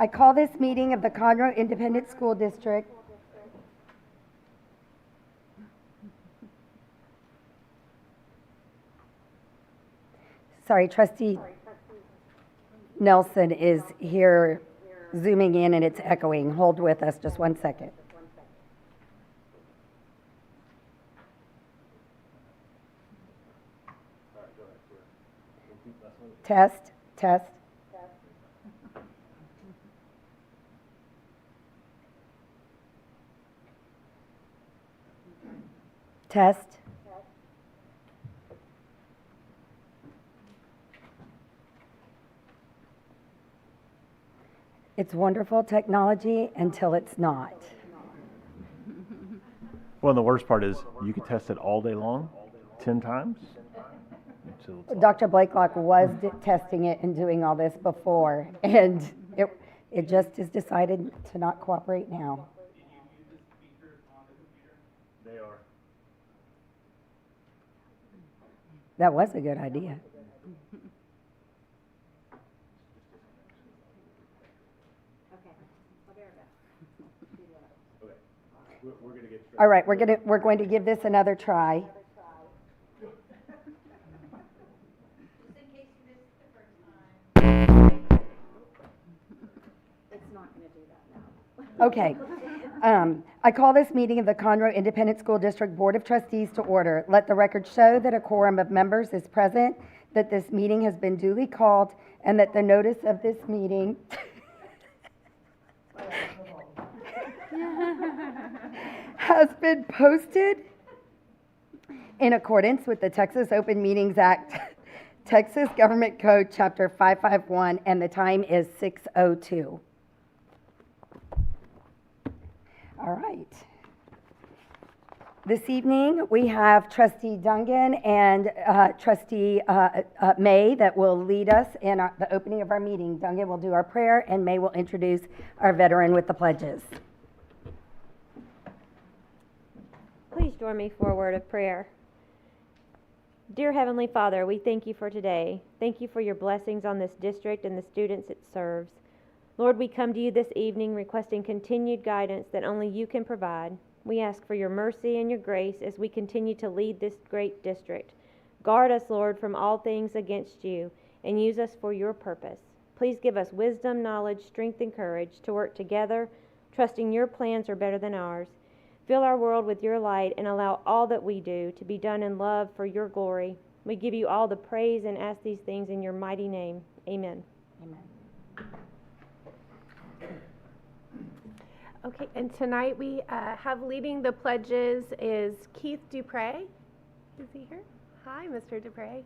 I call this meeting of the Conroe Independent School District Trustee Nelson is here zooming in and it's echoing. Hold with us just 1 second. Test, test. Test. It's wonderful technology until it's not. Well, the worst part is you could test it all day long, 10 times. Dr. Blakelock was testing it and doing all this before, and it just has decided to not cooperate now. They are. That was a good idea. All right, we're going to give this another try. Okay. I call this meeting of the Conroe Independent School District Board of Trustees to order. Let the record show that a quorum of members is present, that this meeting has been duly called, and that the notice of this meeting has been posted in accordance with the Texas Open Meetings Act, Texas Government Code, Chapter 551, and the time is 6:02. All right. This evening, we have Trustee Dungan and Trustee May that will lead us in the opening of our meeting. Dungan will do our prayer, and May will introduce our veteran with the pledges. Please join me for a word of prayer. Dear Heavenly Father, we thank you for today. Thank you for your blessings on this district and the students it serves. Lord, we come to you this evening requesting continued guidance that only you can provide. We ask for your mercy and your grace as we continue to lead this great district. Guard us, Lord, from all things against you, and use us for your purpose. Please give us wisdom, knowledge, strength, and courage to work together, trusting your plans are better than ours. Fill our world with your light and allow all that we do to be done in love for your glory. We give you all the praise and ask these things in your mighty name. Amen. Amen. Okay, and tonight we have leading the pledges is Keith Dupre. Is he here? Hi, Mr. Dupre.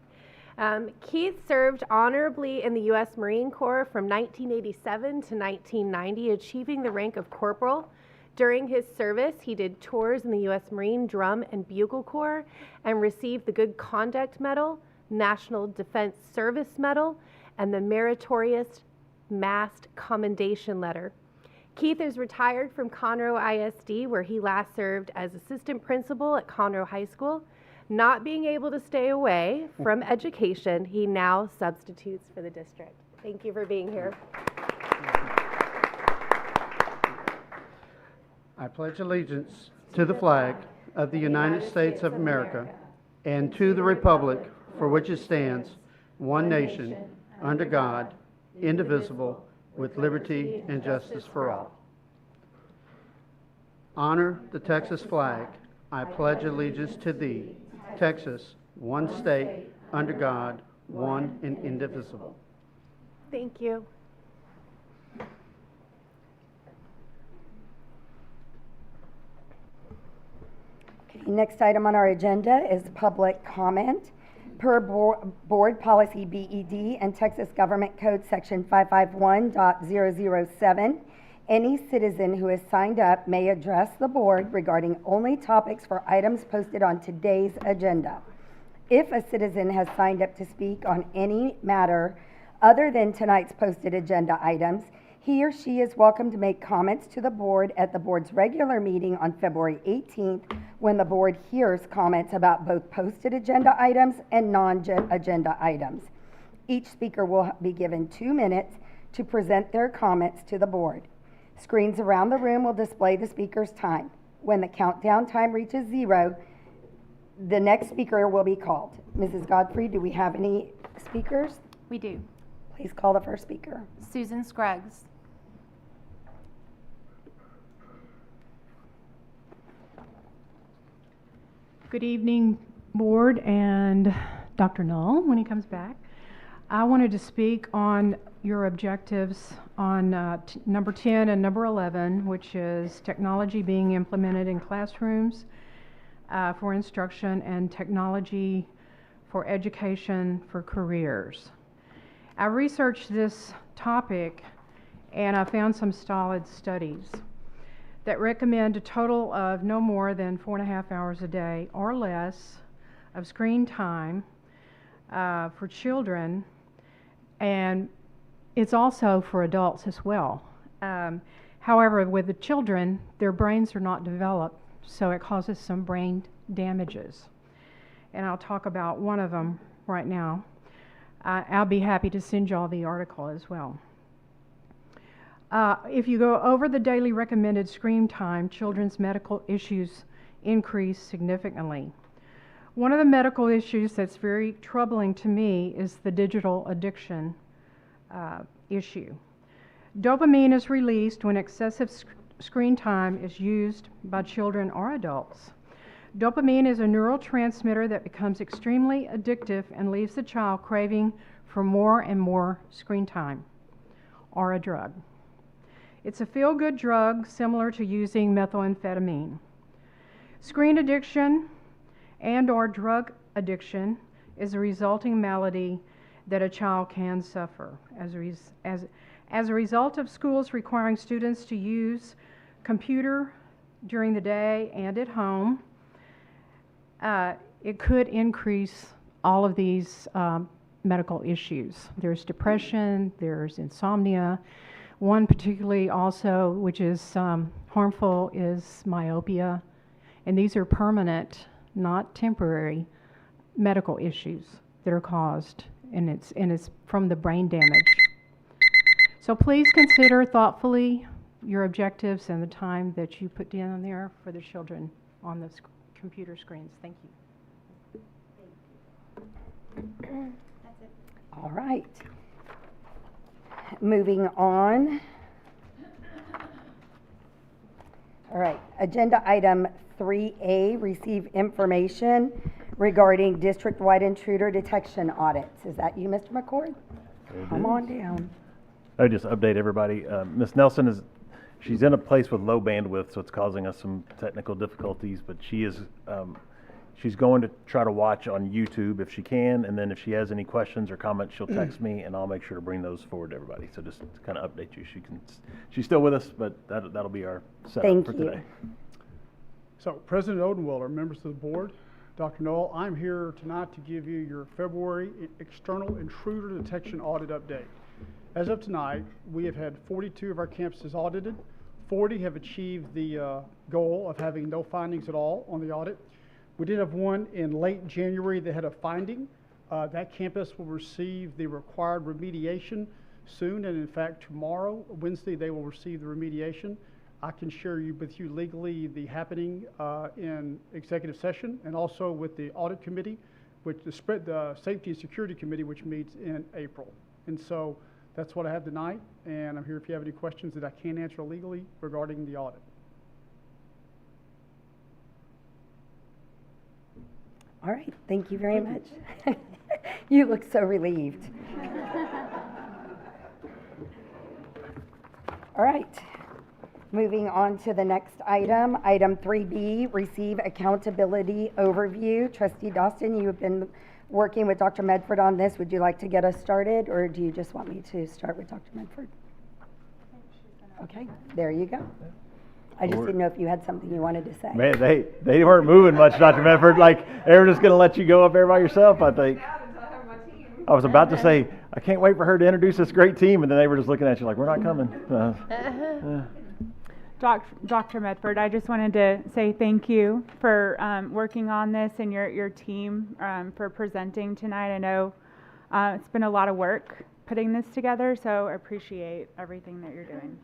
Keith served honorably in the U.S. Marine Corps from 1987 to 1990, achieving the rank of corporal. During his service, he did tours in the U.S. Marine Drum and Bugle Corps and received the Good Conduct Medal, National Defense Service Medal, and the Meritorious Mast Commendation Letter. Keith is retired from Conroe ISD, where he last served as assistant principal at Conroe High School. Not being able to stay away from education, he now substitutes for the district. Thank you for being here. I pledge allegiance to the flag of the United States of America and to the republic for which it stands, one nation, under God, indivisible, with liberty and justice for all. Honor the Texas flag. I pledge allegiance to thee, Texas, one state, under God, one and indivisible. Thank you. Next item on our agenda is public comment. Per Board Policy BED and Texas Government Code Section 551.007, any citizen who has signed up may address the board regarding only topics for items posted on today's agenda. If a citizen has signed up to speak on any matter other than tonight's posted agenda items, he or she is welcome to make comments to the board at the board's regular meeting on February 18th, when the board hears comments about both posted agenda items and non-agenda items. Each speaker will be given 2 minutes to present their comments to the board. Screens around the room will display the speaker's time. When the countdown time reaches 0, the next speaker will be called. Mrs. Godfrey, do we have any speakers? We do. Please call the first speaker. Susan Scruggs. Good evening, board and Dr. Null, when he comes back. I wanted to speak on your objectives on number 10 and number 11, which is technology being implemented in classrooms for instruction and technology for education for careers. I researched this topic and I found some solid studies that recommend a total of no more than 4.5 hours a day or less of screen time for children, and it's also for adults as well. However, with the children, their brains are not developed, so it causes some brain damages. And I'll talk about one of them right now. I'll be happy to send you all the article as well. If you go over the daily recommended screen time, children's medical issues increase significantly. One of the medical issues that's very troubling to me is the digital addiction issue. Dopamine is released when excessive screen time is used by children or adults. Dopamine is a neurotransmitter that becomes extremely addictive and leaves the child craving for more and more screen time, or a drug. It's a feel-good drug similar to using methamphetamine. Screen addiction and or drug addiction is a resulting malady that a child can suffer. As a result of schools requiring students to use computer during the day and at home, it could increase all of these medical issues. There's depression, there's insomnia. One particularly also, which is harmful, is myopia. And these are permanent, not temporary, medical issues that are caused, and it's from the brain damage. So please consider thoughtfully your objectives and the time that you put down there for the children on the computer screens. Thank you. All right. Moving on. All right, agenda item 3A, receive information regarding district-wide intruder detection audits. Is that you, Mr. McCord? Come on down. I would just update everybody. Ms. Nelson she's in a place with low bandwidth, so it's causing us some technical difficulties, but she's going to try to watch on YouTube if she can, and then if she has any questions or comments, she'll text me, and I'll make sure to bring those forward to everybody. So just to kind of update you, she's still with us, but that'll be our setup for today. So, President Odenwiller, members of the board, Dr. Noel, I'm here tonight to give you your February external intruder detection audit update. As of tonight, we have had 42 of our campuses audited. 40 have achieved the goal of having no findings at all on the audit. We did have one in late January that had a finding. That campus will receive the required remediation soon, and in fact tomorrow, Wednesday, they will receive the remediation. I can share with you legally the happening in executive session, and also with the audit committee, which the safety and security committee, which meets in April. And so that's what I have tonight, and I'm here if you have any questions that I can't answer legally regarding the audit. All right, thank you very much. You look so relieved. All right, moving on to the next item, item 3B, receive accountability overview. Trustee Dawson, you have been working with Dr. Medford on this. Would you like to get us started, or do you just want me to start with Dr. Medford? Okay, there you go. I just didn't know if you had something you wanted to say. Man, they weren't moving much, Dr. Medford. Like, they were just going to let you go up there by yourself, I think. I was about to say, I can't wait for her to introduce this great team, and then they were just looking at you like, we're not coming. Dr. Medford, I just wanted to say thank you for working on this, and your team for presenting tonight. I know it's been a lot of work, putting this together, so I appreciate everything that you're doing.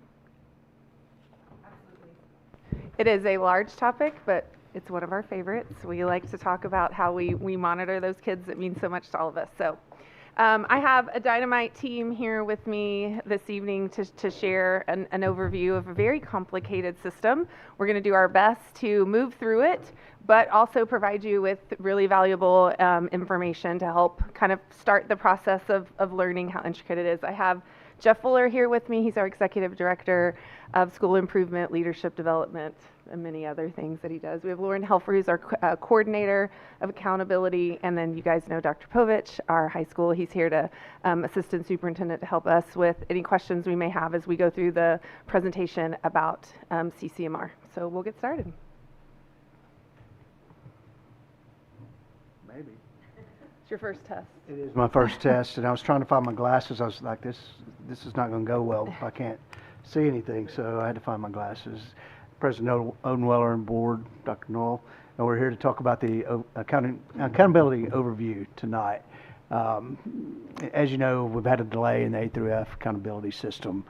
It is a large topic, but it's one of our favorites. We like to talk about how we monitor those kids. It means so much to all of us. So I have a dynamite team here with me this evening to share an overview of a very complicated system. We're going to do our best to move through it, but also provide you with really valuable information to help kind of start the process of learning how intricate it is. I have Jeff Fuller here with me. He's our Executive Director of School Improvement, Leadership Development, and many other things that he does. We have Lauren Helfer, who's our Coordinator of Accountability, and then you guys know Dr. Povich, our high school. He's here to Assistant Superintendent to help us with any questions we may have as we go through the presentation about CCMR. So we'll get started. Maybe. It's your first test. It is my first test, and I was trying to find my glasses. I was like, this is not going to go well if I can't see anything, so I had to find my glasses. President Odenweller and Board, Dr. Knoll, and we're here to talk about the accountability overview tonight. As you know, we've had a delay in the A through F accountability system.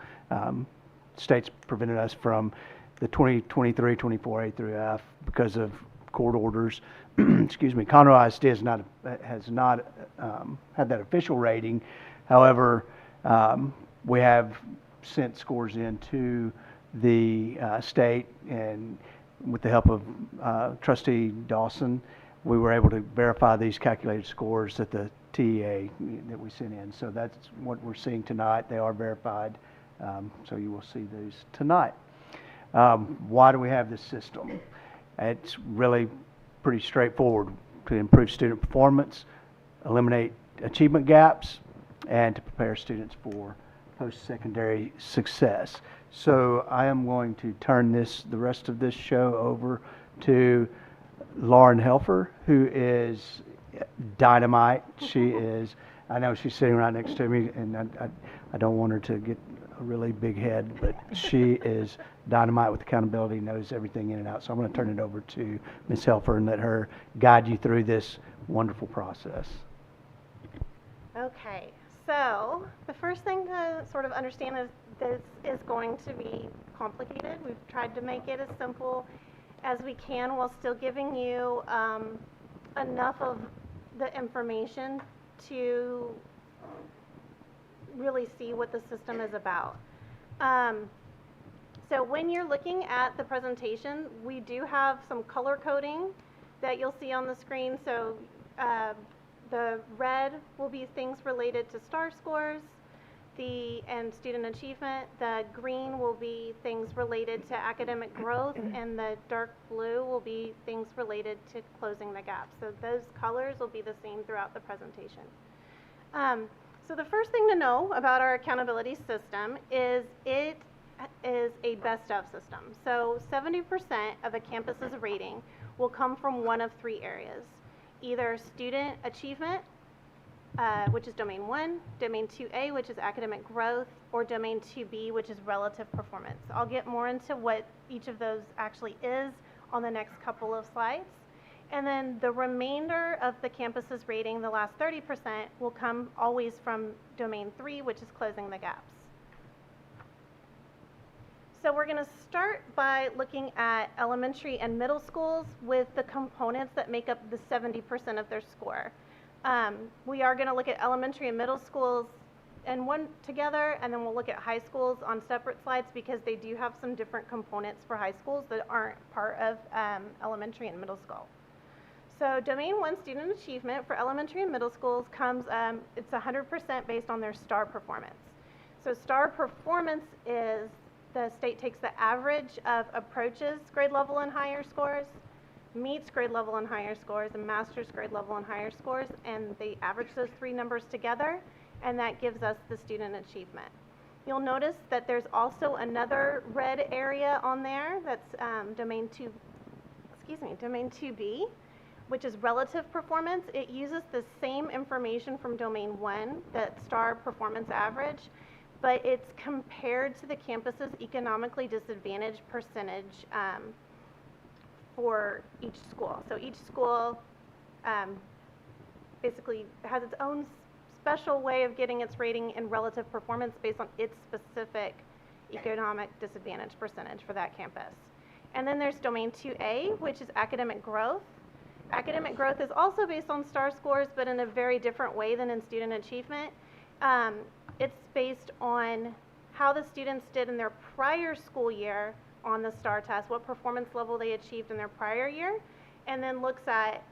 States prevented us from the 2023-24 A through F because of court orders. Excuse me. Conroe ISD has not had that official rating. However, we have sent scores into the state, and with the help of Trustee Dawson, we were able to verify these calculated scores at the TEA that we sent in. So that's what we're seeing tonight. They are verified, so you will see these tonight. Why do we have this system? It's really pretty straightforward: to improve student performance, eliminate achievement gaps, and to prepare students for post-secondary success. So I am going to turn the rest of this show over to Lauren Helfer, who is dynamite. She is, I know she's sitting right next to me, and I don't want her to get a really big head, but she is dynamite with accountability, knows everything in and out. So I'm going to turn it over to Ms. Helfer and let her guide you through this wonderful process. Okay, so the first thing to sort of understand is this is going to be complicated. We've tried to make it as simple as we can while still giving you enough of the information to really see what the system is about. So when you're looking at the presentation, we do have some color coding that you'll see on the screen. So the red will be things related to STAR scores and student achievement. The green will be things related to academic growth, and the dark blue will be things related to closing the gaps. So those colors will be the same throughout the presentation. So the first thing to know about our accountability system is it is a best of system. So 70% of a campus's rating will come from one of three areas: either student achievement, which is domain 1, domain 2A, which is academic growth, or domain 2B, which is relative performance. I'll get more into what each of those actually is on the next couple of slides. And then the remainder of the campus's rating, the last 30%, will come always from domain 3, which is closing the gaps. So we're going to start by looking at elementary and middle schools with the components that make up the 70% of their score. We are going to look at elementary and middle schools and one together, and then we'll look at high schools on separate slides because they do have some different components for high schools that aren't part of elementary and middle school. So domain 1 student achievement for elementary and middle schools comes, it's 100% based on their STAR performance. So STAR performance is the state takes the average of approaches grade level and higher scores, meets grade level and higher scores, and master's grade level and higher scores, and they average those three numbers together, and that gives us the student achievement. You'll notice that there's also another red area on there that's domain 2B, which is relative performance. It uses the same information from domain 1, that STAR performance average, but it's compared to the campus's economically disadvantaged percentage for each school. So each school basically has its own special way of getting its rating in relative performance based on its specific economic disadvantage percentage for that campus. And then there's domain 2A, which is academic growth. Academic growth is also based on STAR scores, but in a very different way than in student achievement. It's based on how the students did in their prior school year on the STAR test, what performance level they achieved in their prior year, and then looks at,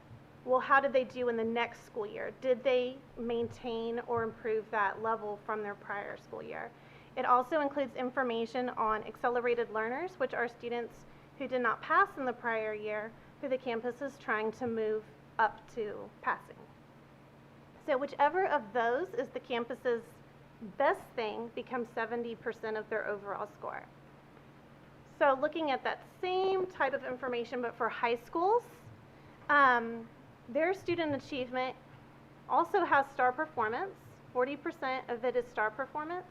well, how did they do in the next school year? Did they maintain or improve that level from their prior school year? It also includes information on accelerated learners, which are students who did not pass in the prior year, who the campus is trying to move up to passing. So whichever of those is the campus's best thing becomes 70% of their overall score. So looking at that same type of information, but for high schools, their student achievement also has STAR performance. 40% of it is STAR performance.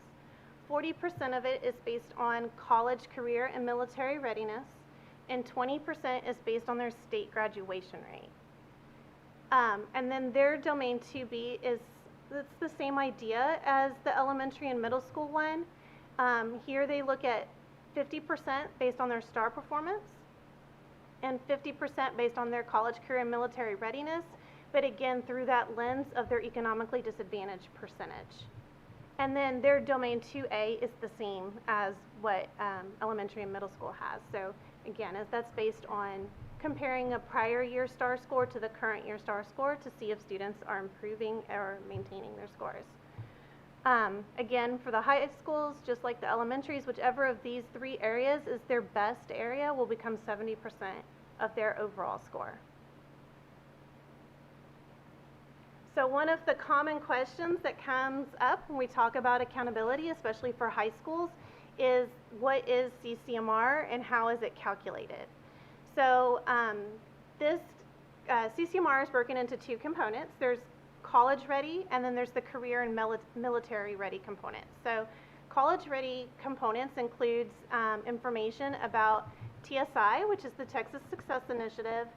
40% of it is based on college, career, and military readiness. And 20% is based on their state graduation rate. And then their domain 2B it's the same idea as the elementary and middle school one. Here they look at 50% based on their STAR performance and 50% based on their college, career, and military readiness, but again through that lens of their economically disadvantaged percentage. And then their domain 2A is the same as what elementary and middle school has. So again, that's based on comparing a prior year STAR score to the current year STAR score to see if students are improving or maintaining their scores. Again, for the high schools, just like the elementaries, whichever of these three areas is their best area will become 70% of their overall score. So one of the common questions that comes up when we talk about accountability, especially for high schools, is what is CCMR and how is it calculated? So this CCMR is broken into two components. There's college ready, and then there's the career and military ready components. So college ready components includes information about TSI, which is the Texas Success Initiative.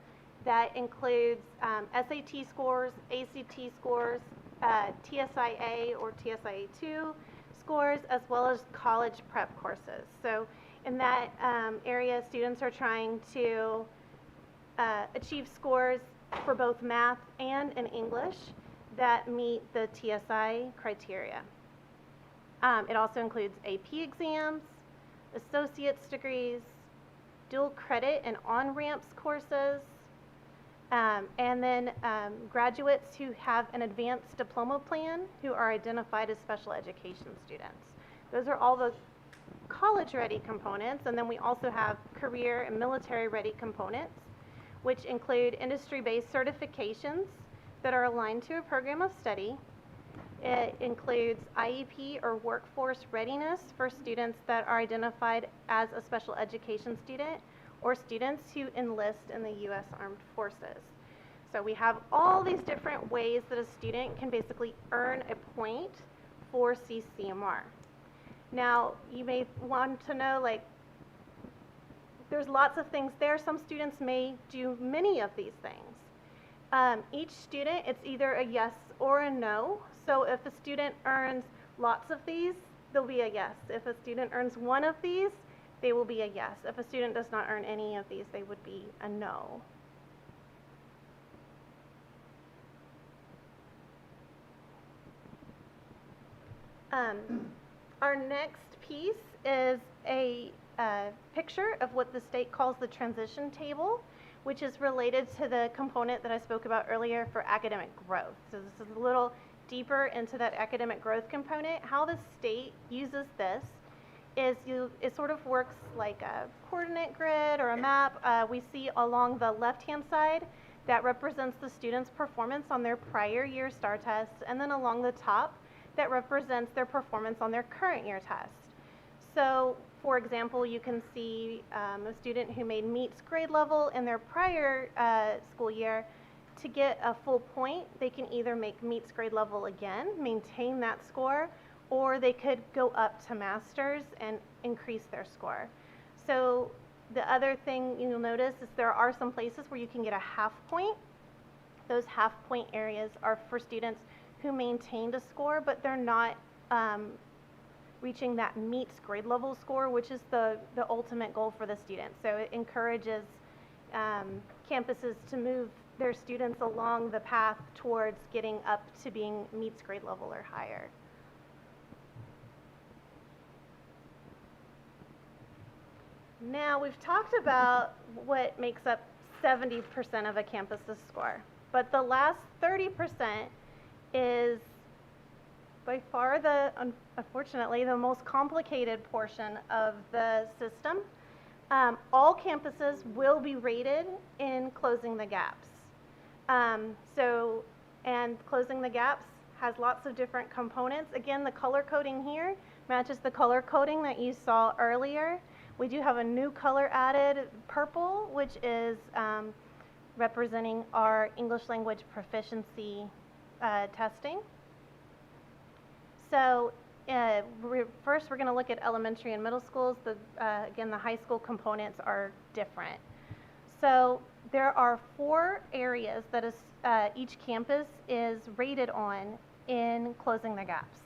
That includes SAT scores, ACT scores, TSIA or TSIA2 scores, as well as college prep courses. So in that area, students are trying to achieve scores for both math and in English that meet the TSI criteria. It also includes AP exams, associate's degrees, dual credit and on-ramps courses, and then graduates who have an advanced diploma plan who are identified as special education students. Those are all the college-ready components, and then we also have career and military-ready components, which include industry-based certifications that are aligned to a program of study. It includes IEP or workforce readiness for students that are identified as a special education student or students who enlist in the U.S. Armed Forces. So we have all these different ways that a student can basically earn a point for CCMR. Now, you may want to know, like, there's lots of things there. Some students may do many of these things. Each student, it's either a yes or a no. So if a student earns lots of these, they'll be a yes. If a student earns one of these, they will be a yes. If a student does not earn any of these, they would be a no. Our next piece is a picture of what the state calls the transition table, which is related to the component that I spoke about earlier for academic growth. So this is a little deeper into that academic growth component. How the state uses this is it sort of works like a coordinate grid or a map. We see along the left-hand side that represents the student's performance on their prior year STAR test, and then along the top that represents their performance on their current year test. So, for example, you can see a student who made meets grade level in their prior school year. To get a full point, they can either make meets grade level again, maintain that score, or they could go up to masters and increase their score. So the other thing you'll notice is there are some places where you can get a half point. Those half point areas are for students who maintained a score, but they're not reaching that meets grade level score, which is the ultimate goal for the students. So it encourages campuses to move their students along the path towards getting up to being meets grade level or higher. Now, we've talked about what makes up 70% of a campus's score, but the last 30% is by far unfortunately, the most complicated portion of the system. All campuses will be rated in closing the gaps. And closing the gaps has lots of different components. Again, the color coding here matches the color coding that you saw earlier. We do have a new color added, purple, which is representing our English language proficiency testing. So first we're going to look at elementary and middle schools. Again, the high school components are different. So there are 4 areas that each campus is rated on in closing the gaps.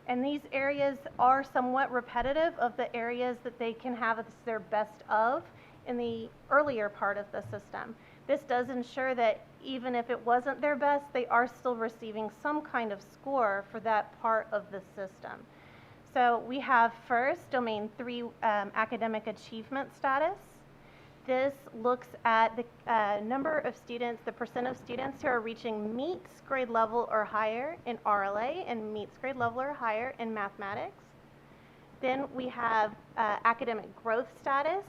And these areas are somewhat repetitive of the areas that they can have as their best of in the earlier part of the system. This does ensure that even if it wasn't their best, they are still receiving some kind of score for that part of the system. So we have first, Domain 3, academic achievement status. This looks at the number of students, the percent of students who are reaching meets grade level or higher in RLA and meets grade level or higher in mathematics. Then we have academic growth status.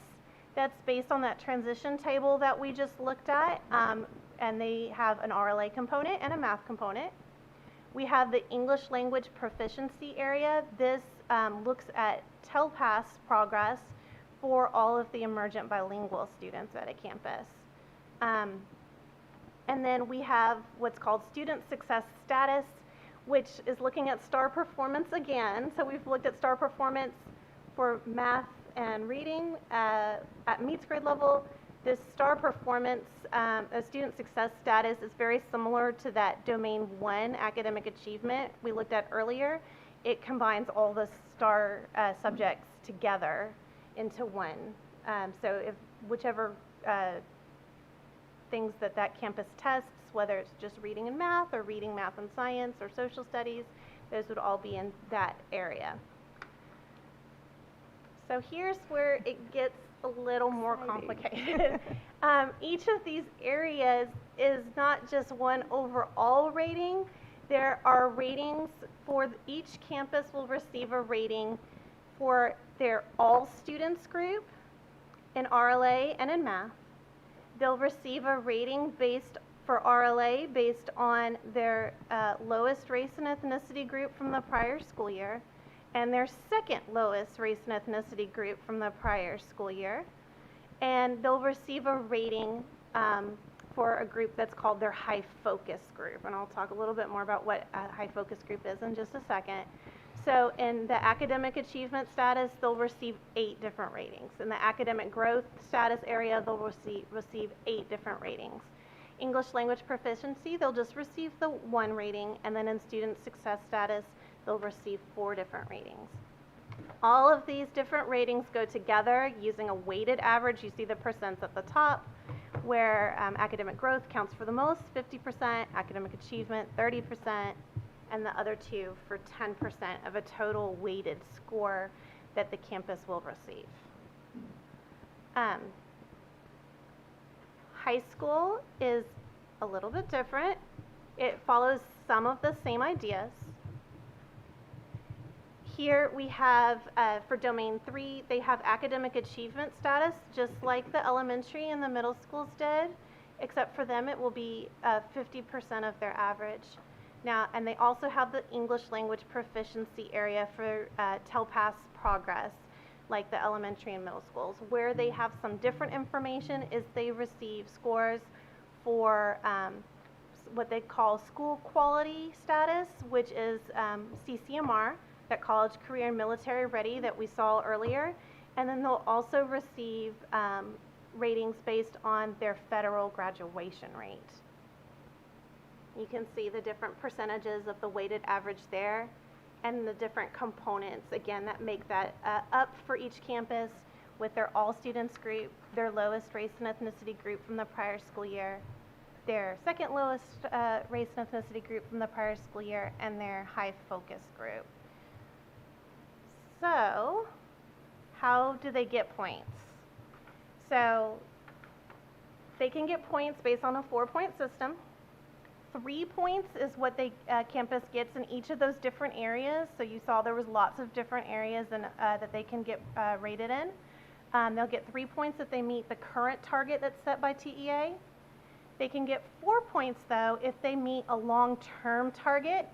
That's based on that transition table that we just looked at, and they have an RLA component and a math component. We have the English language proficiency area. This looks at TELPAS progress for all of the emergent bilingual students at a campus. And then we have what's called student success status, which is looking at STAR performance again. So we've looked at STAR performance for math and reading at meets grade level. This STAR performance, student success status, is very similar to that Domain 1 academic achievement we looked at earlier. It combines all the STAR subjects together into one. So if whichever things that campus tests, whether it's just reading and math or reading, math and science or social studies, those would all be in that area. So here's where it gets a little more complicated. Each of these areas is not just one overall rating. There are ratings for each campus will receive a rating for their all students group in RLA and in math. They'll receive a rating for RLA based on their lowest race and ethnicity group from the prior school year, and their second lowest race and ethnicity group from the prior school year. And they'll receive a rating for a group that's called their high focus group. And I'll talk a little bit more about what a high focus group is in just a second. So in the academic achievement status, they'll receive 8 different ratings. In the academic growth status area, they'll receive 8 different ratings. English language proficiency, they'll just receive the 1 rating. And then in student success status, they'll receive 4 different ratings. All of these different ratings go together using a weighted average. You see the percents at the top, where academic growth counts for the most, 50%, academic achievement, 30%, and the other 2 for 10% of a total weighted score that the campus will receive. High school is a little bit different. It follows some of the same ideas. Here we have, for Domain 3, they have academic achievement status, just like the elementary and the middle schools did, except for them it will be 50% of their average. Now, and they also have the English language proficiency area for TELPAS progress, like the elementary and middle schools. Where they have some different information is they receive scores for what they call school quality status, which is CCMR, that college, career, and military ready that we saw earlier. And then they'll also receive ratings based on their federal graduation rate. You can see the different percentages of the weighted average there and the different components, again, that make that up for each campus with their all students group, their lowest race and ethnicity group from the prior school year, their second lowest race and ethnicity group from the prior school year, and their high focus group. So, how do they get points? So, they can get points based on a 4-point system. 3 points is what the campus gets in each of those different areas. So you saw there was lots of different areas that they can get rated in. They'll get 3 points if they meet the current target that's set by TEA. They can get 4 points though if they meet a long-term target.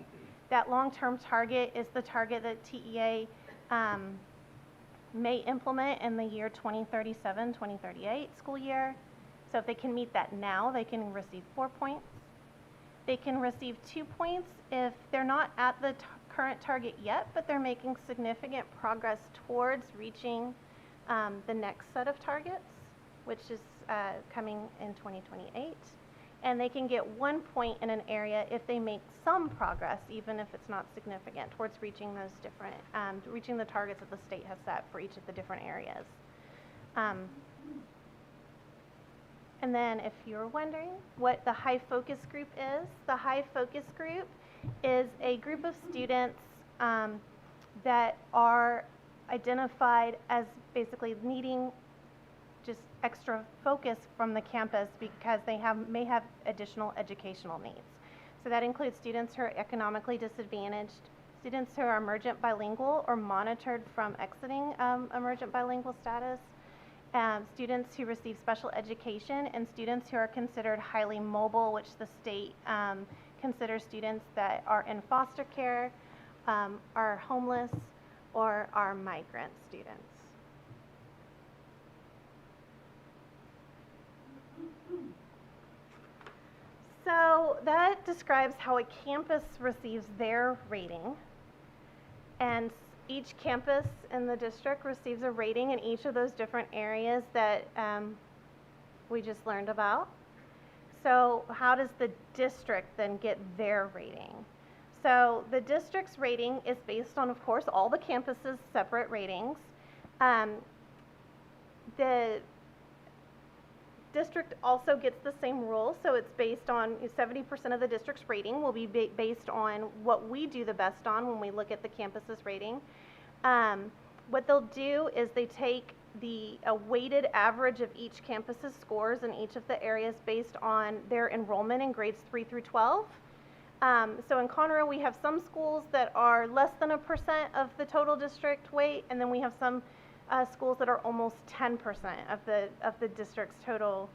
That long-term target is the target that TEA may implement in the year 2037, 2038 school year. So if they can meet that now, they can receive 4 points. They can receive 2 points if they're not at the current target yet, but they're making significant progress towards reaching the next set of targets, which is coming in 2028. And they can get 1 point in an area if they make some progress, even if it's not significant, towards reaching those different, reaching the targets that the state has set for each of the different areas. And then if you're wondering what the high focus group is, the high focus group is a group of students that are identified as basically needing just extra focus from the campus because they may have additional educational needs. So that includes students who are economically disadvantaged, students who are emergent bilingual or monitored from exiting emergent bilingual status, students who receive special education, and students who are considered highly mobile, which the state considers students that are in foster care, are homeless, or are migrant students. So that describes how a campus receives their rating, and each campus in the district receives a rating in each of those different areas that we just learned about. So how does the district then get their rating? So the district's rating is based on, of course, all the campuses' separate ratings. The district also gets the same rules, so it's based on 70% of the district's rating will be based on what we do the best on when we look at the campus's rating. What they'll do is they take a weighted average of each campus's scores in each of the areas based on their enrollment in grades 3 through 12. So in Conroe, we have some schools that are less than 1% of the total district weight, and then we have some schools that are almost 10% of the district's total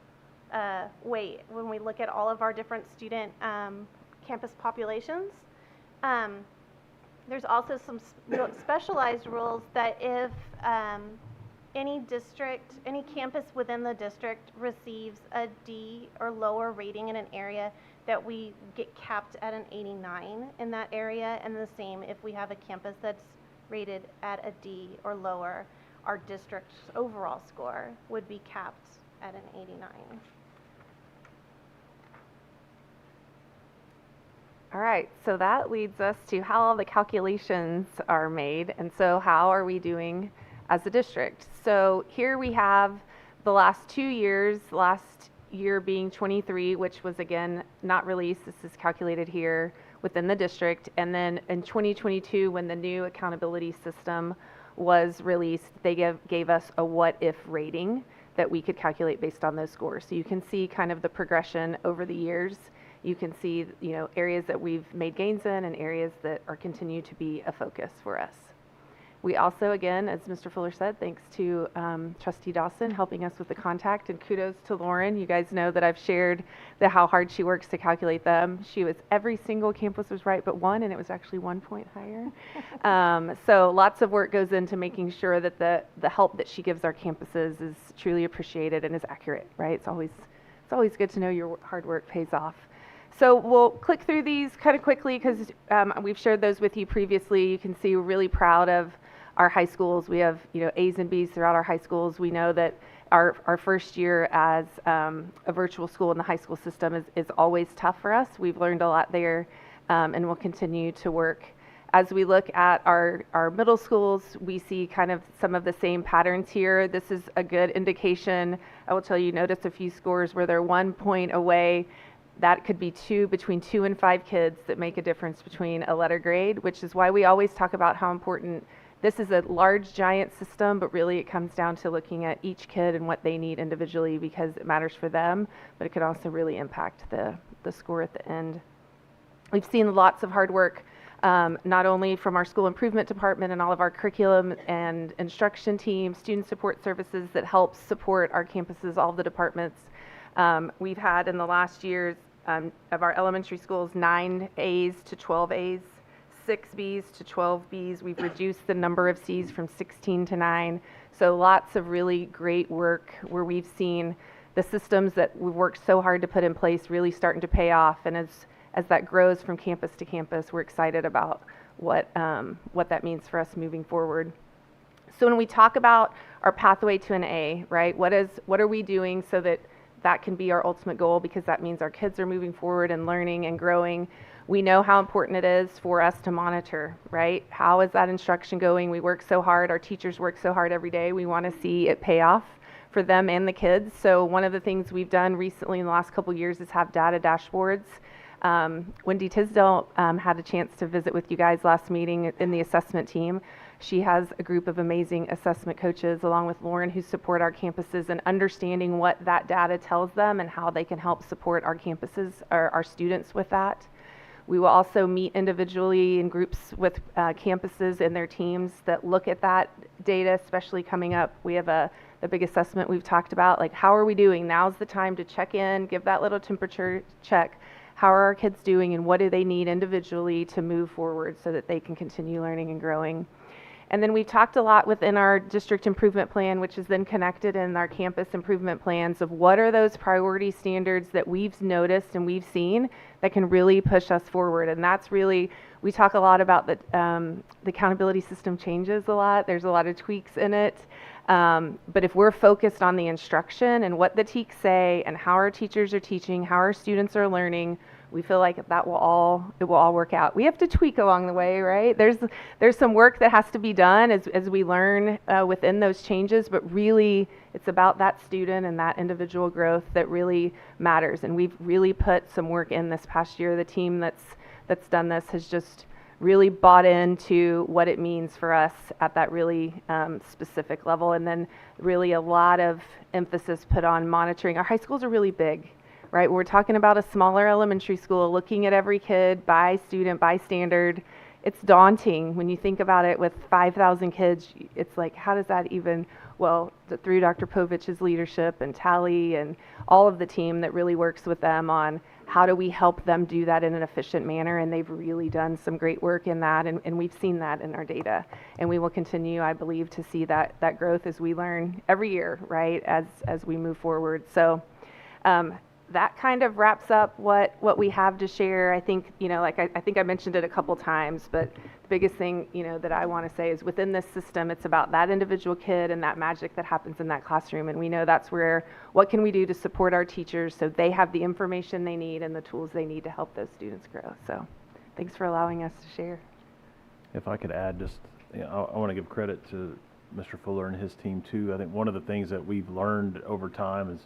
weight when we look at all of our different student campus populations. There's also some specialized rules that if any campus within the district receives a D or lower rating in an area, that we get capped at an 89 in that area, and the same if we have a campus that's rated at a D or lower, our district's overall score would be capped at an 89. All right, so that leads us to how all the calculations are made, and so how are we doing as a district? So here we have the last 2 years, last year being 23, which was again not released. This is calculated here within the district, and then in 2022, when the new accountability system was released, they gave us a what-if rating that we could calculate based on those scores. So you can see kind of the progression over the years. You can see, areas that we've made gains in and areas that are continue to be a focus for us. We also, again, as Mr. Fuller said, thanks to Trustee Dawson helping us with the contact, and kudos to Lauren. You guys know that I've shared how hard she works to calculate them. Every single campus was right but one, and it was actually 1 point higher. So lots of work goes into making sure that the help that she gives our campuses is truly appreciated and is accurate, right? It's always good to know your hard work pays off. So we'll click through these kind of quickly because we've shared those with you previously. You can see we're really proud of our high schools. We have A's and B's throughout our high schools. We know that our first year as a virtual school in the high school system is always tough for us. We've learned a lot there, and we'll continue to work. As we look at our middle schools, we see kind of some of the same patterns here. This is a good indication. I will tell you, notice a few scores where they're 1 point away. That could be between 2 and 5 kids that make a difference between a letter grade, which is why we always talk about how important this is. A large, giant system, but really it comes down to looking at each kid and what they need individually, because it matters for them, but it could also really impact the score at the end. We've seen lots of hard work, not only from our school improvement department and all of our curriculum and instruction team, student support services that help support our campuses, all of the departments. We've had in the last years of our elementary schools 9 A's to 12 A's, 6 B's to 12 B's. We've reduced the number of C's from 16 to 9. So lots of really great work where we've seen the systems that we've worked so hard to put in place really starting to pay off. And as that grows from campus to campus, we're excited about what that means for us moving forward. So when we talk about our pathway to an A, right, what are we doing so that can be our ultimate goal, because that means our kids are moving forward and learning and growing. We know how important it is for us to monitor, right? How is that instruction going? We work so hard, our teachers work so hard every day. We want to see it pay off for them and the kids. So one of the things we've done recently in the last couple of years is have data dashboards. Wendy Tisdale had a chance to visit with you guys last meeting in the assessment team. She has a group of amazing assessment coaches along with Lauren who support our campuses in understanding what that data tells them and how they can help support our campuses, or our students with that. We will also meet individually in groups with campuses and their teams that look at that data, especially coming up. We have the big assessment we've talked about, like how are we doing? Now's the time to check in, give that little temperature check. How are our kids doing and what do they need individually to move forward so that they can continue learning and growing? And then we talked a lot within our district improvement plan, which is then connected in our campus improvement plans, of what are those priority standards that we've noticed and we've seen that can really push us forward. And that's really, we talk a lot about the accountability system changes a lot. There's a lot of tweaks in it. But if we're focused on the instruction and what the TEKs say and how our teachers are teaching, how our students are learning, we feel like it will all work out. We have to tweak along the way, right? There's some work that has to be done as we learn within those changes, but really it's about that student and that individual growth that really matters. And we've really put some work in this past year. The team that's done this has just really bought into what it means for us at that really specific level. And then really a lot of emphasis put on monitoring. Our high schools are really big, right? We're talking about a smaller elementary school, looking at every kid by student, by standard. It's daunting when you think about it. With 5,000 kids, it's like, how does that even, through Dr. Povich's leadership and Tally and all of the team that really works with them on how do we help them do that in an efficient manner, and they've really done some great work in that, and we've seen that in our data, and we will continue, I believe, to see that growth as we learn every year, right, as we move forward. So that kind of wraps up what we have to share. I think, I think I mentioned it a couple times, but the biggest thing, that I want to say is within this system, it's about that individual kid and that magic that happens in that classroom. And we know that's where, what can we do to support our teachers so they have the information they need and the tools they need to help those students grow. So thanks for allowing us to share. If I could add just, I want to give credit to Mr. Fuller and his team too. I think one of the things that we've learned over time is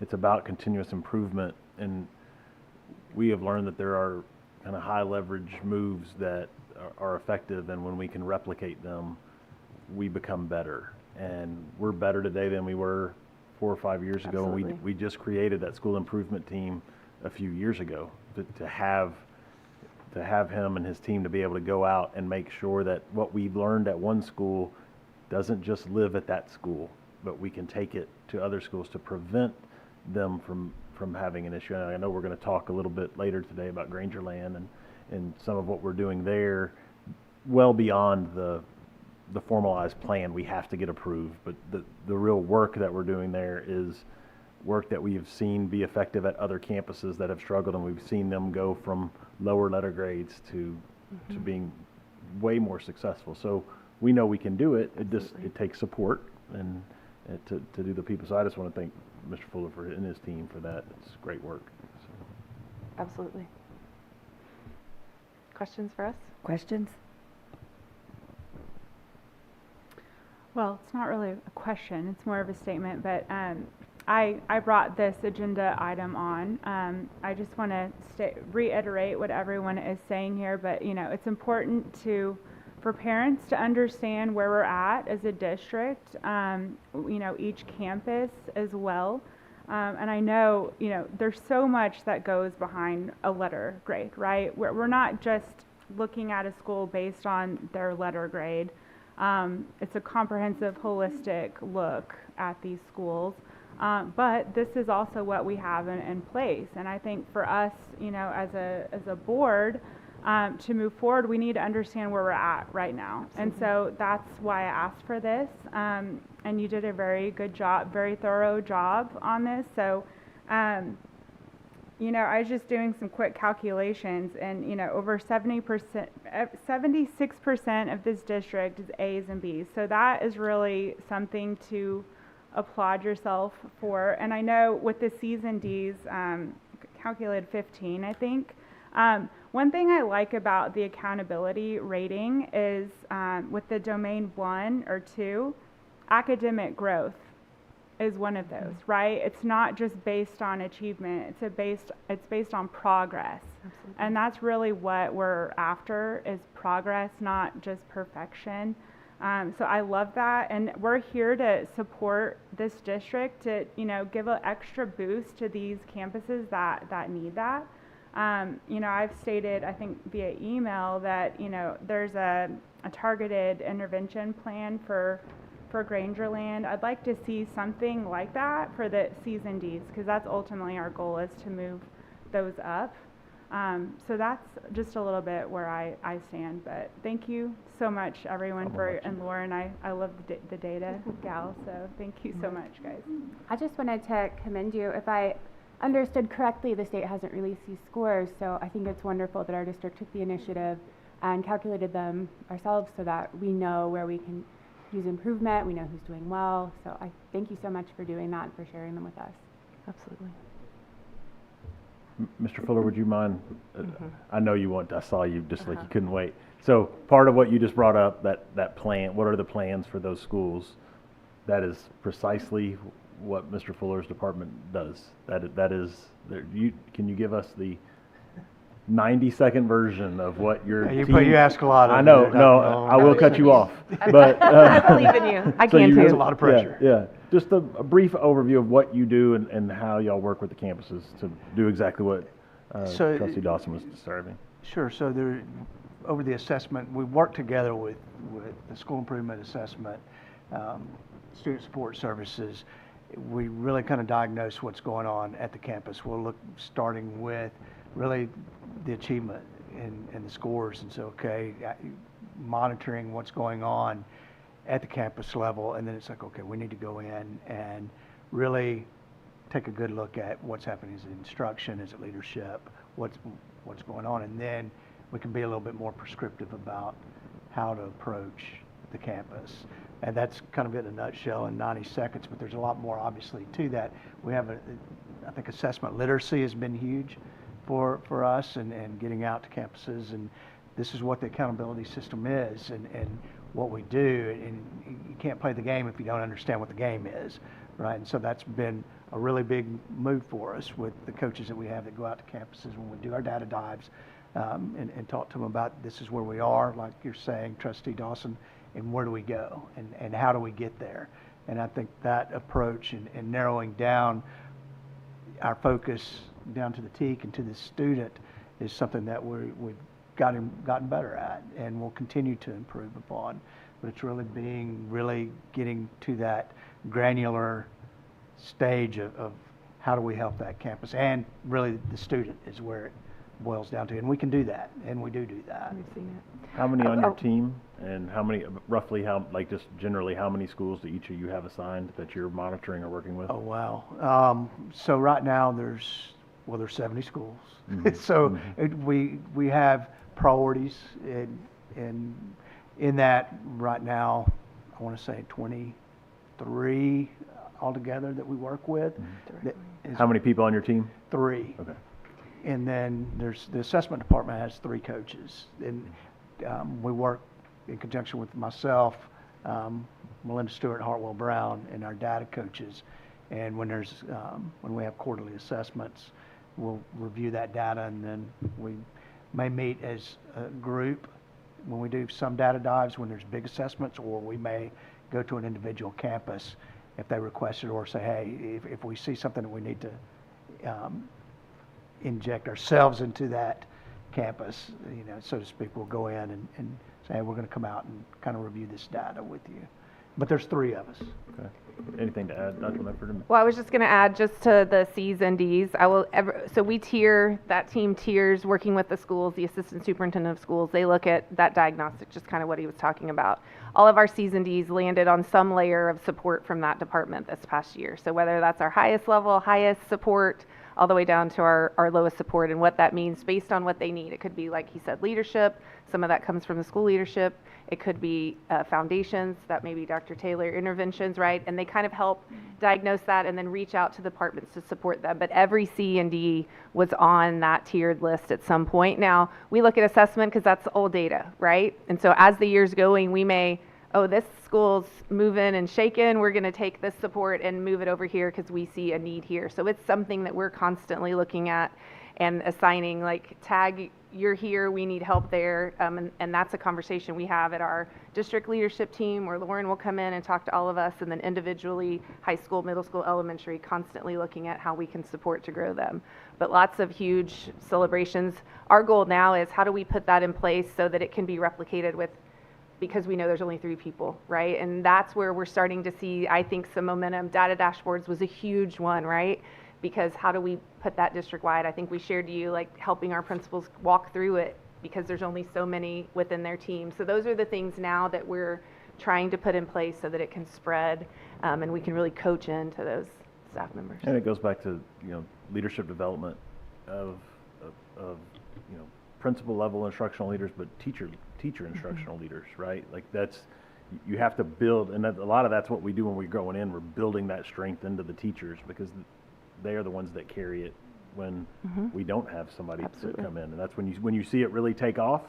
it's about continuous improvement, and we have learned that there are kind of high leverage moves that are effective, and when we can replicate them, we become better. And we're better today than we were 4 or 5 years ago. Absolutely. And we just created that school improvement team a few years ago to have him and his team to be able to go out and make sure that what we've learned at one school doesn't just live at that school, but we can take it to other schools to prevent them from having an issue. And I know we're going to talk a little bit later today about Grangerland and some of what we're doing there, well beyond the formalized plan we have to get approved. But the real work that we're doing there is work that we have seen be effective at other campuses that have struggled, and we've seen them go from lower letter grades to being way more successful. So we know we can do it. It takes support, and to do the people. So I just want to thank Mr. Fuller and his team for that. It's great work. So. Absolutely. Questions for us? Questions? Well, it's not really a question, it's more of a statement, but I brought this agenda item on. I just want to reiterate what everyone is saying here, but it's important for parents to understand where we're at as a district, each campus as well. And I know, there's so much that goes behind a letter grade, right? We're not just looking at a school based on their letter grade. It's a comprehensive, holistic look at these schools. But this is also what we have in place. And I think for us, as a board, to move forward, we need to understand where we're at right now. And so that's why I asked for this. And you did a very good job, very thorough job on this. So, I was just doing some quick calculations, and over 76% of this district is A's and B's. So that is really something to applaud yourself for. And I know with the C's and D's, calculated 15, I think. One thing I like about the accountability rating is with the domain 1 or 2, academic growth is one of those, right? It's not just based on achievement, it's based on progress. Absolutely. And that's really what we're after, is progress, not just perfection. So I love that, and we're here to support this district to, give an extra boost to these campuses that need that. I've stated, I think via email, that, there's a targeted intervention plan for Grangerland. I'd like to see something like that for the C's and D's, because that's ultimately our goal, is to move those up. So that's just a little bit where I stand, but thank you so much, everyone, and Lauren, I love the data gal, so thank you so much, guys. I just wanted to commend you. If I understood correctly, the state hasn't released these scores, so I think it's wonderful that our district took the initiative and calculated them ourselves so that we know where we can use improvement, we know who's doing well. So I thank you so much for doing that and for sharing them with us. Absolutely. Mr. Fuller, would you mind? I know you want. I saw you just like you couldn't wait. So part of what you just brought up, that plan. What are the plans for those schools? That is precisely what Mr. Fuller's department does. That is. Can you give us the 90-second version of what your team? You ask a lot of. I know. No, I will cut you off. But I believe in you. I can too. That's a lot of pressure. Yeah. Just a brief overview of what you do and how y'all work with the campuses to do exactly what Trustee Dawson was describing. Sure. So over the assessment, we work together with the school improvement assessment, student support services. We really kind of diagnose what's going on at the campus. We'll look starting with really the achievement and the scores, and so monitoring what's going on at the campus level, and then it's like, okay, we need to go in and really take a good look at what's happening. Is it instruction? Is it leadership? What's going on? And then we can be a little bit more prescriptive about how to approach the campus. And that's kind of in a nutshell in 90 seconds, but there's a lot more obviously to that. We have I think assessment literacy has been huge for us and getting out to campuses, and this is what the accountability system is and what we do, and you can't play the game if you don't understand what the game is, right? And so that's been a really big move for us with the coaches that we have that go out to campuses when we do our data dives and talk to them about this is where we are, like you're saying, Trustee Dawson, and where do we go and how do we get there? And I think that approach and narrowing down our focus down to the TEAC and to the student is something that we've gotten better at and will continue to improve upon. But it's really getting to that granular stage of how do we help that campus, and really the student is where it boils down to, and we can do that, and we do that. We've seen it. How many on your team, and roughly just generally how many schools do each of you have assigned that you're monitoring or working with? Oh, wow. So right now there's 70 schools. Mm-hmm. So we have priorities in that right now. I want to say 20, 3 altogether that we work with. That is How many people on your team? 3. Okay. And then there's, the assessment department has 3 coaches. And we work in conjunction with myself, Melinda Stewart, Hartwell Brown, and our data coaches. And when when we have quarterly assessments, we'll review that data, and then we may meet as a group when we do some data dives when there's big assessments, or we may go to an individual campus if they request it, or say, hey, if we see something that we need to inject ourselves into that campus, so to speak, we'll go in and say, hey, we're going to come out and kind of review this data with you. But there's 3 of us. Okay. Anything to add, Dr. Medford? Well, I was just going to add just to the Cs and Ds. So we tier, that team tiers working with the schools, the assistant superintendent of schools. They look at that diagnostic, just kind of what he was talking about. All of our Cs and Ds landed on some layer of support from that department this past year. So whether that's our highest level, highest support, all the way down to our lowest support, and what that means based on what they need. It could be, like he said, leadership. Some of that comes from the school leadership. It could be foundations, that maybe Dr. Taylor, interventions, right? And they kind of help diagnose that and then reach out to the departments to support them. But every C and D was on that tiered list at some point. Now, we look at assessment because that's old data, right? And so as the year's going, we may, this school's moving and shaking, we're going to take this support and move it over here because we see a need here. So it's something that we're constantly looking at and assigning, like, tag, you're here, we need help there. And that's a conversation we have at our district leadership team, where Lauren will come in and talk to all of us, and then individually, high school, middle school, elementary, constantly looking at how we can support to grow them. But lots of huge celebrations. Our goal now is, how do we put that in place so that it can be replicated with, because we know there's only 3 people, right? And that's where we're starting to see, I think, some momentum. Data dashboards was a huge one, right? Because how do we put that district-wide? I think we shared to you, like, helping our principals walk through it, because there's only so many within their team. So those are the things now that we're trying to put in place so that it can spread, and we can really coach into those staff members. And it goes back to, leadership development of principal level instructional leaders, but teacher instructional leaders, right? Like, that's, you have to build, and a lot of that's what we do when we're going in. We're building that strength into the teachers, because they are the ones that carry it when we don't have somebody to come in. And that's when you see it really take off,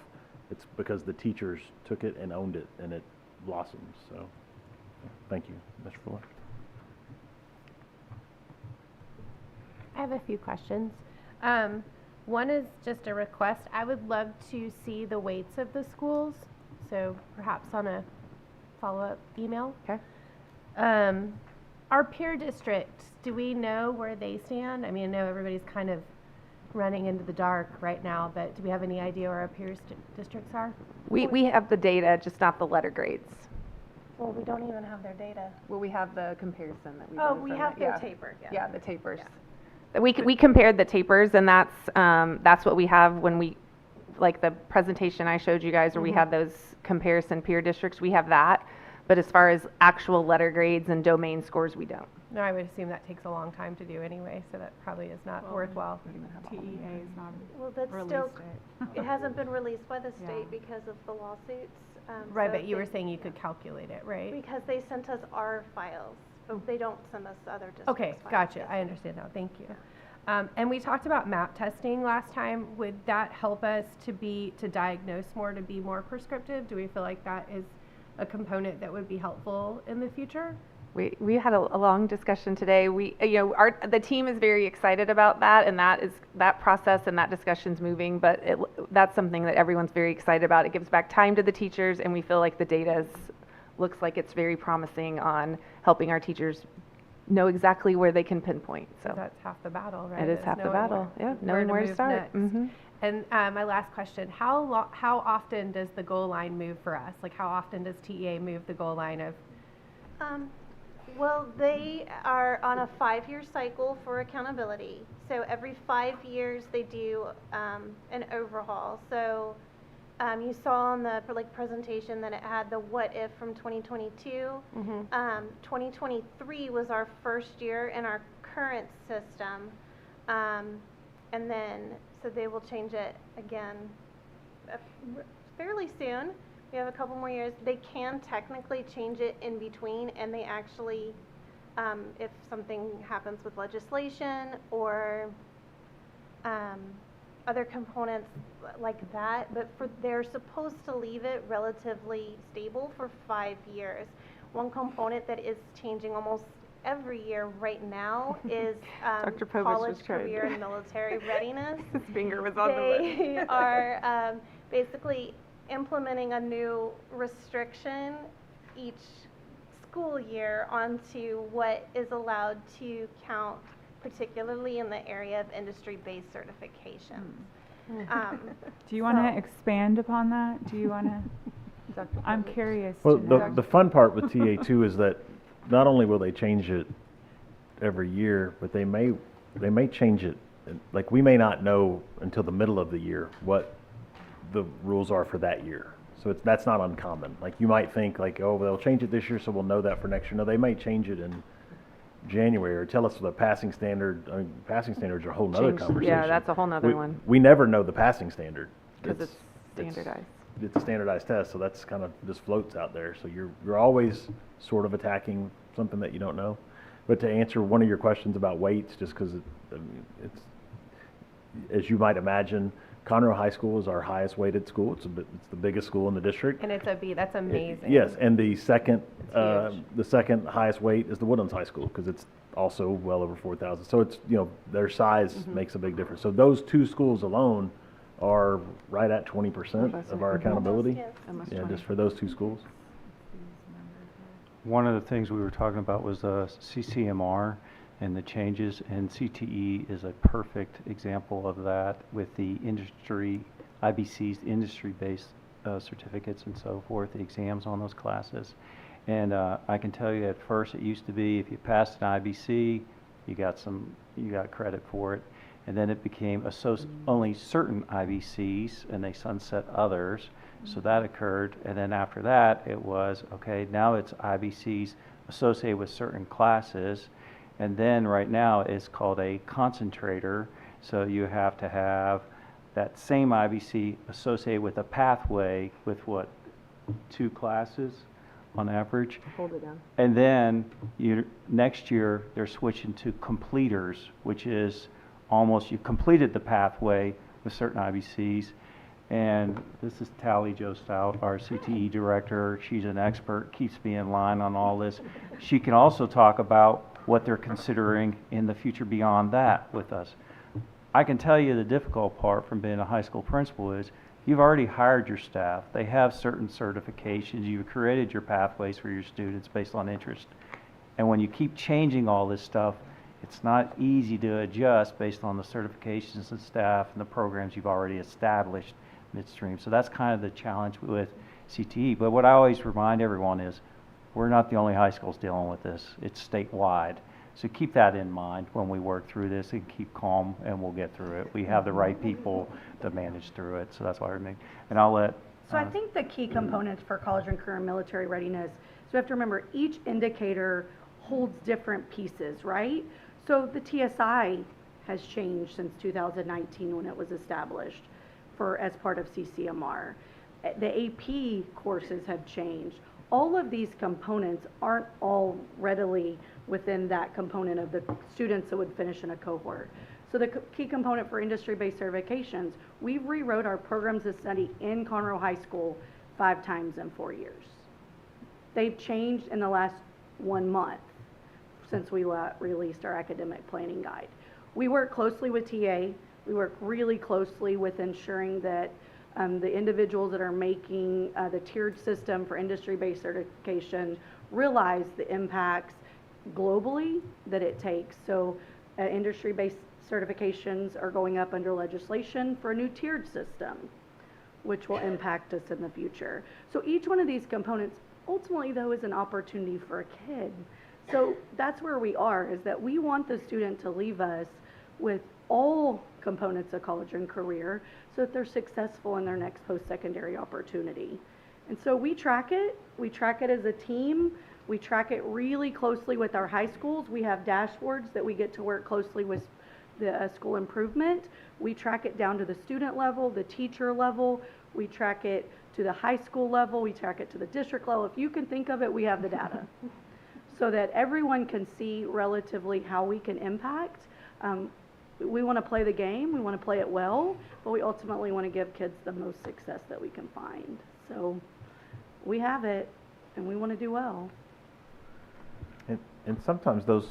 it's because the teachers took it and owned it, and it blossoms. So thank you, Mr. Fuller. I have a few questions. One is just a request. I would love to see the weights of the schools, so perhaps on a follow-up email. Okay. Our peer districts, do we know where they stand? I mean, I know everybody's kind of running into the dark right now, but do we have any idea where our peer districts are? We have the data, just not the letter grades. Well, we don't even have their data. Well, we have the comparison that we Oh, we have their taper, yeah. Yeah, the tapers. Yeah. We compared the tapers, and that's what we have when we, like the presentation I showed you guys, where we have those comparison peer districts, we have that. But as far as actual letter grades and domain scores, we don't. No, I would assume that takes a long time to do anyway, so that probably is not worthwhile. TEA is not Well, that's released still, it. it hasn't been released by the Yeah. state because of the lawsuits. Right, so but you were they- saying you could calculate it, right? Because they sent us our files, but they don't send us other districts' Okay, files. gotcha. Yes. I understand now. Thank you. And we talked about map testing last time. Would that help us to diagnose more, to be more prescriptive? Do we feel like that is a component that would be helpful in the future? We had a long discussion today. The team is very excited about that, and that process and that discussion's moving, but that's something that everyone's very excited about. It gives back time to the teachers, and we feel like the data looks like it's very promising on helping our teachers know exactly where they can pinpoint. So That's half the battle, right? it is half the knowing battle. Yeah, knowing where to move start. next. Mm-hmm. And my last question, how often does the goal line move for us? Like, how often does TEA move the goal line of? Well, they are on a 5-year cycle for accountability. So every 5 years they do an overhaul. So you saw on the presentation that it had the what if from 2022. 2023 was our first year in our current system. And then, so they will change it again fairly soon. We have a couple more years. They can technically change it in between, and they actually, if something happens with legislation or other components like that, but they're supposed to leave it relatively stable for 5 years. One component that is changing almost every year right now is Dr. Povich college, was trying to- career, and military readiness. His finger was on the They button. are basically implementing a new restriction each school year onto what is allowed to count, particularly in the area of industry-based certifications. Do you want to So- expand upon that? Do you want to? I'm curious Well, to know. the fun part with TA2 is that not only will they change it every year, but they may change it, like, we may not know until the middle of the year what the rules are for that year. So that's not uncommon. Like, you might think like, oh, they'll change it this year, so we'll know that for next year. No, they may change it in January or tell us the passing standard. I mean, passing standards are a whole nother Change- conversation. yeah, that's a whole nother one. We never know the passing standard. Because it's standardized. It's a standardized test, so that's kind of just floats out there. So you're always sort of attacking something that you don't know. But to answer one of your questions about weights, just because it's, as you might imagine, Conroe High School is our highest weighted school. It's the biggest school in the district. And it's a B, that's amazing. Yes, and the second huge. highest weight is the Woodlands High School, because it's also well over 4,000. So it's, their size makes a big difference. So those two schools alone are right at 20% of our accountability. Yes. Almost Yeah, 20. just for those two schools. One of the things we were talking about was CCMR and the changes, and CTE is a perfect example of that with the industry, IBC's industry-based certificates and so forth, the exams on those classes. And I can tell you at first it used to be if you passed an IBC, you got credit for it. And then it became only certain IBCs, and they sunset others. So that occurred. And then after that, it was, okay, now it's IBCs associated with certain classes. And then right now it's called a concentrator. So you have to have that same IBC associated with a pathway with what, 2 classes on average? Hold it down. And then next year, they're switching to completers, which is almost you completed the pathway with certain IBCs. And this is Tally Jo Stout, our CTE director. She's an expert, keeps me in line on all this. She can also talk about what they're considering in the future beyond that with us. I can tell you the difficult part from being a high school principal is you've already hired your staff. They have certain certifications. You've created your pathways for your students based on interest. And when you keep changing all this stuff, it's not easy to adjust based on the certifications and staff and the programs you've already established midstream. So that's kind of the challenge with CTE. But what I always remind everyone is we're not the only high schools dealing with this. It's statewide. So keep that in mind when we work through this, and keep calm, and we'll get through it. We have the right people to manage through it. So that's why and I'll let. So I think the key components for college and career and military readiness, so we have to remember each indicator holds different pieces, right? So the TSI has changed since 2019 when it was established as part of CCMR. The AP courses have changed. All of these components aren't all readily within that component of the students that would finish in a cohort. So the key component for industry-based certifications, we rewrote our programs of study in Conroe High School 5 times in 4 years. They've changed in the last 1 month since we released our academic planning guide. We work closely with TA. We work really closely with ensuring that the individuals that are making the tiered system for industry-based certification realize the impacts globally that it takes. So industry-based certifications are going up under legislation for a new tiered system, which will impact us in the future. So each one of these components ultimately, though, is an opportunity for a kid. So that's where we are, is that we want the student to leave us with all components of college and career so that they're successful in their next post-secondary opportunity. And so we track it as a team. We track it really closely with our high schools. We have dashboards that we get to work closely with the school improvement. We track it down to the student level, the teacher level. We track it to the high school level, we track it to the district level. If you can think of it, we have the data. So that everyone can see relatively how we can impact. We want to play the game, we want to play it well, but we ultimately want to give kids the most success that we can find. So we have it, and we want to do well. And sometimes those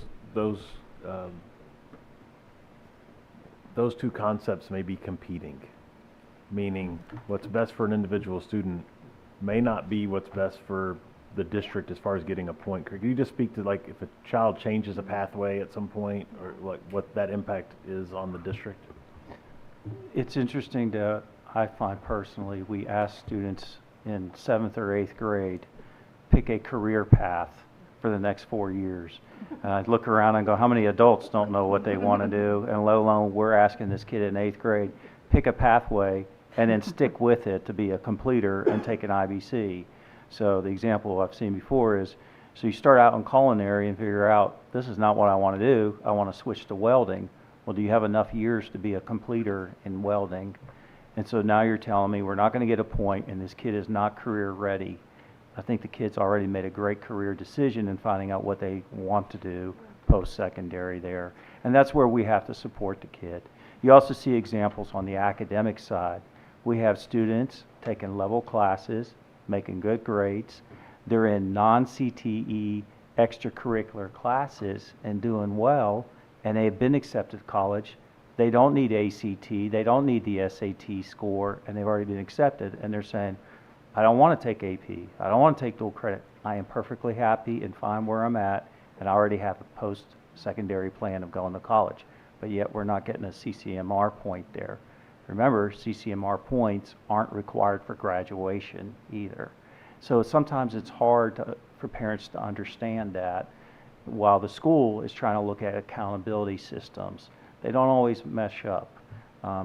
two concepts may be competing, meaning what's best for an individual student may not be what's best for the district as far as getting a point. Could you just speak to, like, if a child changes a pathway at some point, or like what that impact is on the district? It's interesting I find personally, we ask students in 7th or 8th grade, pick a career path for the next 4 years. And I look around and go, how many adults don't know what they want to do? And low alone, we're asking this kid in 8th grade, pick a pathway and then stick with it to be a completer and take an IBC. So the example I've seen before is, so you start out in culinary and figure out, this is not what I want to do, I want to switch to welding. Well, do you have enough years to be a completer in welding? And so now you're telling me we're not going to get a point and this kid is not career ready. I think the kid's already made a great career decision in finding out what they want to do post-secondary there. And that's where we have to support the kid. You also see examples on the academic side. We have students taking level classes, making good grades. They're in non-CTE extracurricular classes and doing well, and they've been accepted to college. They don't need ACT, they don't need the SAT score, and they've already been accepted, and they're saying, I don't want to take AP, I don't want to take dual credit. I am perfectly happy and fine where I'm at, and I already have a post-secondary plan of going to college. But yet we're not getting a CCMR point there. Remember, CCMR points aren't required for graduation either. So sometimes it's hard for parents to understand that while the school is trying to look at accountability systems. They don't always mesh up.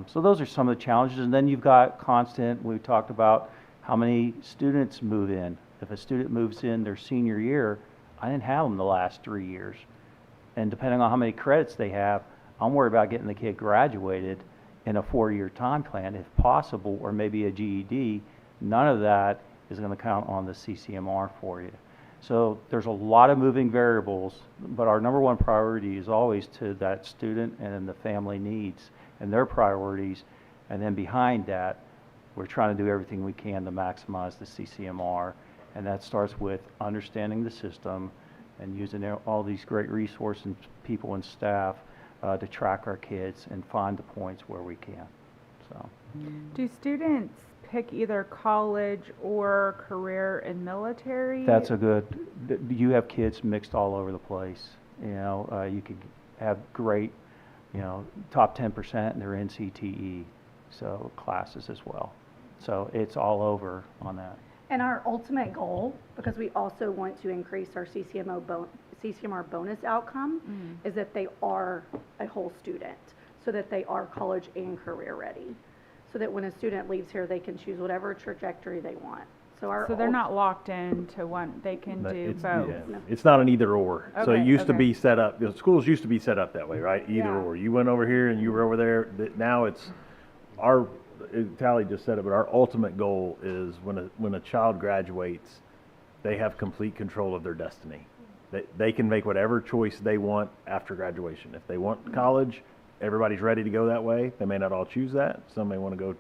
So those are some of the challenges. And then you've got constant, we talked about how many students move in. If a student moves in their senior year, I didn't have them the last 3 years. And depending on how many credits they have, I'm worried about getting the kid graduated in a 4-year time plan, if possible, or maybe a GED. None of that is going to count on the CCMR for you. So there's a lot of moving variables, but our number one priority is always to that student and the family needs and their priorities. And then behind that, we're trying to do everything we can to maximize the CCMR. And that starts with understanding the system and using all these great resources and people and staff to track our kids and find the points where we can. So, do students pick either college or career in military? That's a good, you have kids mixed all over the place. You know, you could have great, you know, top 10% and they're in CTE, so classes as well. So it's all over on that. And our ultimate goal, because we also want to increase our CCMR bonus outcome, is that they are a whole student, so that they are college and career ready. So that when a student leaves here, they can choose whatever trajectory they want. So they're not locked into one, they can do both. Yeah. No. It's not an either or. So it used to okay. be set up, the schools used to be set up that way, right? Either Yeah. or. You went over here and you were over there. Now it's Tally just said it, but our ultimate goal is when a child graduates, they have complete control of their destiny. They can make whatever choice they want after graduation. If they want college, everybody's ready to go that way. They may not all choose that. Some may want to go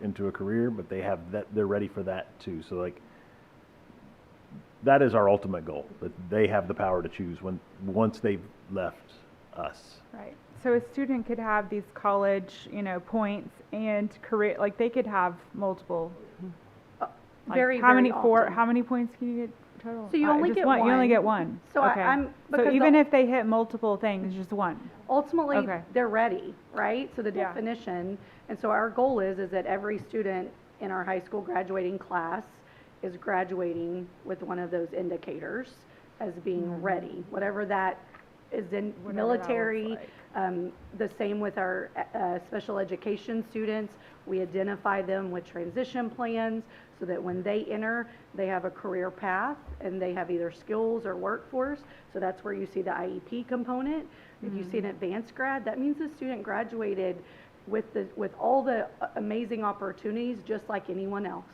into a career, but they have that. They're ready for that too. So like, that is our ultimate goal. That they have the power to choose once they've left us. Right. So a student could have these college, you know, points and career, like they could have multiple. Like how many points can you get total? So you only get one. You only get one. So okay. So even if they hit multiple things, just one. Ultimately, they're ready, right? So the definition, and so our goal is that every student in our high school graduating class is graduating with one of those indicators as being ready, whatever that is in military. The same with our special education students. We identify them with transition plans so that when they enter, they have a career path and they have either skills or workforce. So that's where you see the IEP component. If you see an advanced grad, that means the student graduated with all the amazing opportunities just like anyone else.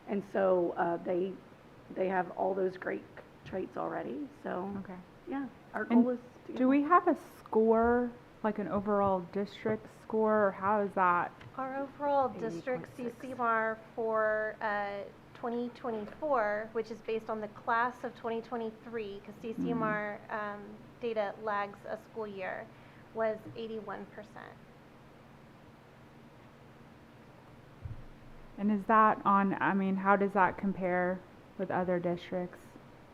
And so they have all those great traits already. So, Okay. yeah, our And goal is to get do we have a score, like an overall district score, or how is that? Our overall district 80.6. CCMAR for 2024, which is based on the class of 2023, because CCMAR data lags a school year, was 81%. And is that on, I mean, how does that compare with other districts?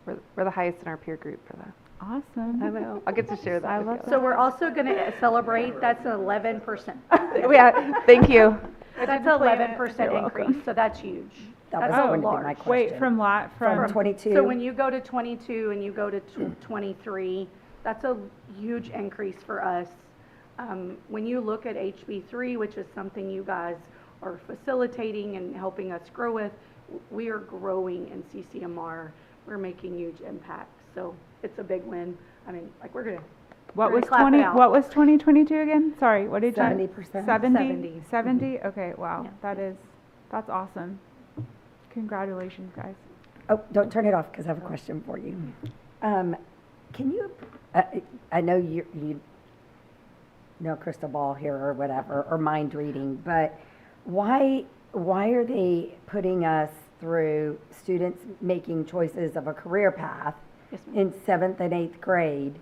We're the highest in our peer group for that. Awesome. I know. I'll get to share that. I with love you. that. So we're also going to celebrate, that's 11%. Yeah, thank you. That's didn't plan it. 11% You're welcome. increase, so that's huge. That That's was so going to be my large. question. Wait, from From 22? So when you go to 22 and you go to 23, that's a huge increase for us. When you look at HB3, which is something you guys are facilitating and helping us grow with, we are growing in CCMR. We're making huge impacts. So it's a big win. I mean, like we're gonna. What we're was gonna clap it out. What was 2022 again? Sorry, what did you? 70%. 70? 70? Okay, wow. Yeah. That's awesome. Congratulations, guys. Oh, don't turn it off because I have a question for you. Can you, I know you know crystal ball here or whatever, or mind reading, but why are they putting us through students making choices of a career path Yes, ma'am. in 7th and 8th grade,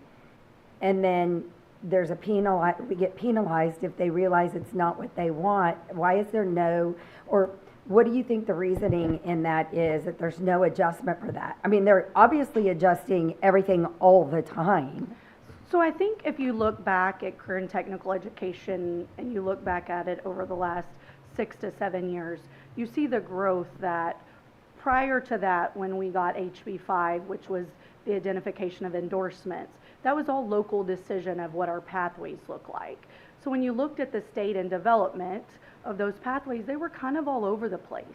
and then there's we get penalized if they realize it's not what they want? Why is there no, or what do you think the reasoning in that is, that there's no adjustment for that? I mean, they're obviously adjusting everything all the time. So I think if you look back at career and technical education and you look back at it over the last 6 to 7 years, you see the growth that prior to that, when we got HB5, which was the identification of endorsements, that was all local decision of what our pathways look like. So when you looked at the state and development of those pathways, they were kind of all over the place.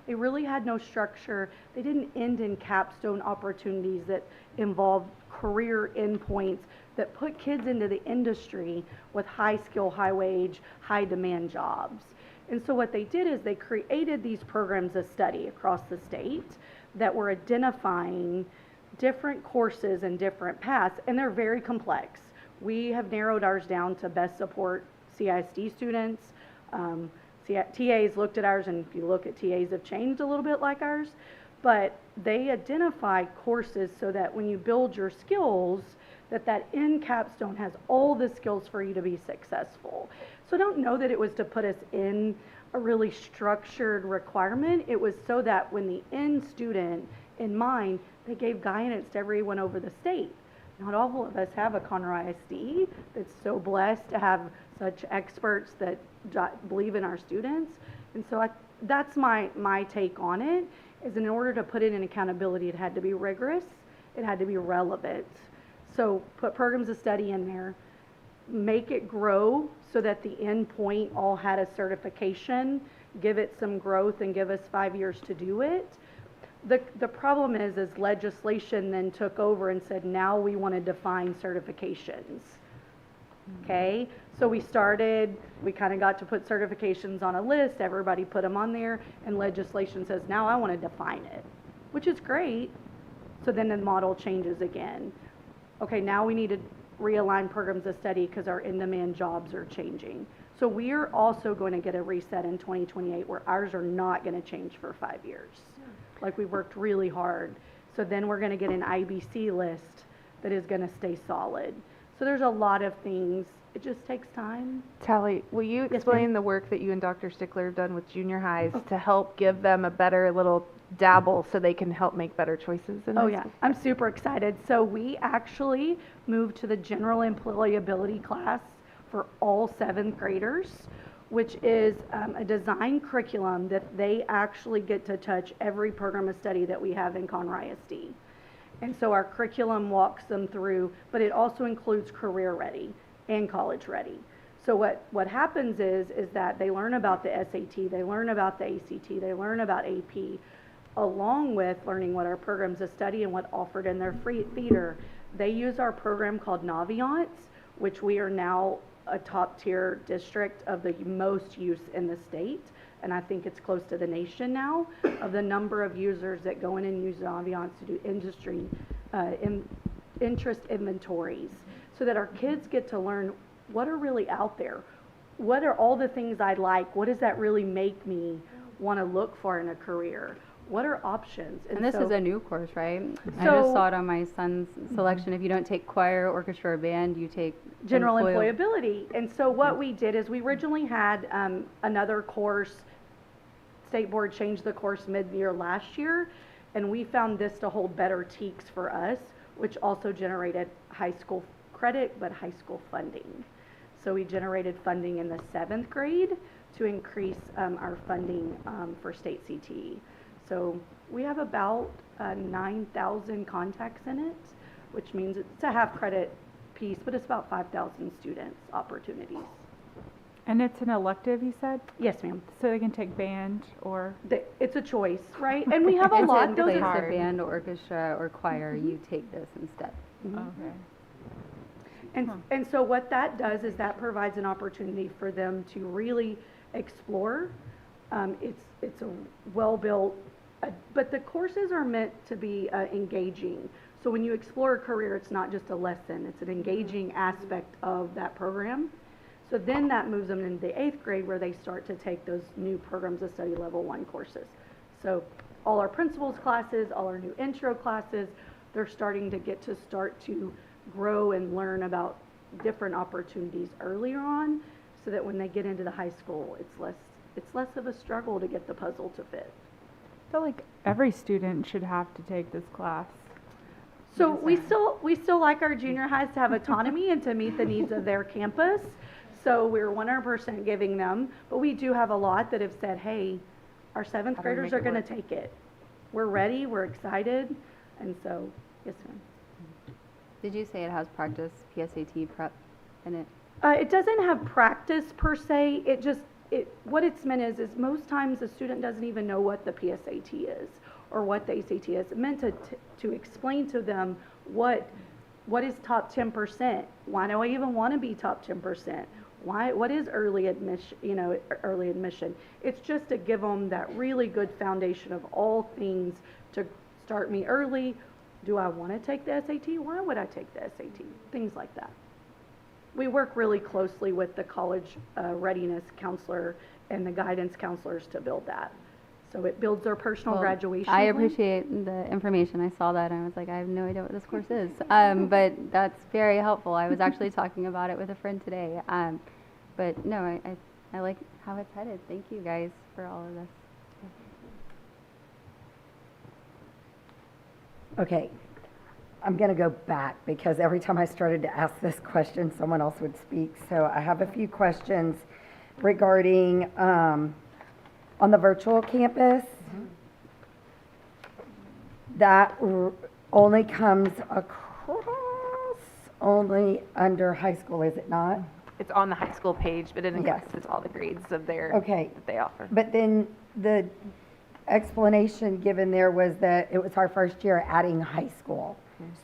They really had no structure. They didn't end in capstone opportunities that involved career endpoints that put kids into the industry with high skill, high wage, high demand jobs. And so what they did is they created these programs of study across the state that were identifying different courses and different paths, and they're very complex. We have narrowed ours down to best support CISD students. TAs looked at ours, and if you look at TAs have changed a little bit like ours, but they identify courses so that when you build your skills, that end capstone has all the skills for you to be successful. So I don't know that it was to put us in a really structured requirement. It was so that when the end student in mind, they gave guidance to everyone over the state. Not all of us have a Conroe ISD that's so blessed to have such experts that believe in our students. And so that's my take on it, is in order to put it in accountability, it had to be rigorous, it had to be relevant. So put programs of study in there, make it grow so that the end point all had a certification, give it some growth and give us 5 years to do it. The problem is legislation then took over and said, now we want to define certifications. Okay, so we kind of got to put certifications on a list, everybody put them on there, and legislation says, now I want to define it, which is great. So then the model changes again. Okay, now we need to realign programs of study because our in-demand jobs are changing. So we are also going to get a reset in 2028 where ours are not going to change for 5 years. Like we worked really hard. So then we're going to get an IBC list that is going to stay solid. So there's a lot of things. It just takes time. Tally, will you explain the work that you and Dr. Stickler have done with junior highs to help give them a better little dabble so they can help make better choices in Oh this? yeah, I'm super excited. So we actually moved to the general employability class for all 7th graders, which is a design curriculum that they actually get to touch every program of study that we have in Conroe ISD. And so our curriculum walks them through, but it also includes career ready and college ready. So what happens is that they learn about the SAT, they learn about the ACT, they learn about AP, along with learning what our programs of study and what offered in their free feeder. They use our program called Naviance, which we are now a top tier district of the most use in the state. And I think it's close to the nation now of the number of users that go in and use Naviance to do interest inventories, so that our kids get to learn what are really out there. What are all the things I like? What does that really make me want to look for in a career? What are options? And this so, is a new course, right? I So- just saw it on my son's selection. If you don't take choir, orchestra, or band, you take general employability. And so what we did is we originally had another course. State board changed the course mid-year last year, and we found this to hold better TEKS for us, which also generated high school credit, but high school funding. So we generated funding in the 7th grade to increase our funding for state CTE. So we have about 9,000 contacts in it, which means it's a half credit piece, but it's about 5,000 students opportunities. And it's an elective, you said? Yes, ma'am. So they can take band or? It's a choice, right? And we have a It's lot. in Those place are of band, orchestra, or choir, you take this instead. Okay. And so what that does is that provides an opportunity for them to really explore. It's a well-built, but the courses are meant to be engaging. So when you explore a career, it's not just a lesson, it's an engaging aspect of that program. So then that moves them into the 8th grade where they start to take those new programs of study level 1 courses. So all our principals classes, all our new intro classes, they're starting to get to grow and learn about different opportunities earlier on, so that when they get into the high school, it's less of a struggle to get the puzzle to fit. I feel like every student should have to take this class. So we still like our junior highs to have autonomy and to meet the needs of their campus. So we're 100% giving them, but we do have a lot that have said, hey, our 7th graders are going to take it. We're ready, we're excited, and so, yes, ma'am. Did you say it has practice PSAT prep in it? It doesn't have practice per se. What it's meant is most times the student doesn't even know what the PSAT is or what the ACT is. It's meant to explain to them what is top 10%. Why do I even want to be top 10%? What is early admission? Early admission. It's just to give them that really good foundation of all things to start me early. Do I want to take the SAT? Why would I take the SAT? Things like that. We work really closely with the college readiness counselor and the guidance counselors to build that. So it builds their personal graduation. I appreciate the information. I saw that and I was like, I have no idea what this course is. But that's very helpful. I was actually talking about it with a friend today. But no, I like how it's headed. Thank you guys for all of this. Okay, I'm going to go back because every time I started to ask this question, someone else would speak. So I have a few questions regarding on the virtual campus. That only comes across only under high school, is it not? It's on the high school page, but it encompasses all the grades of that they offer. But then the explanation given there was that it was our first year adding high school.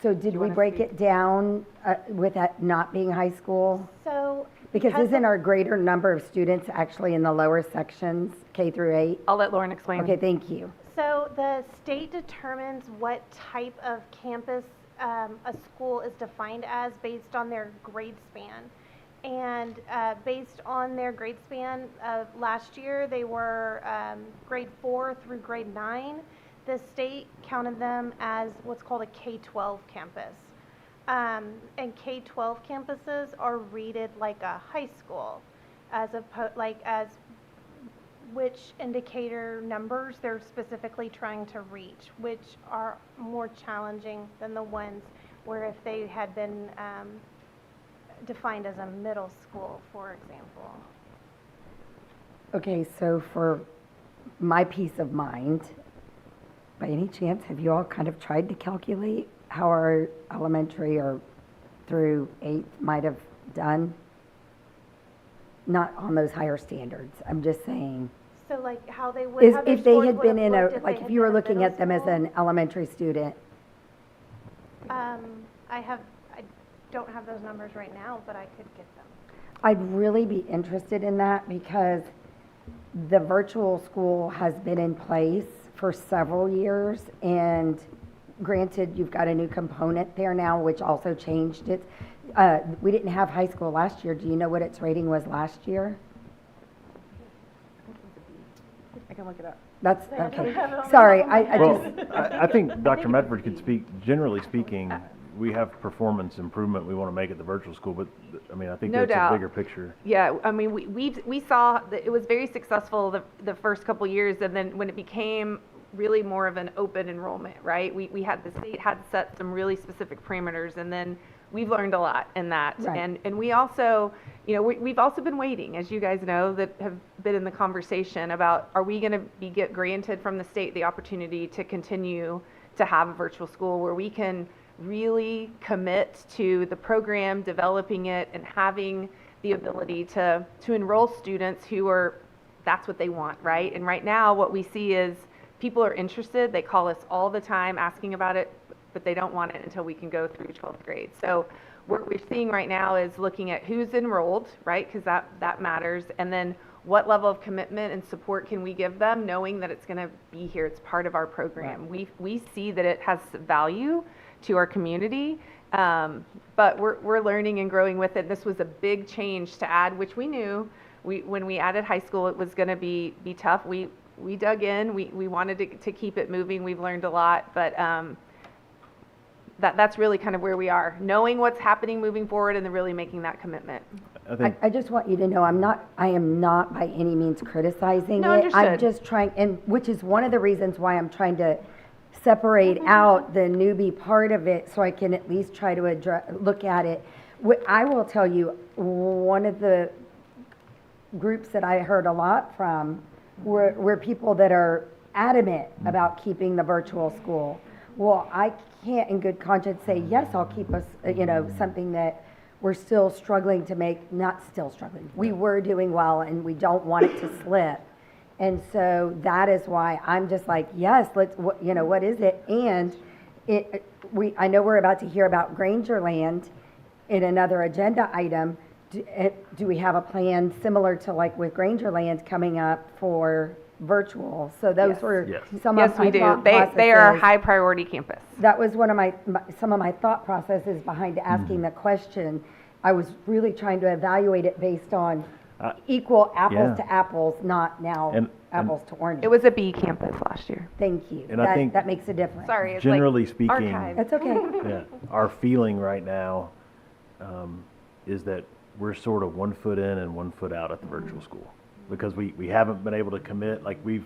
So did we break it down with that not being high school? So Because isn't our greater number of students actually in the lower sections, K through 8? I'll let Lauren explain. Okay, thank you. So the state determines what type of campus a school is defined as based on their grade span. And based on their grade span of last year, they were grade 4 through grade 9. The state counted them as what's called a K-12 campus. And K-12 campuses are rated like a high school, as which indicator numbers they're specifically trying to reach, which are more challenging than the ones where if they had been defined as a middle school, for example. Okay, so for my peace of mind, by any chance, have you all kind of tried to calculate how our elementary or through 8th might have done? Not on those higher standards, I'm just saying. So like how they would have their If they scores had would been have in a, looked if they like if had you were been a looking middle at them as school. an elementary student, I don't have those numbers right now, but I could get them. I'd really be interested in that because the virtual school has been in place for several years, and granted, you've got a new component there now, which also changed it. We didn't have high school last year. Do you know what its rating was last year? I can look it up. That's, okay. Sorry, Well, I think Dr. Medford could speak, generally speaking, we have performance improvement we want to make at the virtual school, but I mean, I think No that's doubt. a bigger picture. Yeah, I mean, we saw that it was very successful the first couple years, and then when it became really more of an open enrollment, right? We had, the state had set some really specific parameters, and then we've learned a lot in that. Right. And we also, you know, we've also been waiting, as you guys know, that have been in the conversation about, are we going to get granted from the state the opportunity to continue to have a virtual school where we can really commit to the program, developing it, and having the ability to enroll students who are, that's what they want, right? And right now, what we see is people are interested. They call us all the time asking about it, but they don't want it until we can go through 12th grade. So what we're seeing right now is looking at who's enrolled, right? Because that matters. And then what level of commitment and support can we give them, knowing that it's going to be here. It's part of our program. Right. We see that it has value to our community, but we're learning and growing with it. This was a big change to add, which we knew when we added high school, it was going to be tough. We dug in. We wanted to keep it moving. We've learned a lot, but that's really kind of where we are, knowing what's happening moving forward and then really making that commitment. I just want you to know I am not by any means criticizing No, it. I'm understood. just trying, and which is one of the reasons why I'm trying to separate out the newbie part of it so I can at least try to look at it. I will tell you, one of the groups that I heard a lot from were people that are adamant about keeping the virtual school. Well, I can't in good conscience say, yes, I'll keep us, something that we're still struggling to make, not still struggling. We were doing well and we don't want it to slip. And so that is why I'm just like, yes, what is it? And I know we're about to hear about Grangerland in another agenda item. Do we have a plan similar to like with Grangerland coming up for virtual? So those were some of my thought processes. They are a high priority campus. That was one of some of my thought processes behind asking the question. I was really trying to evaluate it based on equal apples to apples, not now apples to oranges. It was a B campus last year. Thank you. And I think that makes a difference. Sorry, it's generally like speaking, archive. That's okay. yeah, our feeling right now is that we're sort of 1 foot in and 1 foot out at the virtual school because we haven't been able to commit. Like we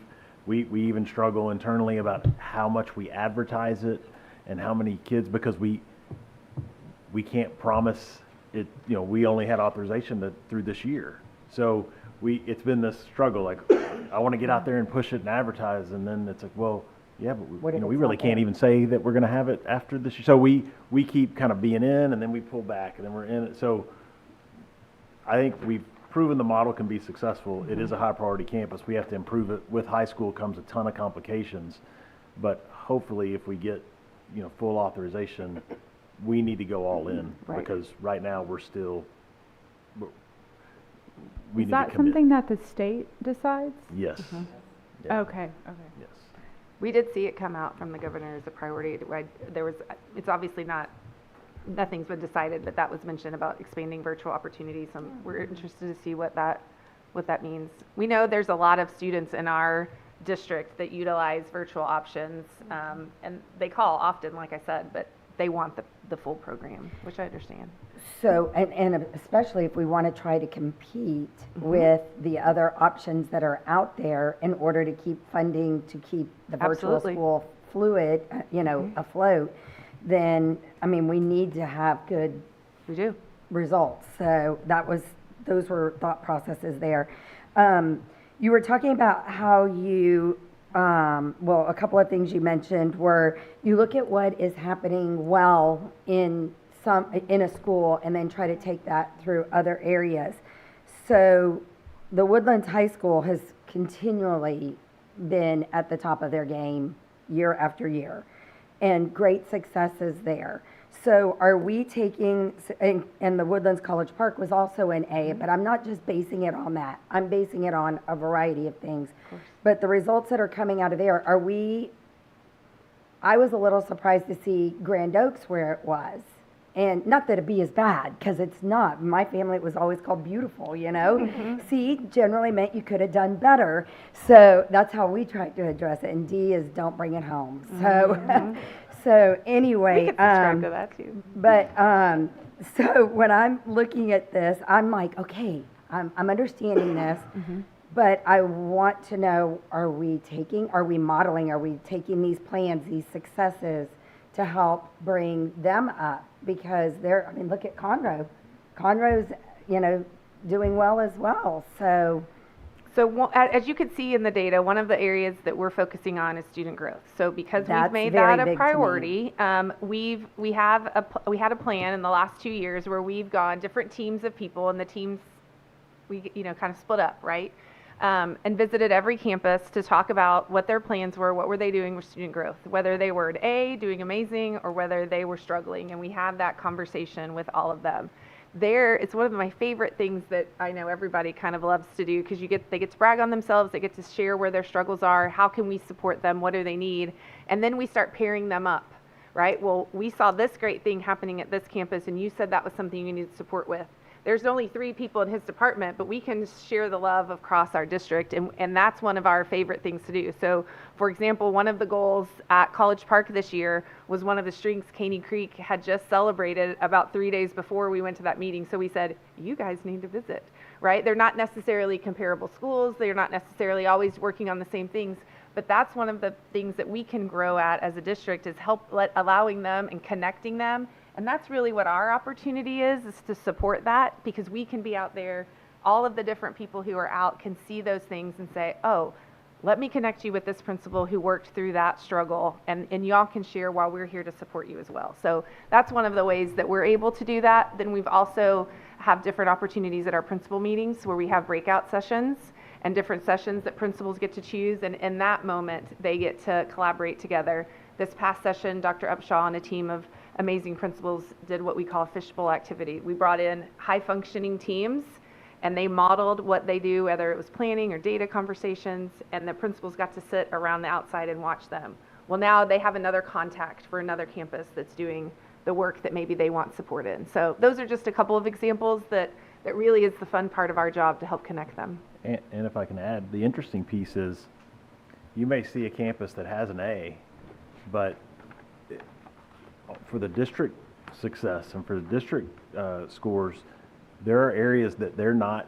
even struggle internally about how much we advertise it and how many kids, because we can't promise it. You know, we only had authorization through this year. So it's been this struggle, like, I want to get out there and push it and advertise, and then it's like, well, yeah, but we really can't even say that we're going to have it after this year. So we keep kind of being in, and then we pull back, and then we're in it. So I think we've proven the model can be successful. It is a high priority campus. We have to improve it. With high school comes a ton of complications, but hopefully if we get, full authorization, we need to go all in because right now we're still. Is that something that the state decides? Yes. Yeah. Okay. Yes. We did see it come out from the governor as a priority. It's obviously nothing's been decided, but that was mentioned about expanding virtual opportunities. We're interested to see what that means. We know there's a lot of students in our district that utilize virtual options, and they call often, like I said, but they want the full program, which I understand. So, and especially if we want to try to compete with the other options that are out there in order to keep funding, to keep the virtual school fluid, afloat, then, we need to have good results. So those were thought processes there. You were talking about how you, a couple of things you mentioned were you look at what is happening well in a school and then try to take that through other areas. So the Woodlands High School has continually been at the top of their game year after year and great successes there. So are we taking, and the Woodlands College Park was also an A, but I'm not just basing it on that. I'm basing it on a variety of things. But the results that are coming out of there, I was a little surprised to see Grand Oaks where it was. And not that a B is bad, because it's not. My family, it was always called beautiful, you know? C generally meant you could have done better. So that's how we tried to address it. And D is don't bring it home. So, so anyway. We could subscribe to that too. But, so when I'm looking at this, I'm like, okay, I'm understanding this. But I want to know, are we modeling, are we taking these plans, these successes to help bring them up? Because look at Conroe. Conroe's, doing well as well, So as you can see in the data, one of the areas that we're focusing on is student growth. So because we've That's made very that a big to me. priority, we had a plan in the last 2 years where we've gone different teams of people, and the teams we kind of split up, right? And visited every campus to talk about what their plans were, what were they doing with student growth, whether they were at A, doing amazing, or whether they were struggling. And we had that conversation with all of them. It's one of my favorite things that I know everybody kind of loves to do, because they get to brag on themselves, they get to share where their struggles are, how can we support them, what do they need, and then we start pairing them up, right? Well, we saw this great thing happening at this campus, and you said that was something you needed support with. There's only 3 people in his department, but we can share the love across our district, and that's one of our favorite things to do. So, for example, one of the goals at College Park this year was one of the strengths Caney Creek had just celebrated about 3 days before we went to that meeting. So we said, you guys need to visit, right? They're not necessarily comparable schools. They're not necessarily always working on the same things, but that's one of the things that we can grow at as a district, is allowing them and connecting them. And that's really what our opportunity is to support that, because we can be out there. All of the different people who are out can see those things and say, oh, let me connect you with this principal who worked through that struggle, and y'all can share while we're here to support you as well. So that's one of the ways that we're able to do that. Then we've also have different opportunities at our principal meetings where we have breakout sessions and different sessions that principals get to choose, and in that moment they get to collaborate together. This past session, Dr. Upshaw and a team of amazing principals did what we call a fishbowl activity. We brought in high-functioning teams, and they modeled what they do, whether it was planning or data conversations, and the principals got to sit around the outside and watch them. Well, now they have another contact for another campus that's doing the work that maybe they want support in. So those are just a couple of examples that really is the fun part of our job, to help connect them. And if I can add, the interesting piece is you may see a campus that has an A, but for the district success and for the district scores, there are areas that they're not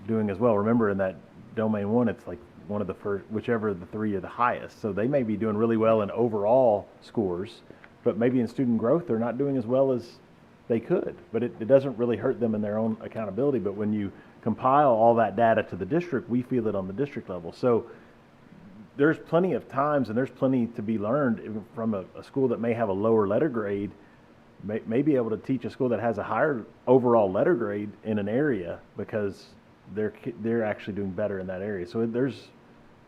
doing as well. Remember, in that domain 1, it's like one of the first, whichever of the 3 are the highest. So they may be doing really well in overall scores, but maybe in student growth they're not doing as well as they could. But it doesn't really hurt them in their own accountability. But when you compile all that data to the district, we feel it on the district level. So there's plenty of times, and there's plenty to be learned from a school that may have a lower letter grade, may be able to teach a school that has a higher overall letter grade in an area, because they're actually doing better in that area. So there's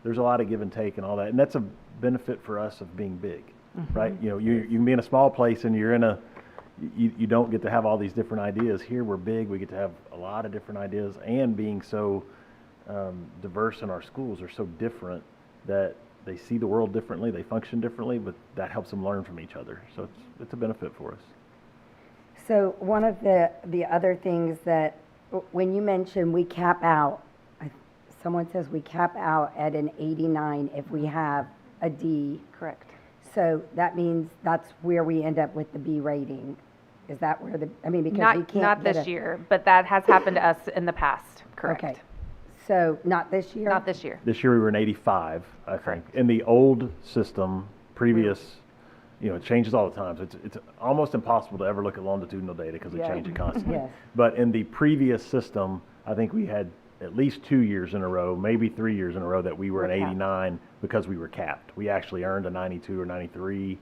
a lot of give and take and all that, and that's a benefit for us of being big, right? You can be in a small place and you don't get to have all these different ideas. Here we're big, we get to have a lot of different ideas, and being so diverse in our schools are so different that they see the world differently, they function differently, but that helps them learn from each other. So it's a benefit for us. So one of the other things that, when you mention we cap out, someone says we cap out at an 89 if we have a D. Correct. So that means that's where we end up with the B rating. Is that where because we can't not get this year, but that has happened to us in the past. Correct. Okay. So not this year? Not this year. This year we were in 85, I think. In the old system, previous, it changes all the time. So it's almost impossible to ever look at longitudinal data because they change it constantly. Yes. But in the previous system, I think we had at least 2 years in a row, maybe 3 years in a row, that we were an 89 because we were capped. We actually earned a 92 or 93,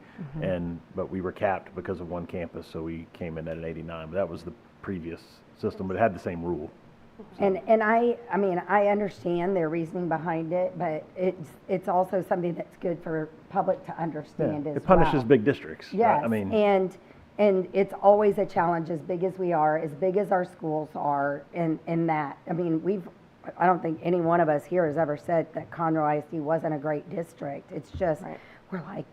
but we were capped because of one campus, so we came in at an 89. But that was the previous system, but it had the same rule. And I mean, I understand their reasoning behind it, but it's also something that's good for public to understand as It punishes well. big districts. Right? Yes, I mean, and it's always a challenge, as big as we are, as big as our schools are, in that. I mean, I don't think any one of us here has ever said that Conroe ISD wasn't a great district. It's just, we're like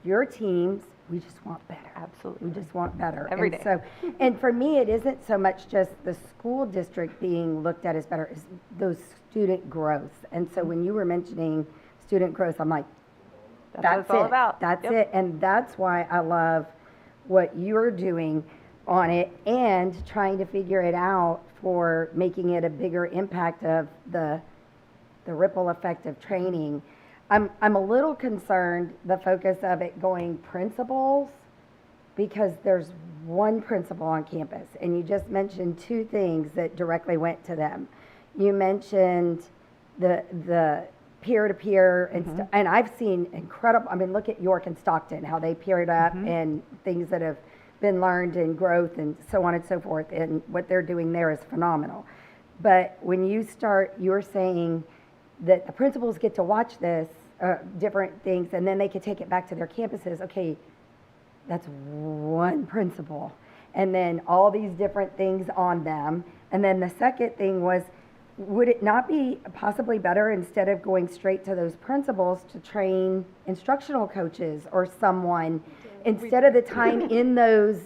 your teams, we just want better. Absolutely. We just want better. Every And day. so, and for me, it isn't so much just the school district being looked at as better, as those student growth. And so when you were mentioning student growth, I'm like, That's what it's all about. That's Yep. it. And that's why I love what you're doing on it and trying to figure it out for making it a bigger impact of the ripple effect of training. I'm a little concerned, the focus of it going principals, because there's one principal on campus, and you just mentioned two things that directly went to them. You mentioned the peer-to-peer, and I've seen incredible, I mean, look at York and Stockton, how they peered up and things that have been learned and growth and so on and so forth, and what they're doing there is phenomenal. But when you're saying that the principals get to watch this, different things, and then they could take it back to their campuses. Okay, that's one principal. And then all these different things on them. And then the second thing was, would it not be possibly better, instead of going straight to those principals, to train instructional coaches or someone, instead of the time in those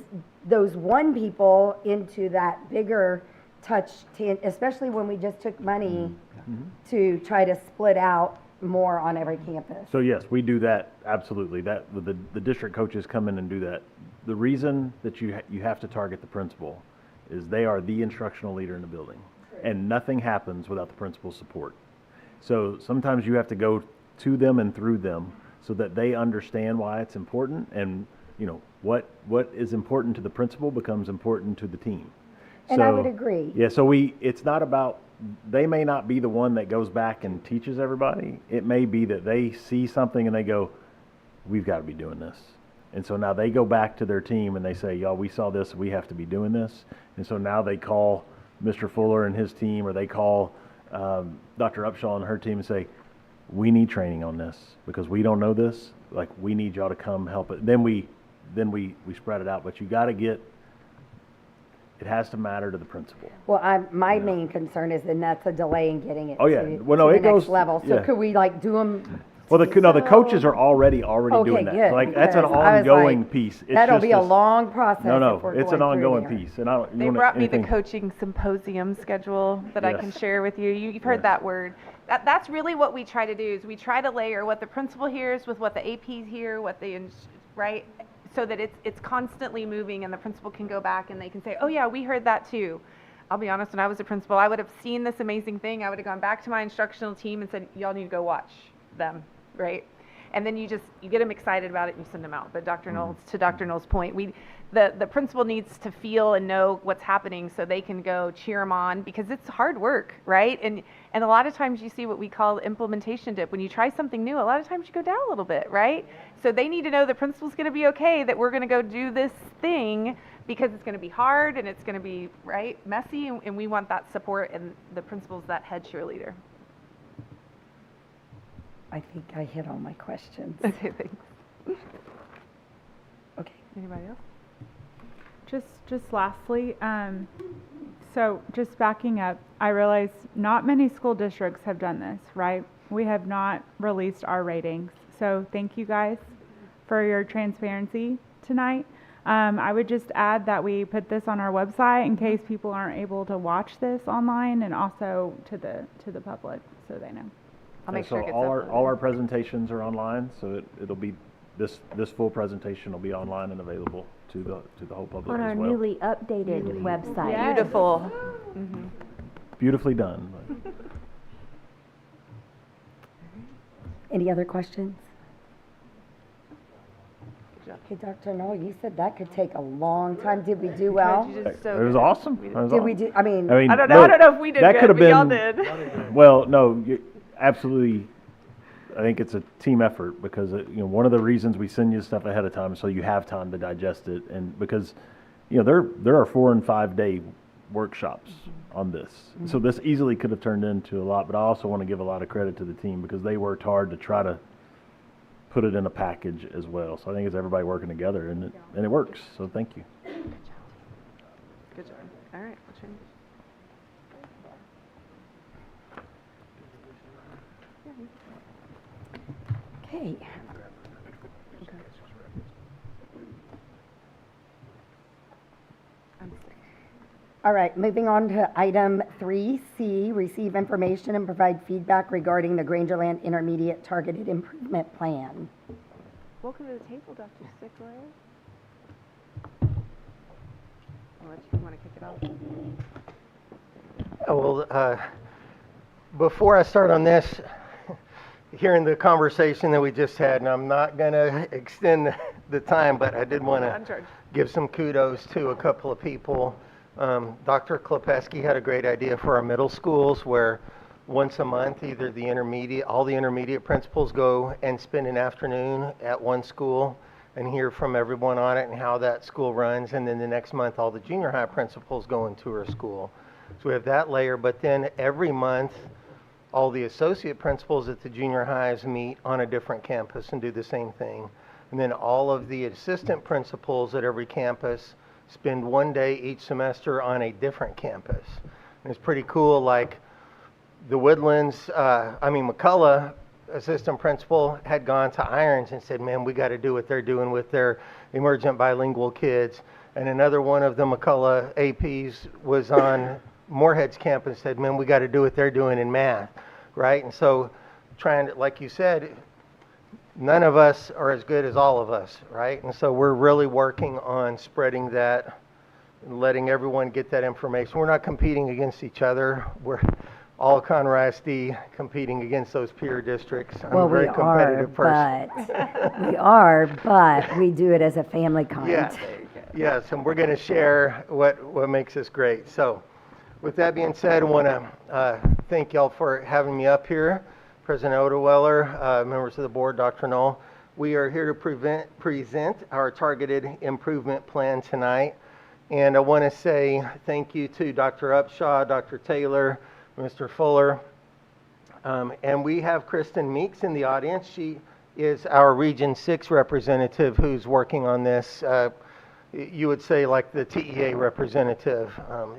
one people into that bigger touch, especially when we just took money to try to split out more on every campus. so yes, we do that, absolutely. That, the district coaches come in and do that. The reason that you have to target the principal is they are the instructional leader in the building. And nothing happens without the principal's support. So sometimes you have to go to them and through them so that they understand why it's important, and what is important to the principal becomes important to the team. And I would agree. Yeah, so it's not about, they may not be the one that goes back and teaches everybody. It may be that they see something and they go, we've got to be doing this. And so now they go back to their team and they say, y'all, we saw this, we have to be doing this. And so now they call Mr. Fuller and his team, or they call Dr. Upshaw and her team and say, we need training on this because we don't know this. Like, we need y'all to come help it. Then we spread it out. But you got to get, it has to matter to the principal. Well, my main concern is, and that's a delay in getting it Oh, yeah. to, Well, no, to it the next goes- level. So yeah. could we do them? Well, the coaches are already Okay, doing that. good, Like, that's an because I was ongoing like, piece. It's that'll just be a this- long process. No, if we're it's an going through ongoing there. piece. And I don't. They brought me the coaching symposium schedule that I can Yes. share with you. You've heard Yes. that word. That's really what we try to do, is we try to layer what the principal hears with what the APs hear, right? So that it's constantly moving, and the principal can go back and they can say, oh yeah, we heard that too. I'll be honest, when I was a principal, I would have seen this amazing thing. I would have gone back to my instructional team and said, y'all need to go watch them, right? And then you get them excited about it and you send them out. But to Dr. Knoll's point, the principal needs to feel and know what's happening so they can go cheer them on, because it's hard work, right? And a lot of times you see what we call implementation dip. When you try something new, a lot of times you go down a little bit, right? So they need to know the principal's going to be okay, that we're going to go do this thing, because it's going to be hard and it's going to be, right, messy, and we want that support, and the principal's that head cheerleader. I think I hit all my questions. Okay, thanks. Okay. Anybody else? Just lastly, so just backing up, I realize not many school districts have done this, right? We have not released our ratings. So thank you guys for your transparency tonight. I would just add that we put this on our website in case people aren't able to watch this online, and also to the public so they know. I'll make so sure it gets all our presentations are online, so it'll be this full presentation will be online and available to the whole public On as our well. newly updated website. Yes. Beautiful. Mm-hmm. Beautifully done. Any other questions? Okay, Dr. Knoll, you said that could take a long time. Did we do well? It was awesome. Did we do, I mean, I don't know if we did that good, could have but y'all been, did. Well, no, absolutely. I think it's a team effort, because one of the reasons we send you stuff ahead of time is so you have time to digest it, and because there are 4 and 5 day workshops on this. So this easily could have turned into a lot, but I also want to give a lot of credit to the team because they worked hard to try to put it in a package as well. So I think it's everybody working together, and it works. So thank you. Good job. All right. We'll change. Okay. All right, moving on to item 3C, receive information and provide feedback regarding the Grangerland Intermediate Targeted Improvement Plan. Welcome to the table, Dr. Stickler. I'll let you want to kick it off. Well, before I start on this, hearing the conversation that we just had, and I'm not going to extend the time, but I did want to give some kudos to a couple of people. Dr. Klepeski had a great idea for our middle schools where once a month, either all the intermediate principals go and spend an afternoon at one school and hear from everyone on it and how that school runs. And then the next month, all the junior high principals go and tour a school. So we have that layer, but then every month, all the associate principals at the junior highs meet on a different campus and do the same thing. And then all of the assistant principals at every campus spend one day each semester on a different campus. And it's pretty cool, like the Woodlands, McCullough assistant principal had gone to Irons and said, man, we got to do what they're doing with their emergent bilingual kids. And another one of the McCullough APs was on Moorhead's campus and said, man, we got to do what they're doing in math, right? And so trying to, like you said, none of us are as good as all of us, right? And so we're really working on spreading that and letting everyone get that information. We're not competing against each other. We're all Conroe ISD competing against those peer districts. I'm a very competitive person. But we do it as a family kind. Yeah. Yes, and we're going to share what makes us great. So with that being said, I want to thank y'all for having me up here. President Odeweller, members of the board, Dr. Knoll. We are here to present our targeted improvement plan tonight. And I want to say thank you to Dr. Upshaw, Dr. Taylor, Mr. Fuller. And we have Kristen Meeks in the audience. She is our Region 6 representative who's working on this. You would say like the TEA representative.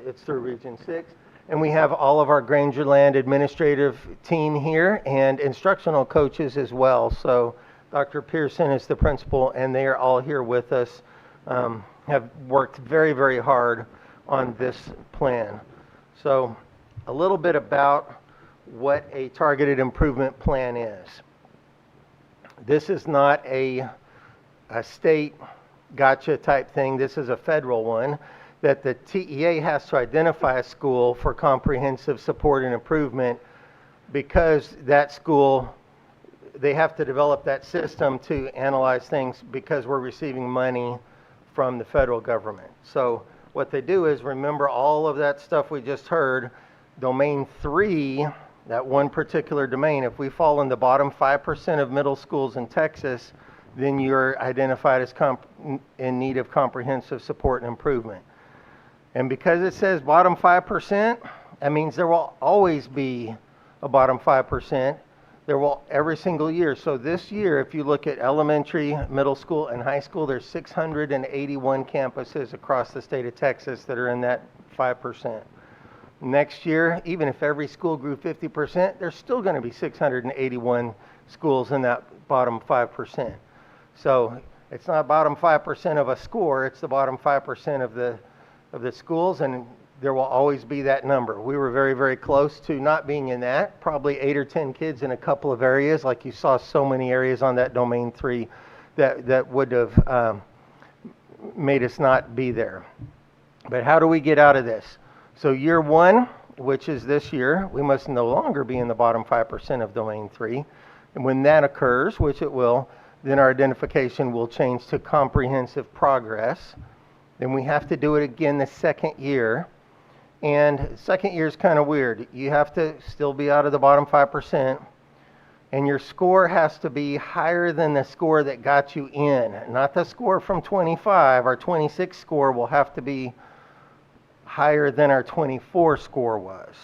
It's through Region 6. And we have all of our Grangerland administrative team here and instructional coaches as well. So Dr. Pearson is the principal, and they are all here with us, have worked very, very hard on this plan. So a little bit about what a targeted improvement plan is. This is not a state gotcha type thing. This is a federal one, that the TEA has to identify a school for comprehensive support and improvement because that school, they have to develop that system to analyze things because we're receiving money from the federal government. So what they do is, remember all of that stuff we just heard, domain 3, that one particular domain, if we fall in the bottom 5% of middle schools in Texas, then you're identified as in need of comprehensive support and improvement. And because it says bottom 5%, that means there will always be a bottom 5%. There will every single year. So this year, if you look at elementary, middle school, and high school, there's 681 campuses across the state of Texas that are in that 5%. Next year, even if every school grew 50%, there's still going to be 681 schools in that bottom 5%. So it's not bottom 5% of a score, it's the bottom 5% of the schools, and there will always be that number. We were very, very close to not being in that, probably 8 or 10 kids in a couple of areas, like you saw so many areas on that domain 3 that would have made us not be there. But how do we get out of this? So year 1, which is this year, we must no longer be in the bottom 5% of domain 3. And when that occurs, which it will, then our identification will change to comprehensive progress. Then we have to do it again the second year. And second year is kind of weird. You have to still be out of the bottom 5%. And your score has to be higher than the score that got you in. Not the score from 25. Our 26 score will have to be higher than our 24 score was.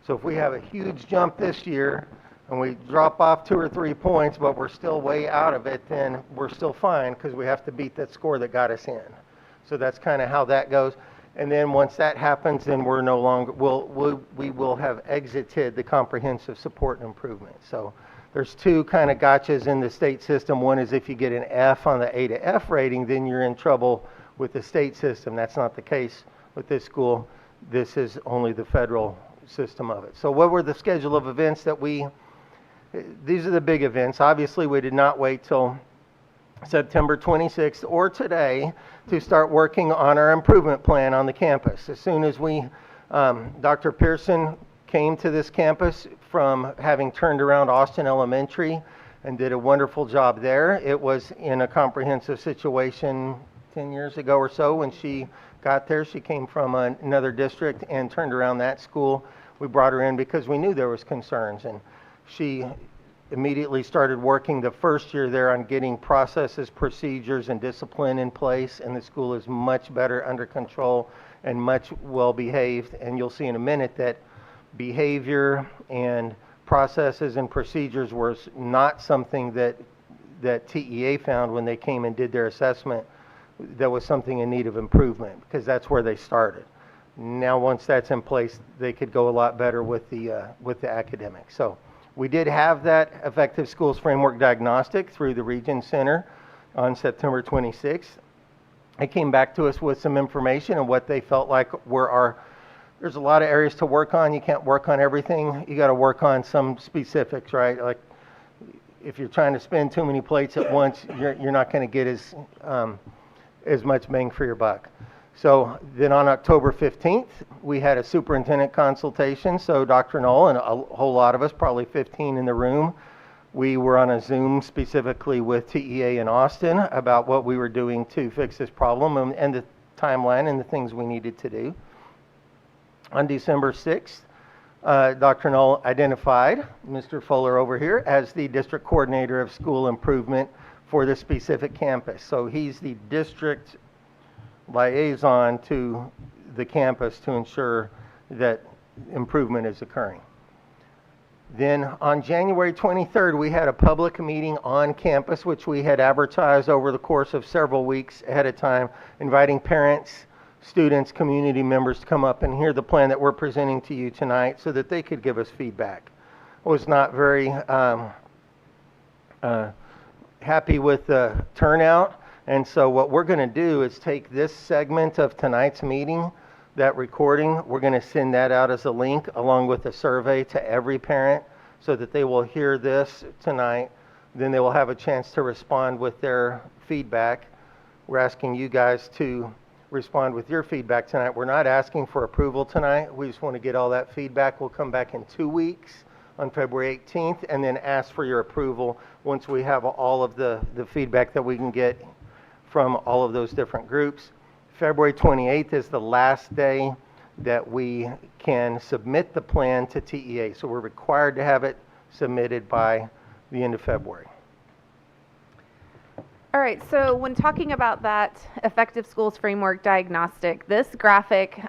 So if we have a huge jump this year and we drop off 2 or 3 points, but we're still way out of it, then we're still fine because we have to beat that score that got us in. So that's kind of how that goes. And then once that happens, then we're no longer, we will have exited the comprehensive support and improvement. So there's 2 kind of gotchas in the state system. One is if you get an F on the A to F rating, then you're in trouble with the state system. That's not the case with this school. This is only the federal system of it. So what were the schedule of events that these are the big events. Obviously, we did not wait till September 26th or today to start working on our improvement plan on the campus. As soon as Dr. Pearson came to this campus from having turned around Austin Elementary and did a wonderful job there. It was in a comprehensive situation 10 years ago or so when she got there. She came from another district and turned around that school. We brought her in because we knew there was concerns, and she immediately started working the first year there on getting processes, procedures, and discipline in place, and the school is much better under control and much well behaved. And you'll see in a minute that behavior and processes and procedures was not something that TEA found when they came and did their assessment. That was something in need of improvement because that's where they started. Now once that's in place, they could go a lot better with the academics. So we did have that Effective Schools Framework diagnostic through the Region Center on September 26th. They came back to us with some information on what they felt like were there's a lot of areas to work on. You can't work on everything. You got to work on some specifics, right? Like if you're trying to spin too many plates at once, you're not going to get as much bang for your buck. So then on October 15th, we had a superintendent consultation. So Dr. Knoll and a whole lot of us, probably 15 in the room, we were on a Zoom specifically with TEA in Austin about what we were doing to fix this problem and the timeline and the things we needed to do. On December 6th, Dr. Knoll identified Mr. Fuller over here as the district coordinator of school improvement for this specific campus. So he's the district liaison to the campus to ensure that improvement is occurring. Then on January 23rd, we had a public meeting on campus, which we had advertised over the course of several weeks ahead of time, inviting parents, students, community members to come up and hear the plan that we're presenting to you tonight so that they could give us feedback. I was not very happy with the turnout, and so what we're going to do is take this segment of tonight's meeting, that recording, we're going to send that out as a link along with a survey to every parent so that they will hear this tonight. Then they will have a chance to respond with their feedback. We're asking you guys to respond with your feedback tonight. We're not asking for approval tonight. We just want to get all that feedback. We'll come back in 2 weeks on February 18th and then ask for your approval once we have all of the feedback that we can get from all of those different groups. February 28th is the last day that we can submit the plan to TEA. So we're required to have it submitted by the end of February. All right, so when talking about that Effective Schools Framework diagnostic, this graphic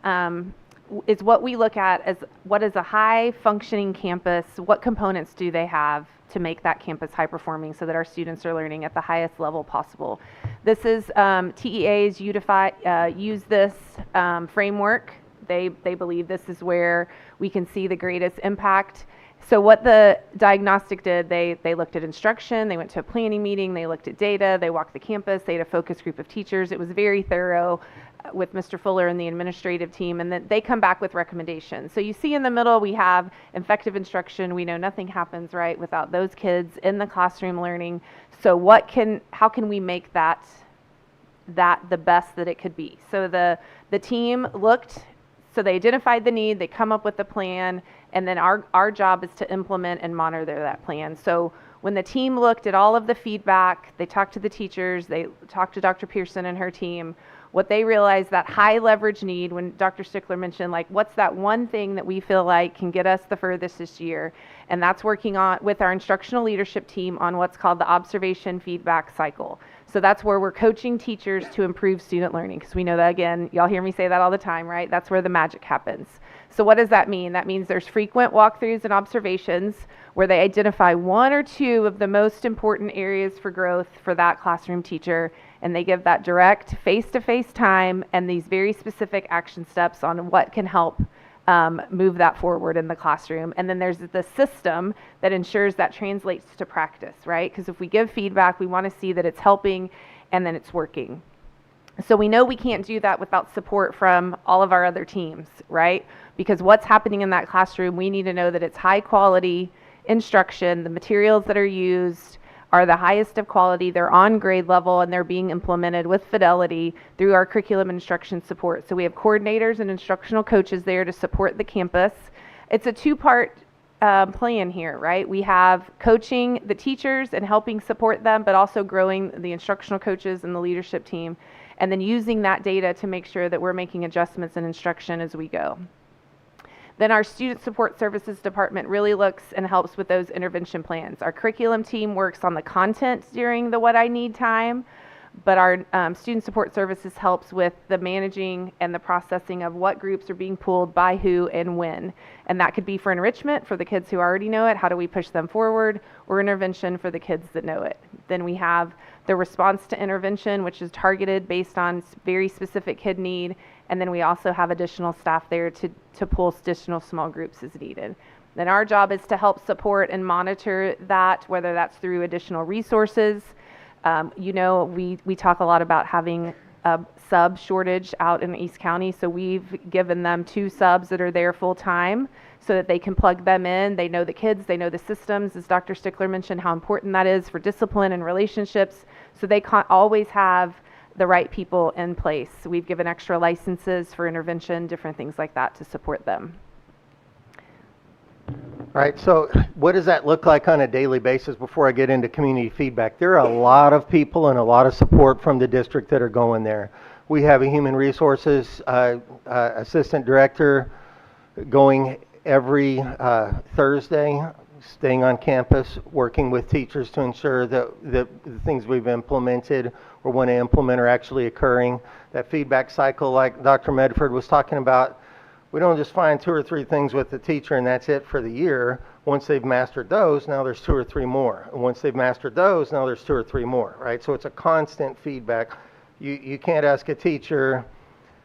is what we look at as what is a high functioning campus, what components do they have to make that campus high performing so that our students are learning at the highest level possible. This is TEA's use this framework. They believe this is where we can see the greatest impact. So what the diagnostic did, they looked at instruction, they went to a planning meeting, they looked at data, they walked the campus, they had a focus group of teachers. It was very thorough with Mr. Fuller and the administrative team, and then they come back with recommendations. So you see in the middle we have effective instruction. We know nothing happens right without those kids in the classroom learning. So how can we make that the best that it could be? So the team looked, so they identified the need, they come up with the plan, and then our job is to implement and monitor that plan. So when the team looked at all of the feedback, they talked to the teachers, they talked to Dr. Pearson and her team, what they realized that high leverage need, when Dr. Stickler mentioned, like, what's that one thing that we feel like can get us the furthest this year? And that's working on with our instructional leadership team on what's called the observation feedback cycle. So that's where we're coaching teachers to improve student learning, because we know that, again, y'all hear me say that all the time, right? That's where the magic happens. So what does that mean? That means there's frequent walkthroughs and observations where they identify one or two of the most important areas for growth for that classroom teacher, and they give that direct face-to-face time and these very specific action steps on what can help move that forward in the classroom. And then there's the system that ensures that translates to practice, right? Because if we give feedback, we want to see that it's helping and then it's working. So we know we can't do that without support from all of our other teams, right? Because what's happening in that classroom, we need to know that it's high quality instruction, the materials that are used are the highest of quality, they're on grade level, and they're being implemented with fidelity through our curriculum instruction support. So we have coordinators and instructional coaches there to support the campus. It's a two-part plan here, right? We have coaching the teachers and helping support them, but also growing the instructional coaches and the leadership team, and then using that data to make sure that we're making adjustments in instruction as we go. Then our student support services department really looks and helps with those intervention plans. Our curriculum team works on the content during the what I need time, but our student support services helps with the managing and the processing of what groups are being pulled by who and when. And that could be for enrichment for the kids who already know it, how do we push them forward, or intervention for the kids that know it. Then we have the response to intervention, which is targeted based on very specific kid need. And then we also have additional staff there to pull additional small groups as needed. Then our job is to help support and monitor that, whether that's through additional resources. You know, we talk a lot about having a sub shortage out in East County, so we've given them 2 subs that are there full time so that they can plug them in. They know the kids, they know the systems, as Dr. Stickler mentioned how important that is for discipline and relationships, so they can't always have the right people in place. We've given extra licenses for intervention, different things like that to support them. All right, so what does that look like on a daily basis before I get into community feedback? There are a lot of people and a lot of support from the district that are going there. We have a human resources assistant director going every Thursday, staying on campus, working with teachers to ensure that the things we've implemented or want to implement are actually occurring. That feedback cycle, like Dr. Medford was talking about, we don't just find 2 or 3 things with the teacher and that's it for the year. Once they've mastered those, now there's 2 or 3 more. And once they've mastered those, now there's 2 or 3 more, right? So it's a constant feedback. You can't ask a teacher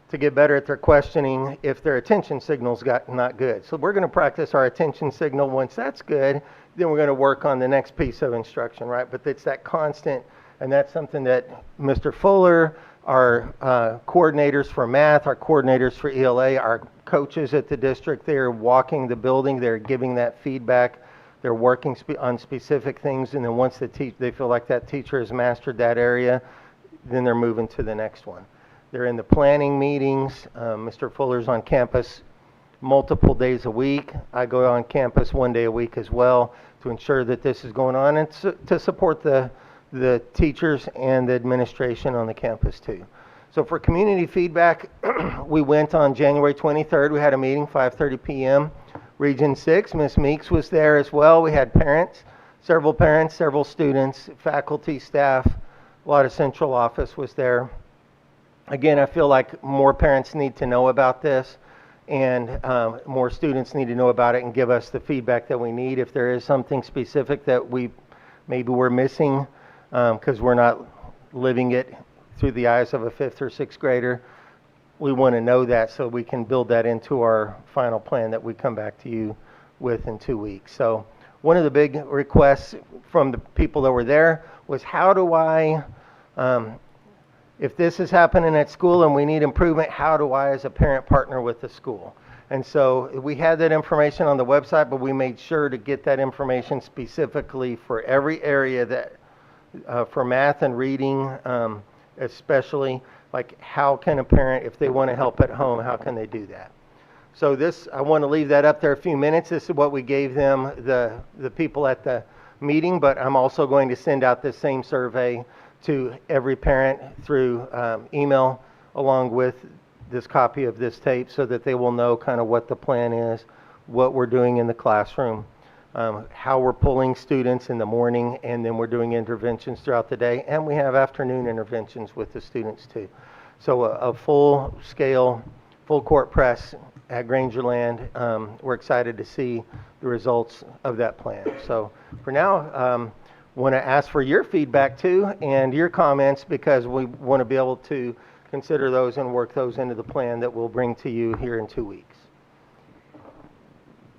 to get better at their questioning if their attention signal's not good. So we're going to practice our attention signal. Once that's good, then we're going to work on the next piece of instruction, right? But it's that constant, and that's something that Mr. Fuller, our coordinators for math, our coordinators for ELA, our coaches at the district, they're walking the building, they're giving that feedback, they're working on specific things, and then once they feel like that teacher has mastered that area, then they're moving to the next one. They're in the planning meetings. Mr. Fuller's on campus multiple days a week. I go on campus 1 day a week as well to ensure that this is going on and to support the teachers and the administration on the campus too. So for community feedback, we went on January 23rd. We had a meeting, 5:30 p.m. Region 6, Ms. Meeks was there as well. We had parents, several students, faculty, staff, a lot of central office was there. Again, I feel like more parents need to know about this, and more students need to know about it and give us the feedback that we need. If there is something specific that maybe we're missing because we're not living it through the eyes of a 5th or 6th grader, we want to know that so we can build that into our final plan that we come back to you with in 2 weeks. So one of the big requests from the people that were there was, how do I, if this is happening at school and we need improvement, how do I as a parent partner with the school? And so we had that information on the website, but we made sure to get that information specifically for every area that, for math and reading, especially, like how can a parent, if they want to help at home, how can they do that? So this, I want to leave that up there a few minutes. This is what we gave them, the people at the meeting, but I'm also going to send out this same survey to every parent through email along with this copy of this tape so that they will know kind of what the plan is, what we're doing in the classroom. how we're pulling students in the morning, and then we're doing interventions throughout the day, and we have afternoon interventions with the students too. So a full scale, full court press at Grangerland. We're excited to see the results of that plan. So for now, want to ask for your feedback too and your comments, because we want to be able to consider those and work those into the plan that we'll bring to you here in 2 weeks.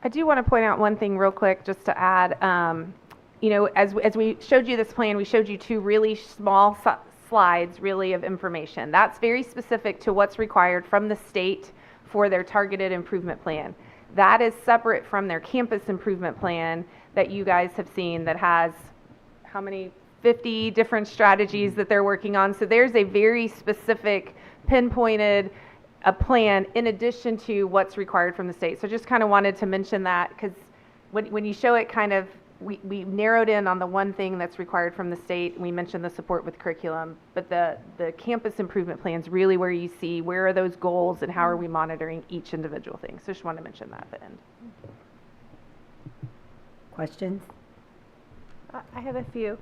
I do want to point out one thing real quick, just to add. You know, as we showed you this plan, we showed you 2 really small slides, really, of information. That's very specific to what's required from the state for their targeted improvement plan. That is separate from their campus improvement plan that you guys have seen, that has how many? 50 different strategies that they're working on. So there's a very specific, pinpointed a plan in addition to what's required from the state. So just kind of wanted to mention that, because when you show it, kind of, we narrowed in on the one thing that's required from the state. We mentioned the support with curriculum, but the campus improvement plan is really where you see where are those goals and how are we monitoring each individual thing. So just want to mention that at the end. Questions? I have a few.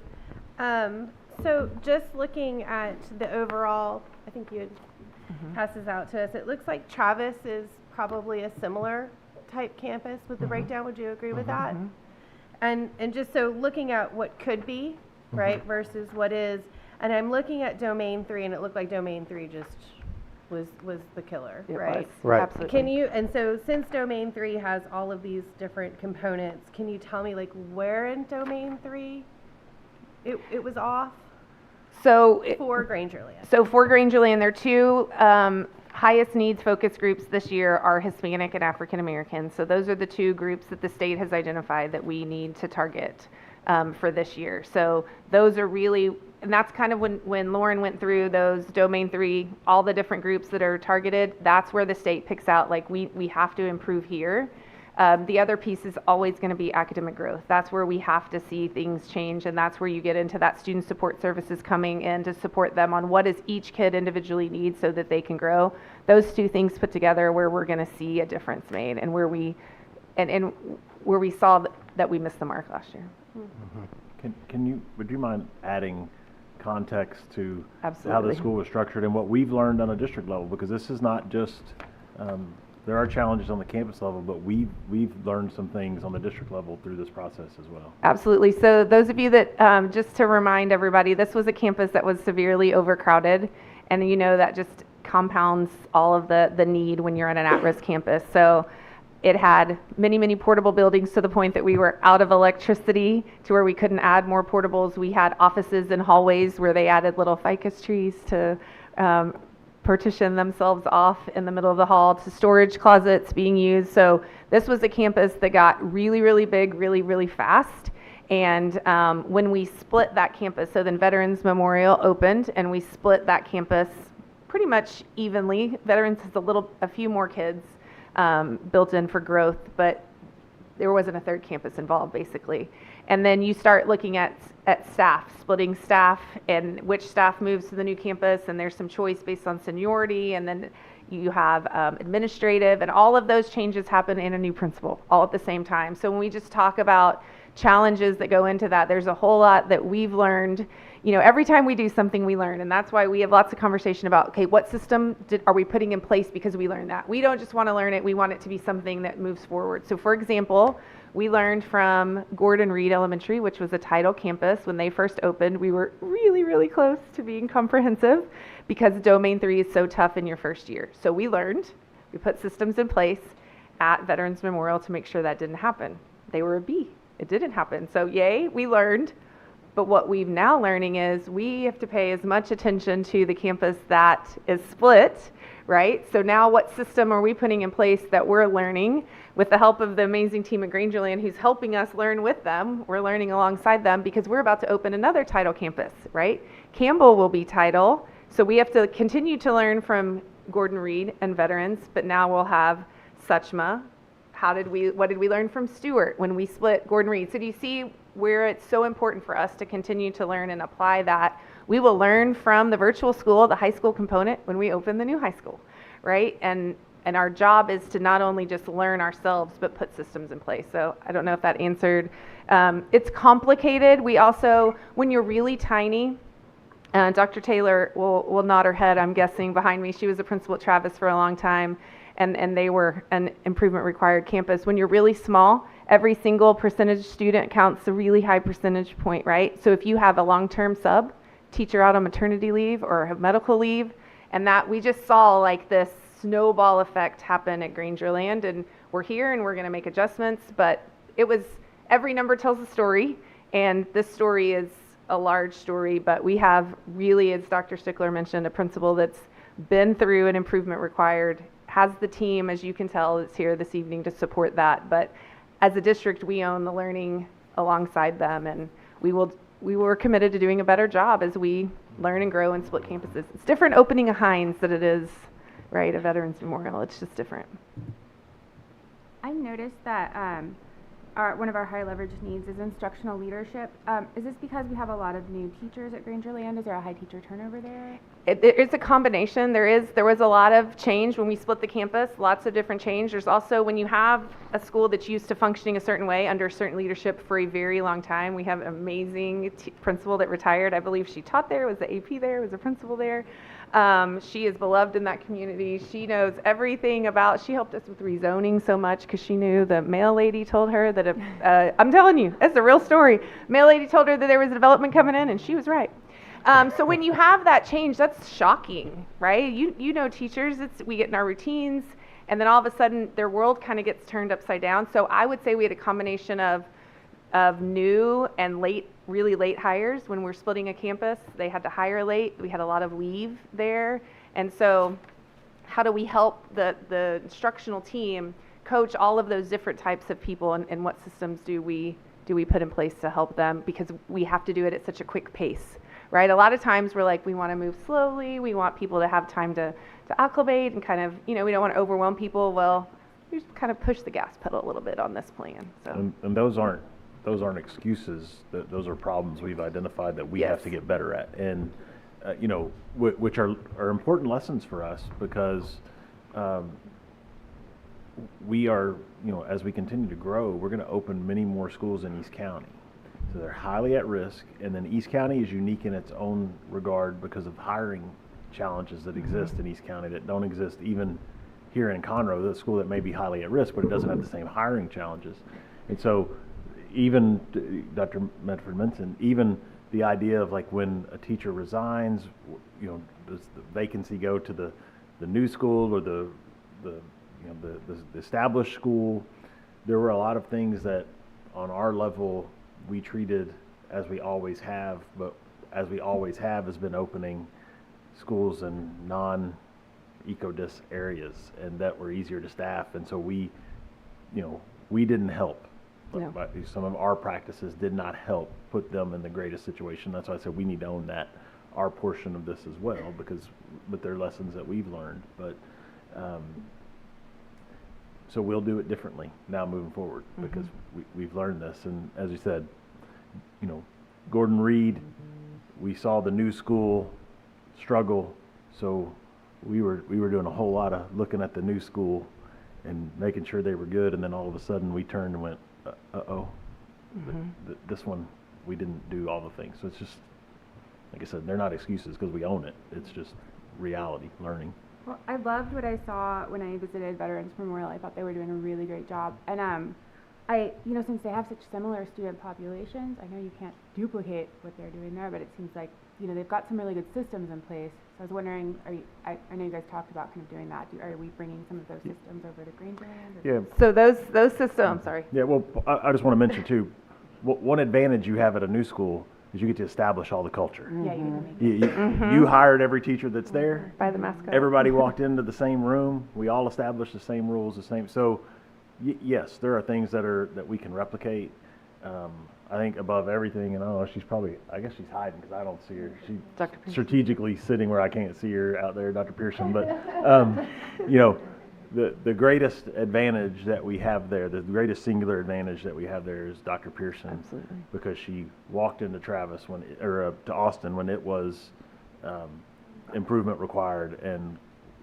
So just looking at the overall, I think you had passed this out to us. It looks like Travis is probably a similar type campus with the breakdown. Would you agree with that? And just so looking at what could be, right, versus what is, and I'm looking at domain 3, and it looked like domain 3 just was the killer, right? Right. Absolutely. Can you, and so since domain 3 has all of these different components, can you tell me like where in domain 3 it was off? So for Grangerland. So for Grangerland, their 2 highest needs focus groups this year are Hispanic and African American. So those are the 2 groups that the state has identified that we need to target for this year. So those are really, and that's kind of when Lauren went through those domain 3, all the different groups that are targeted, that's where the state picks out, like, we have to improve here. The other piece is always going to be academic growth. That's where we have to see things change, and that's where you get into that student support services coming in to support them on what does each kid individually need so that they can grow. Those 2 things put together where we're going to see a difference made, and where we where we saw that we missed the mark last year. Would you mind adding context to how Absolutely. the school was structured and what we've learned on a district level? Because this is not just there are challenges on the campus level, but we've learned some things on the district level through this process as well. Absolutely. So those of you that, just to remind everybody, this was a campus that was severely overcrowded, and you know that just compounds all of the need when you're on an at-risk campus. So it had many, many portable buildings to the point that we were out of electricity to where we couldn't add more portables. We had offices and hallways where they added little ficus trees to partition themselves off in the middle of the hall, to storage closets being used. So this was a campus that got really, really big, really, really fast. And when we split that campus, so then Veterans Memorial opened, and we split that campus pretty much evenly. Veterans has a few more kids built in for growth, but there wasn't a 3rd campus involved, basically. And then you start looking at staff, splitting staff, and which staff moves to the new campus, and there's some choice based on seniority, and then you have administrative, and all of those changes happen in a new principal all at the same time. So when we just talk about challenges that go into that, there's a whole lot that we've learned. You know, every time we do something, we learn, and that's why we have lots of conversation about, okay, what system are we putting in place because we learned that? We don't just want to learn it, we want it to be something that moves forward. So for example, we learned from Gordon Reed Elementary, which was a title campus. When they first opened, we were really, really close to being comprehensive because domain 3 is so tough in your first year. So we learned, we put systems in place at Veterans Memorial to make sure that didn't happen. They were a B. It didn't happen. So yay, we learned. But what we've now learning is we have to pay as much attention to the campus that is split, right? So now what system are we putting in place that we're learning with the help of the amazing team at Grangerland who's helping us learn with them? We're learning alongside them because we're about to open another title campus, right? Campbell will be title. So we have to continue to learn from Gordon Reed and Veterans, but now we'll have Suchma. What did we learn from Stewart when we split Gordon Reed? So do you see where it's so important for us to continue to learn and apply that? We will learn from the virtual school, the high school component, when we open the new high school, right? And And our job is to not only just learn ourselves, but put systems in place. So I don't know if that answered. It's complicated. We also, when you're really tiny, Dr. Taylor will nod her head, I'm guessing, behind me. She was a principal at Travis for a long time, and they were an improvement required campus. When you're really small, every single percentage student counts a really high percentage point, right? So if you have a long-term sub, teacher out on maternity leave or have medical leave, and that we just saw like this snowball effect happen at Grangerland, and we're here and we're going to make adjustments, but it was, every number tells a story, and this story is a large story, but we have really, as Dr. Stickler mentioned, a principal that's been through an improvement required, has the team, as you can tell, that's here this evening to support that. But as a district, we own the learning alongside them, and we were committed to doing a better job as we learn and grow and split campuses. It's different opening a Heinz than it is, right, a Veterans Memorial. It's just different. I noticed that one of our high leverage needs is instructional leadership. Is this because we have a lot of new teachers at Grangerland? Is there a high teacher turnover there? It's a combination. There was a lot of change when we split the campus, lots of different change. There's also, when you have a school that's used to functioning a certain way under certain leadership for a very long time, we have an amazing principal that retired. I believe she taught there, was the AP there, was a principal there. She is beloved in that community. She knows everything about, she helped us with rezoning so much because she knew the mail lady told her that, I'm telling you, it's a real story. Mail lady told her that there was a development coming in, and she was right. So when you have that change, that's shocking, right? You know teachers, we get in our routines, and then all of a sudden their world kind of gets turned upside down. So I would say we had a combination of new and really late hires. When we're splitting a campus, they had to hire late. We had a lot of leave there. And so how do we help the instructional team coach all of those different types of people, and what systems do we put in place to help them? Because we have to do it at such a quick pace, right? A lot of times we're like, we want to move slowly. We want people to have time to acclimate and kind of, we don't want to overwhelm people. Well, we just kind of push the gas pedal a little bit on this plan. So. And those aren't excuses. Those are problems we've identified that we have to get better at, and which are important lessons for us, because we are, as we continue to grow, we're going to open many more schools in East County. So they're highly at risk, and then East County is unique in its own regard because of hiring challenges that exist in East County that don't exist even here in Conroe, the school that may be highly at risk, but it doesn't have the same hiring challenges. And so even Dr. Medford mentioned, even the idea of like when a teacher resigns, does the vacancy go to the new school or the established school? There were a lot of things that on our level we treated as we always have, but as we always have has been opening schools in non-ECODIS areas, and that were easier to staff, and so we didn't help. No. But some of our practices did not help put them in the greatest situation. That's why I said we need to own our portion of this as well, but they're lessons that we've learned. But so we'll do it differently now moving forward, because we've learned this. And as you said, Gordon Reed, we saw the new school struggle, so we were doing a whole lot of looking at the new school and making sure they were good, and then all of a sudden we turned and went, this one we didn't do all the things. So it's just, like I said, they're not excuses because we own it. It's just reality, learning. Well, I loved what I saw when I visited Veterans Memorial. I thought they were doing a really great job. And since they have such similar student populations, I know you can't duplicate what they're doing there, but it seems like, they've got some really good systems in place. So I was wondering, I know you guys talked about kind of doing that. Are we bringing some of those systems over to Grangerland? Yeah. So those systems, sorry. Yeah, well, I just want to mention too, one advantage you have at a new school is you get to establish all the culture. Yeah, you get to make You hired every teacher that's there. By the mascot. Everybody walked into the same room. We all established the same rules, the same. So, yes, there are things that we can replicate. I think above everything, and I guess she's hiding because I don't see her. She's strategically sitting where I can't see her out there, Dr. Pearson. But, the greatest advantage that we have there, the greatest singular advantage that we have there is Dr. Pearson. Absolutely. Because she walked into Travis to Austin when it was improvement required, and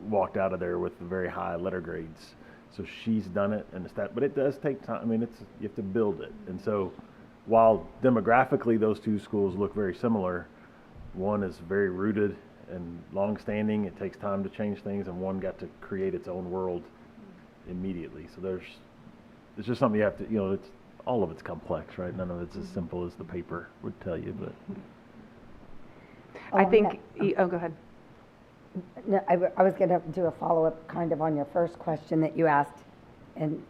walked out of there with very high letter grades. So she's done it, and but it does take time. I mean, you have to build it. And so while demographically those two schools look very similar, one is very rooted and long-standing. It takes time to change things, and one got to create its own world immediately. So it's just something you have to, all of it's complex, right? None of it's as simple as the paper would tell you, but. I think, go ahead. No, I was going to do a follow-up kind of on your first question that you asked, and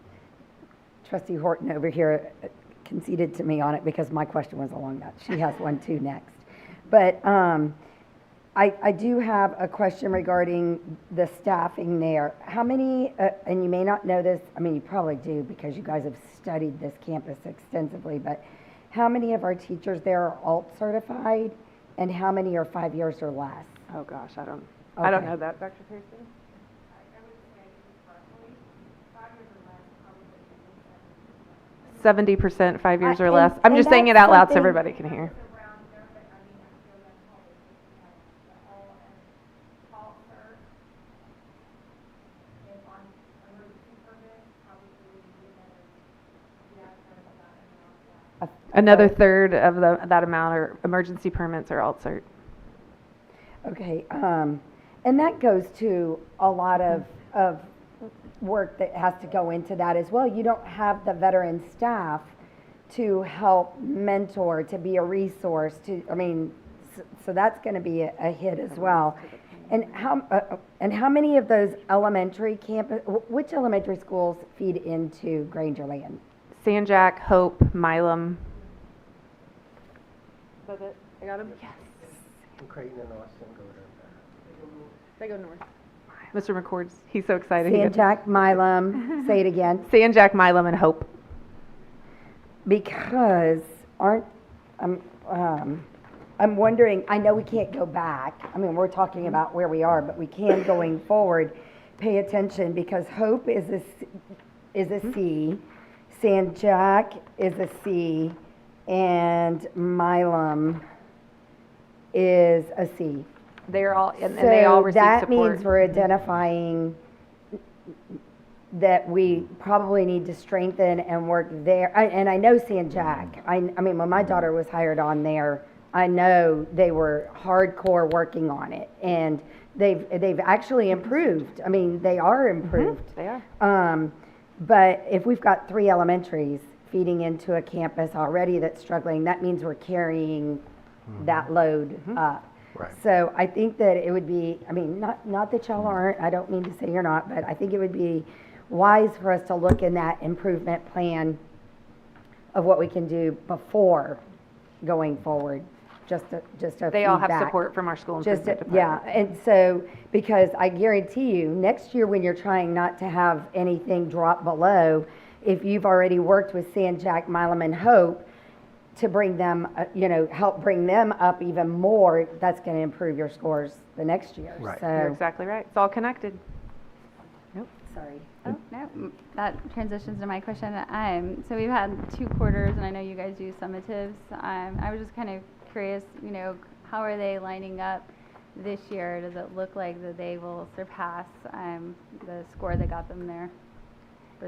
Trustee Horton over here conceded to me on it because my question was along that. She has one too next. But I do have a question regarding the staffing there. How many, and you may not know this, I mean, you probably do because you guys have studied this campus extensively, but how many of our teachers there are alt certified, and how many are 5 years or less? Oh gosh, I don't know that, Dr. Pearson. 70% 5 years or less. I'm just saying it out loud so everybody can hear. Another third of that amount are emergency permits or alt cert. Okay, and that goes to a lot of work that has to go into that as well. You don't have the veteran staff to help mentor, to be a resource, so that's going to be a hit as well. And how many of those elementary which elementary schools feed into Grangerland? San Jack, Hope, Milam. Is that it? I got them? Yes. Creighton and Austin go to They go north. Mr. McCord's, he's so excited. San Jack, Milam, say it again. San Jack, Milam, and Hope. Because I'm wondering, I know we can't go back. I mean, we're talking about where we are, but we can going forward pay attention because Hope is a C, San Jack is a C, and Milam is a C. They're all, and they all receive that support. means we're identifying that we probably need to strengthen and work there. And I know San Jack. I mean, when my daughter was hired on there, I know they were hardcore working on it, and they've actually improved. I mean, they are improved. They are. But if we've got 3 elementaries feeding into a campus already that's struggling, that means we're carrying that load up. Right. So I think that it would be, I mean, not that y'all aren't, I don't mean to say you're not, but I think it would be wise for us to look in that improvement plan of what we can do before going forward, just a They all have feedback. support from our school improvement department. Yeah, and so, because I guarantee you, next year when you're trying not to have anything drop below, if you've already worked with San Jack, Milam, and Hope to bring them, help bring them up even more, that's going to improve your scores the next year. Right. So, You're exactly right. It's all connected. sorry. Oh, no, that transitions to my question. So we've had 2 quarters, and I know you guys do summatives. I was just kind of curious, how are they lining up this year? Does it look like that they will surpass the score that got them there?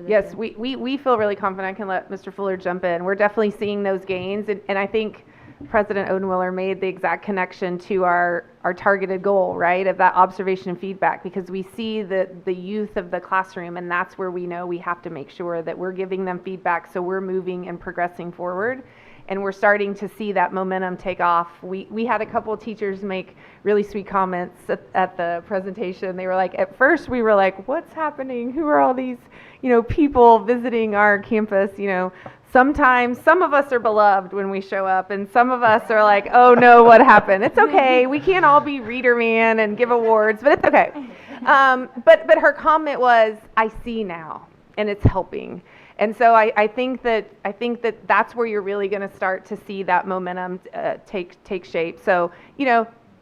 Yes, we feel really confident. I can let Mr. Fuller jump in. We're definitely seeing those gains, and I think President Odenwiller made the exact connection to our targeted goal, right, of that observation and feedback, because we see the youth of the classroom, and that's where we know we have to make sure that we're giving them feedback so we're moving and progressing forward. And we're starting to see that momentum take off. We had a couple of teachers make really sweet comments at the presentation. They were like, at first we were like, what's happening? Who are all these, people visiting our campus? Sometimes some of us are beloved when we show up, and some of us are like, oh no, what happened? It's okay. We can't all be Reader Man and give awards, but it's okay. But her comment was, I see now, and it's helping. And so I think that that's where you're really going to start to see that momentum take shape. So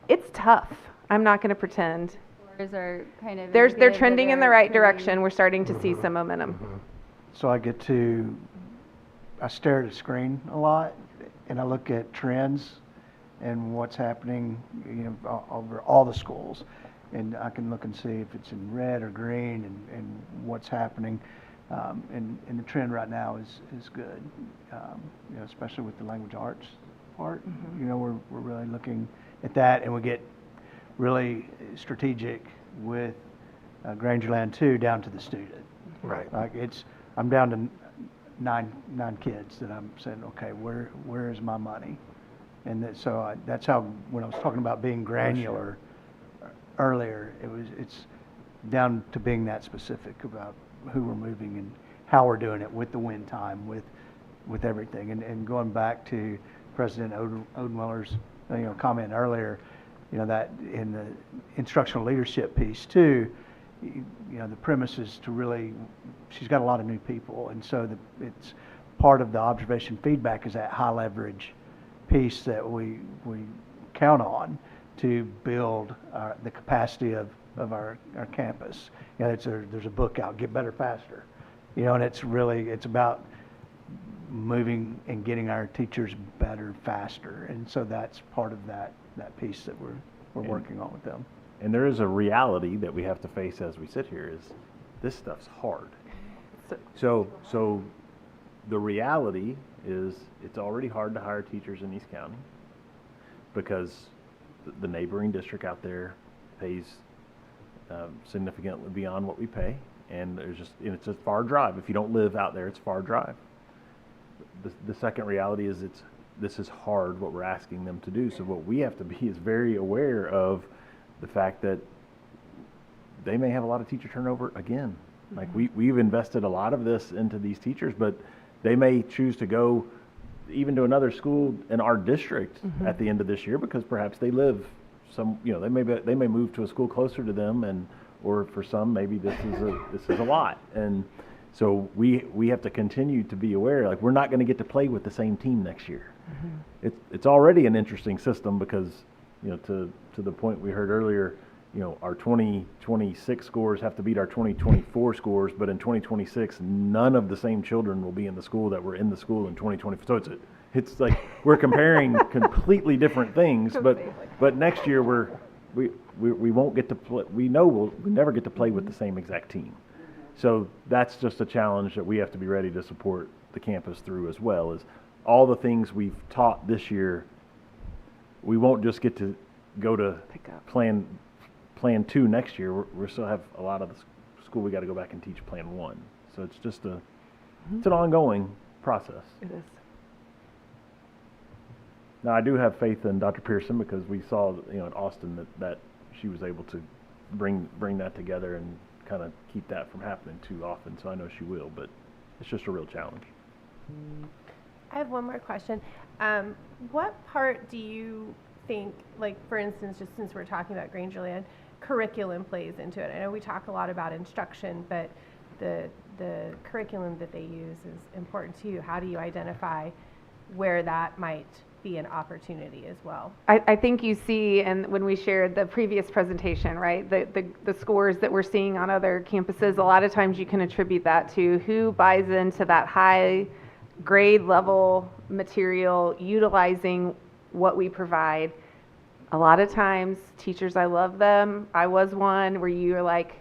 it's tough. I'm not going to pretend. Scores are kind of They're trending in the right direction. We're starting to see some momentum. So I stare at a screen a lot, and I look at trends and what's happening, over all the schools. and I can look and see if it's in red or green and what's happening. And the trend right now is good, you know, especially with the language arts part. You know, we're really looking at that, and we get really strategic with Grangerland 2 down to the student. Right. Like I'm down to nine kids that I'm saying, okay, where is my money? And that's how, when I was talking about being granular earlier, it's down to being that specific about who we're moving and how we're doing it with the win time, with everything. And going back to President Odenweller's comment earlier, you know, that in the instructional leadership piece too, you know, the premise is to really, she's got a lot of new people, and so it's part of the observation feedback is that high leverage piece that we count on to build the capacity of our campus. You know, there's a book out, Get Better Faster, you know, and it's about moving and getting our teachers better faster, and so that's part of that piece that we're working on with them. And there is a reality that we have to face as we sit here is this stuff's hard. So the reality is it's already hard to hire teachers in East County because the neighboring district out there pays significantly beyond what we pay, and it's a far drive. If you don't live out there, it's a far drive. The second reality is this is hard what we're asking them to do. So what we have to be is very aware of the fact that they may have a lot of teacher turnover again. Like we've invested a lot of this into these teachers, but they may choose to go even to another school in our district at the end of this year because perhaps they live they may move to a school closer to them, or for some maybe this is a lot. And so we have to continue to be aware, like we're not going to get to play with the same team next year. It's already an interesting system because, you know, to the point we heard earlier, you know, our 2026 scores have to beat our 2024 scores, but in 2026, none of the same children will be in the school that were in the school in 2024. So it's like we're comparing completely different things, but next year we won't get to play. We know we'll never get to play with the same exact team. So that's just a challenge that we have to be ready to support the campus through as well. Is all the things we've taught this year, we won't just get to go to plan 2 next year. We still have a lot of the school we got to go back and teach plan 1. So it's just it's an ongoing process. It is. Now I do have faith in Dr. Pearson because we saw, you know, in Austin that she was able to bring that together and kind of keep that from happening too often. So I know she will, but it's just a real challenge. I have one more question. What part do you think, like for instance, just since we're talking about Grangerland, curriculum plays into it? I know we talk a lot about instruction, but the curriculum that they use is important to you. How do you identify where that might be an opportunity as well? I think you see, and when we shared the previous presentation, right, the scores that we're seeing on other campuses, a lot of times you can attribute that to who buys into that high grade level material, utilizing what we provide. A lot of times, teachers, I love them. I was one where you're like,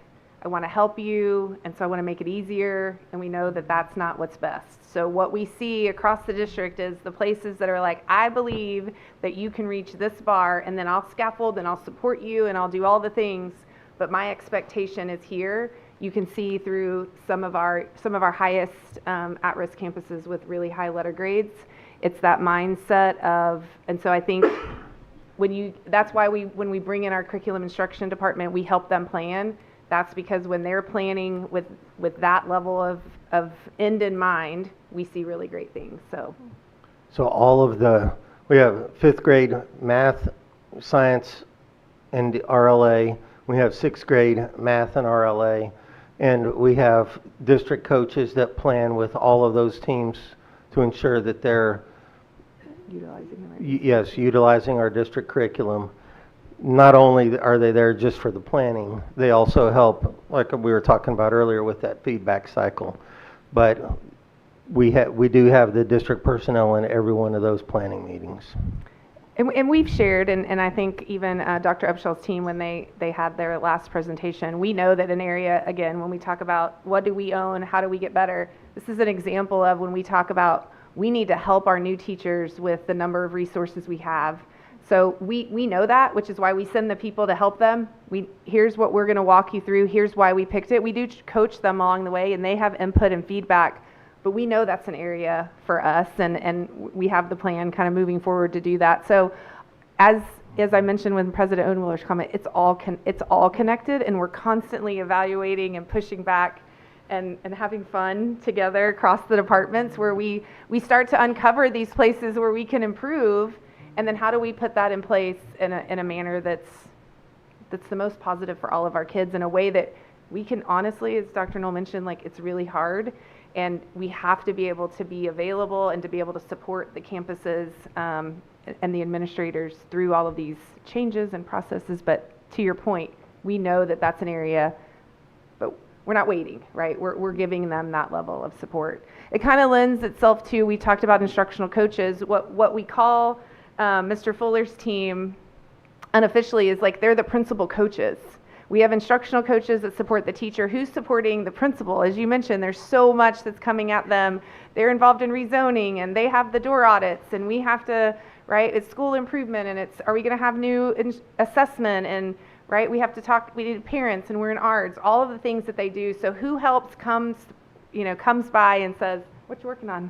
I want to help you, and so I want to make it easier, and we know that that's not what's best. So what we see across the district is the places that are like, I believe that you can reach this bar, and then I'll scaffold, and I'll support you, and I'll do all the things, but my expectation is here. You can see through some of our highest at-risk campuses with really high letter grades. It's that mindset of, and so I think that's why when we bring in our curriculum instruction department, we help them plan. That's because when they're planning with that level of end in mind, we see really great things. So we have 5th grade math, science, and RLA. We have 6th grade math and RLA. And we have district coaches that plan with all of those teams to ensure that they're utilizing our district curriculum. Not only are they there just for the planning, they also help, like we were talking about earlier with that feedback cycle. But we do have the district personnel in every one of those planning meetings. And we've shared, and I think even Dr. Upshall's team, when they had their last presentation, we know that an area, again, when we talk about what do we own, how do we get better, this is an example of when we talk about we need to help our new teachers with the number of resources we have. So we know that, which is why we send the people to help them. Here's what we're going to walk you through. Here's why we picked it. We do coach them along the way, and they have input and feedback. But we know that's an area for us, and we have the plan kind of moving forward to do that. So as I mentioned with President Odenwiller's comment, it's all connected, and we're constantly evaluating and pushing back and having fun together across the departments where we start to uncover these places where we can improve, and then how do we put that in place in a manner that's the most positive for all of our kids in a way that we can honestly, as Dr. Knoll mentioned, like it's really hard. And we have to be able to be available and to be able to support the campuses and the administrators through all of these changes and processes. But to your point, we know that that's an area, but we're not waiting, right? We're giving them that level of support. It kind of lends itself to, we talked about instructional coaches, what we call Mr. Fuller's team unofficially is like they're the principal coaches. We have instructional coaches that support the teacher who's supporting the principal. As you mentioned, there's so much that's coming at them. They're involved in rezoning, and they have the door audits, and we have to, right, it's school improvement, and it's, are we going to have new assessment, and, right, we have to talk, we need parents, and we're in ARDS, all of the things that they do. So who helps comes by and says, what you working on?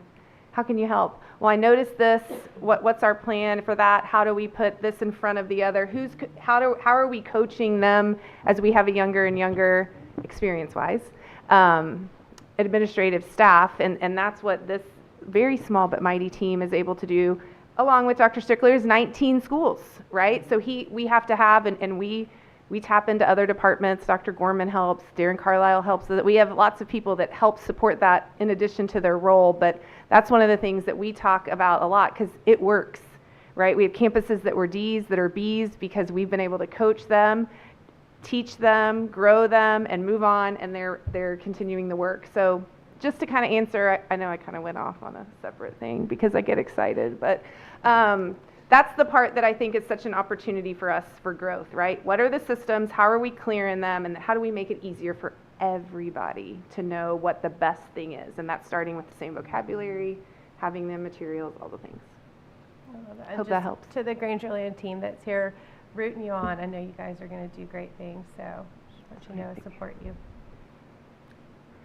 How can you help? Well, I noticed this. What's our plan for that? How do we put this in front of the other? How are we coaching them as we have a younger and younger, experience-wise, administrative staff? And that's what this very small but mighty team is able to do, along with Dr. Strickler's 19 schools, right? So we have to have, and we tap into other departments. Dr. Gorman helps, Darren Carlisle helps. So that we have lots of people that help support that in addition to their role. But that's one of the things that we talk about a lot because it works, right? We have campuses that were Ds that are Bs because we've been able to coach them, teach them, grow them, and move on, and they're continuing the work. So just to kind of answer, I know I kind of went off on a separate thing because I get excited, but that's the part that I think is such an opportunity for us for growth, right? What are the systems? How are we clearing them? And how do we make it easier for everybody to know what the best thing is? And that's starting with the same vocabulary, having the materials, all the things. I love it. Hope that helps. To the Grangerland team that's here rooting you on, I know you guys are going to do great things, so just let you know, support you.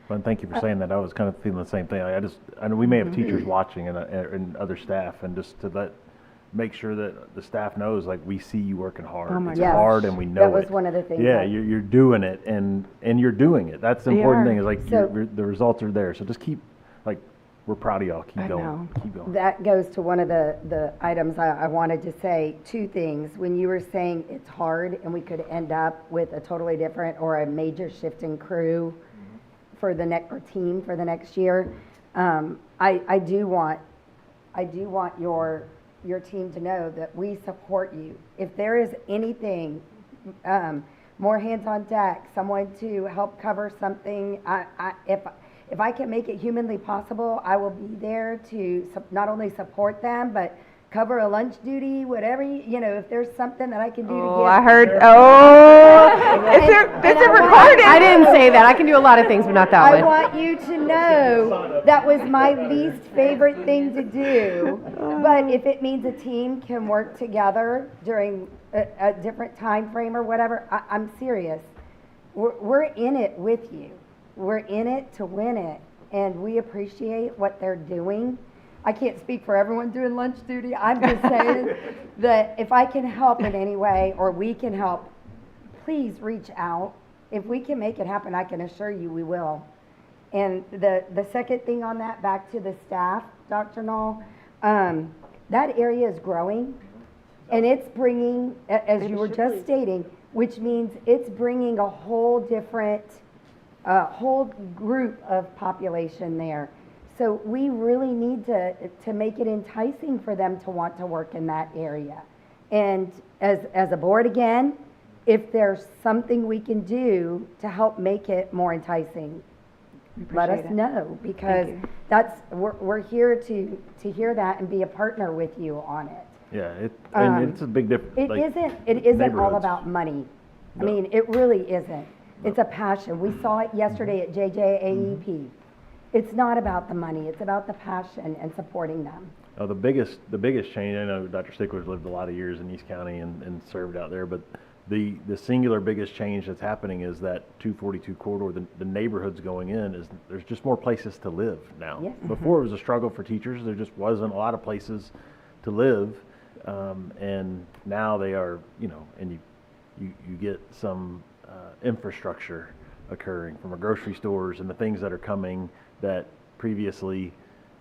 Well, and thank you for saying that. I was kind of feeling the same thing. I know we may have teachers watching and other staff, and just to make sure that the staff knows, like, we see you working hard. Oh my it's gosh. hard, and we know it. That was one of the things. Yeah, you're doing it, and you're doing it. That's the important thing. Is like the results are there. So just keep, like, we're proud of y'all. Keep going. Keep going. That goes to one of the items I wanted to say. Two things. When you were saying it's hard and we could end up with a totally different or a major shift in crew for the team for the next year, I do want your team to know that we support you. If there is anything, more hands on deck, someone to help cover something, if I can make it humanly possible, I will be there to not only support them, but cover a lunch duty, whatever, if there's something that I can do to give. I heard, is it recorded? I didn't say that. I can do a lot of things, but not that one. I want you to know that was my least favorite thing to do. But if it means a team can work together during a different time frame or whatever, I'm serious. We're in it with you. We're in it to win it, and we appreciate what they're doing. I can't speak for everyone doing lunch duty. I'm just saying that if I can help in any way or we can help, please reach out. If we can make it happen, I can assure you we will. And the second thing on that, back to the staff, Dr. Knoll, that area is growing, and it's bringing, as you were just stating, which means it's bringing a whole different, whole group of population there. So we really need to make it enticing for them to want to work in that area. And as a board, again, if there's something we can do to help make it more enticing, let us know, because we're here to hear that and be a partner with you on it. Yeah, and it's a big difference. It isn't all neighborhoods. about money. I No. mean, it really isn't. It's a passion. We saw it yesterday at JJAEP. It's not about the money, it's about the passion and supporting them. Oh, the biggest change, I know Dr. Stickler's lived a lot of years in East County and served out there, but the singular biggest change that's happening is that 242 corridor, the neighborhoods going in, is there's just more places to live now. Yes. Before it was a struggle for teachers, there just wasn't a lot of places to live, and now they are, and you get some infrastructure occurring from our grocery stores and the things that are coming that previously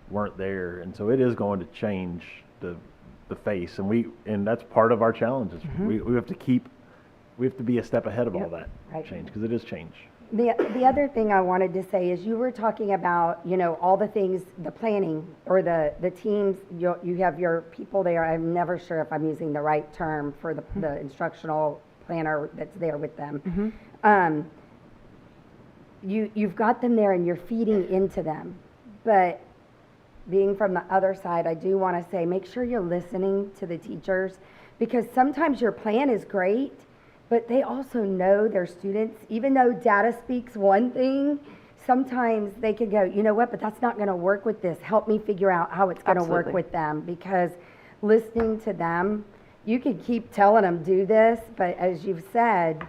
weren't there, and so it is going to change the face, and that's part of our challenges. We have to be a step ahead of all that change, because it is change. The other thing I wanted to say is you were talking about, all the things, the planning or the teams, you have your people there. I'm never sure if I'm using the right term for the instructional planner that's there with them. You've got them there and you're feeding into them, but being from the other side, I do want to say, make sure you're listening to the teachers, because sometimes your plan is great, but they also know their students. Even though data speaks one thing, sometimes they could go, you know what, but that's not going to work with this. Help me figure out how it's going to work with them, because listening to them, you could keep telling them do this, but as you've said,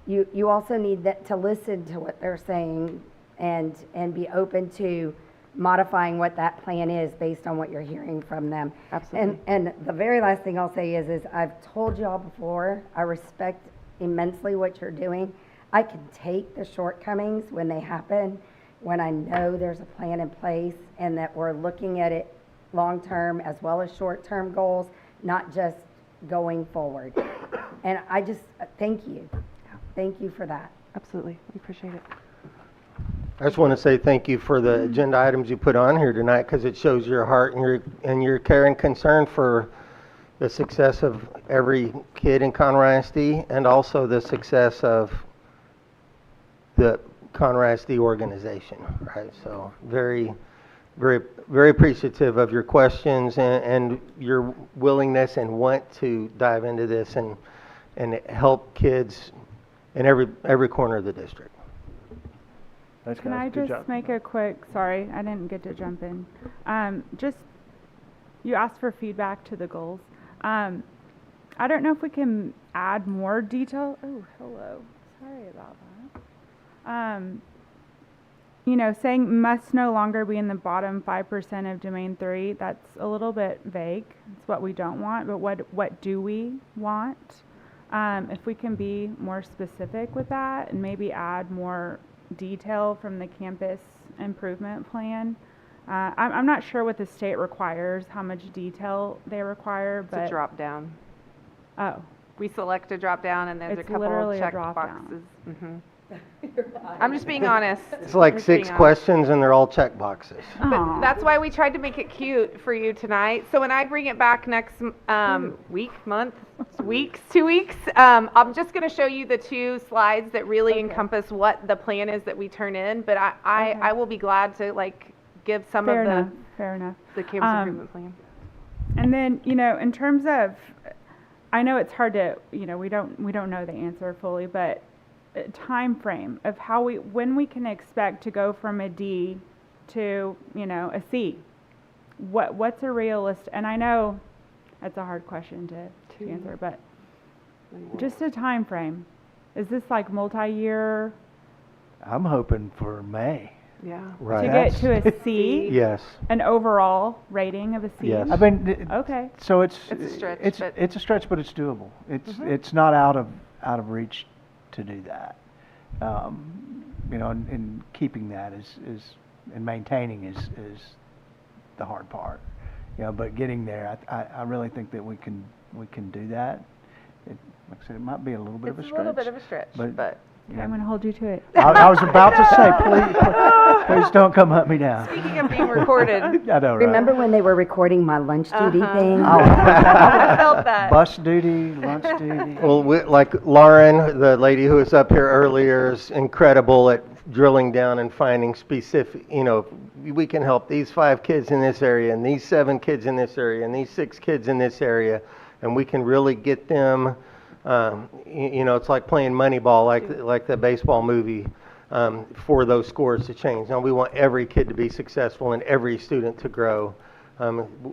you also need to listen to what they're saying and be open to modifying what that plan is based on what you're hearing from them. Absolutely. And the very last thing I'll say is I've told y'all before, I respect immensely what you're doing. I can take the shortcomings when they happen, when I know there's a plan in place and that we're looking at it long-term as well as short-term goals, not just going forward. And I just thank you. Thank you for that. Absolutely. We appreciate it. I just want to say thank you for the agenda items you put on here tonight, because it shows your heart and your care and concern for the success of every kid in Conroe ISD, and also the success of the Conroe ISD organization, right? So very, very, very appreciative of your questions and your willingness and want to dive into this and help kids in every corner of the district. Thanks, guys. Can I Good just job. make a quick, sorry, I didn't get to jump in. You asked for feedback to the goals. I don't know if we can add more detail. Oh, hello. Sorry about that. Saying must no longer be in the bottom 5% of domain 3, that's a little bit vague. It's what we don't want, but what do we want? If we can be more specific with that and maybe add more detail from the campus improvement plan. I'm not sure what the state requires, how much detail they require, It's but a drop down. Oh, We select a drop down and there's a It's couple literally of a check drop boxes. down. I'm just being honest. It's like I'm just being 6 honest. questions and they're all check boxes. But that's why we tried to make it cute for you tonight. So when I bring it back next week, month, weeks, 2 weeks, I'm just going to show you the 2 slides that really encompass what the plan is that we turn in. But I will be glad to give some fair of enough, fair enough. the campus improvement plan. And then, in terms of, I know it's hard to, we don't know the answer fully, but time frame of when we can expect to go from a D to, a C. What's a realist? And I know that's a hard question to answer, but just a time frame. Is this like multi-year? I'm hoping for May. Yeah. Right. To get to a C? Yes. An overall rating of a C? Yes. I mean, Okay. so it's It's a stretch, but- it's a stretch, but it's doable. It's not out of reach to do that. And keeping that is and maintaining is the hard part. But getting there, I really think that we can do that. Like I said, it might be a little bit of a It's a stretch. little bit of a stretch, but Okay, I'm going to hold you to it. I was about to say, please don't come hunt me down. speaking of being recorded, I know, right? Remember when they were recording my lunch duty thing? I felt that. Bus duty, lunch duty. Well, like Lauren, the lady who was up here earlier, is incredible at drilling down and finding specific, we can help these 5 kids in this area and these 7 kids in this area and these 6 kids in this area, and we can really get them, it's like playing Moneyball, like the baseball movie, for those scores to change. Now, we want every kid to be successful and every student to grow.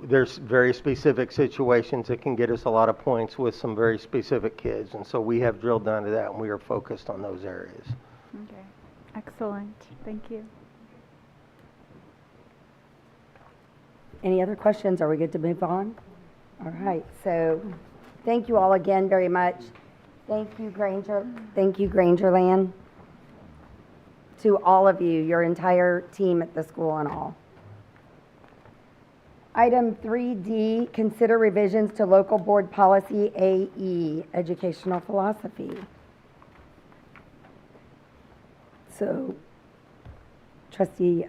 There's very specific situations that can get us a lot of points with some very specific kids, and so we have drilled down to that, and we are focused on those areas. Okay, excellent. Thank you. Any other questions? Are we good to move on? All right, so thank you all again very much. Thank you, Grangerland. To all of you, your entire team at the school and all. Item 3D, consider revisions to local board policy AE, educational philosophy. So, trustee,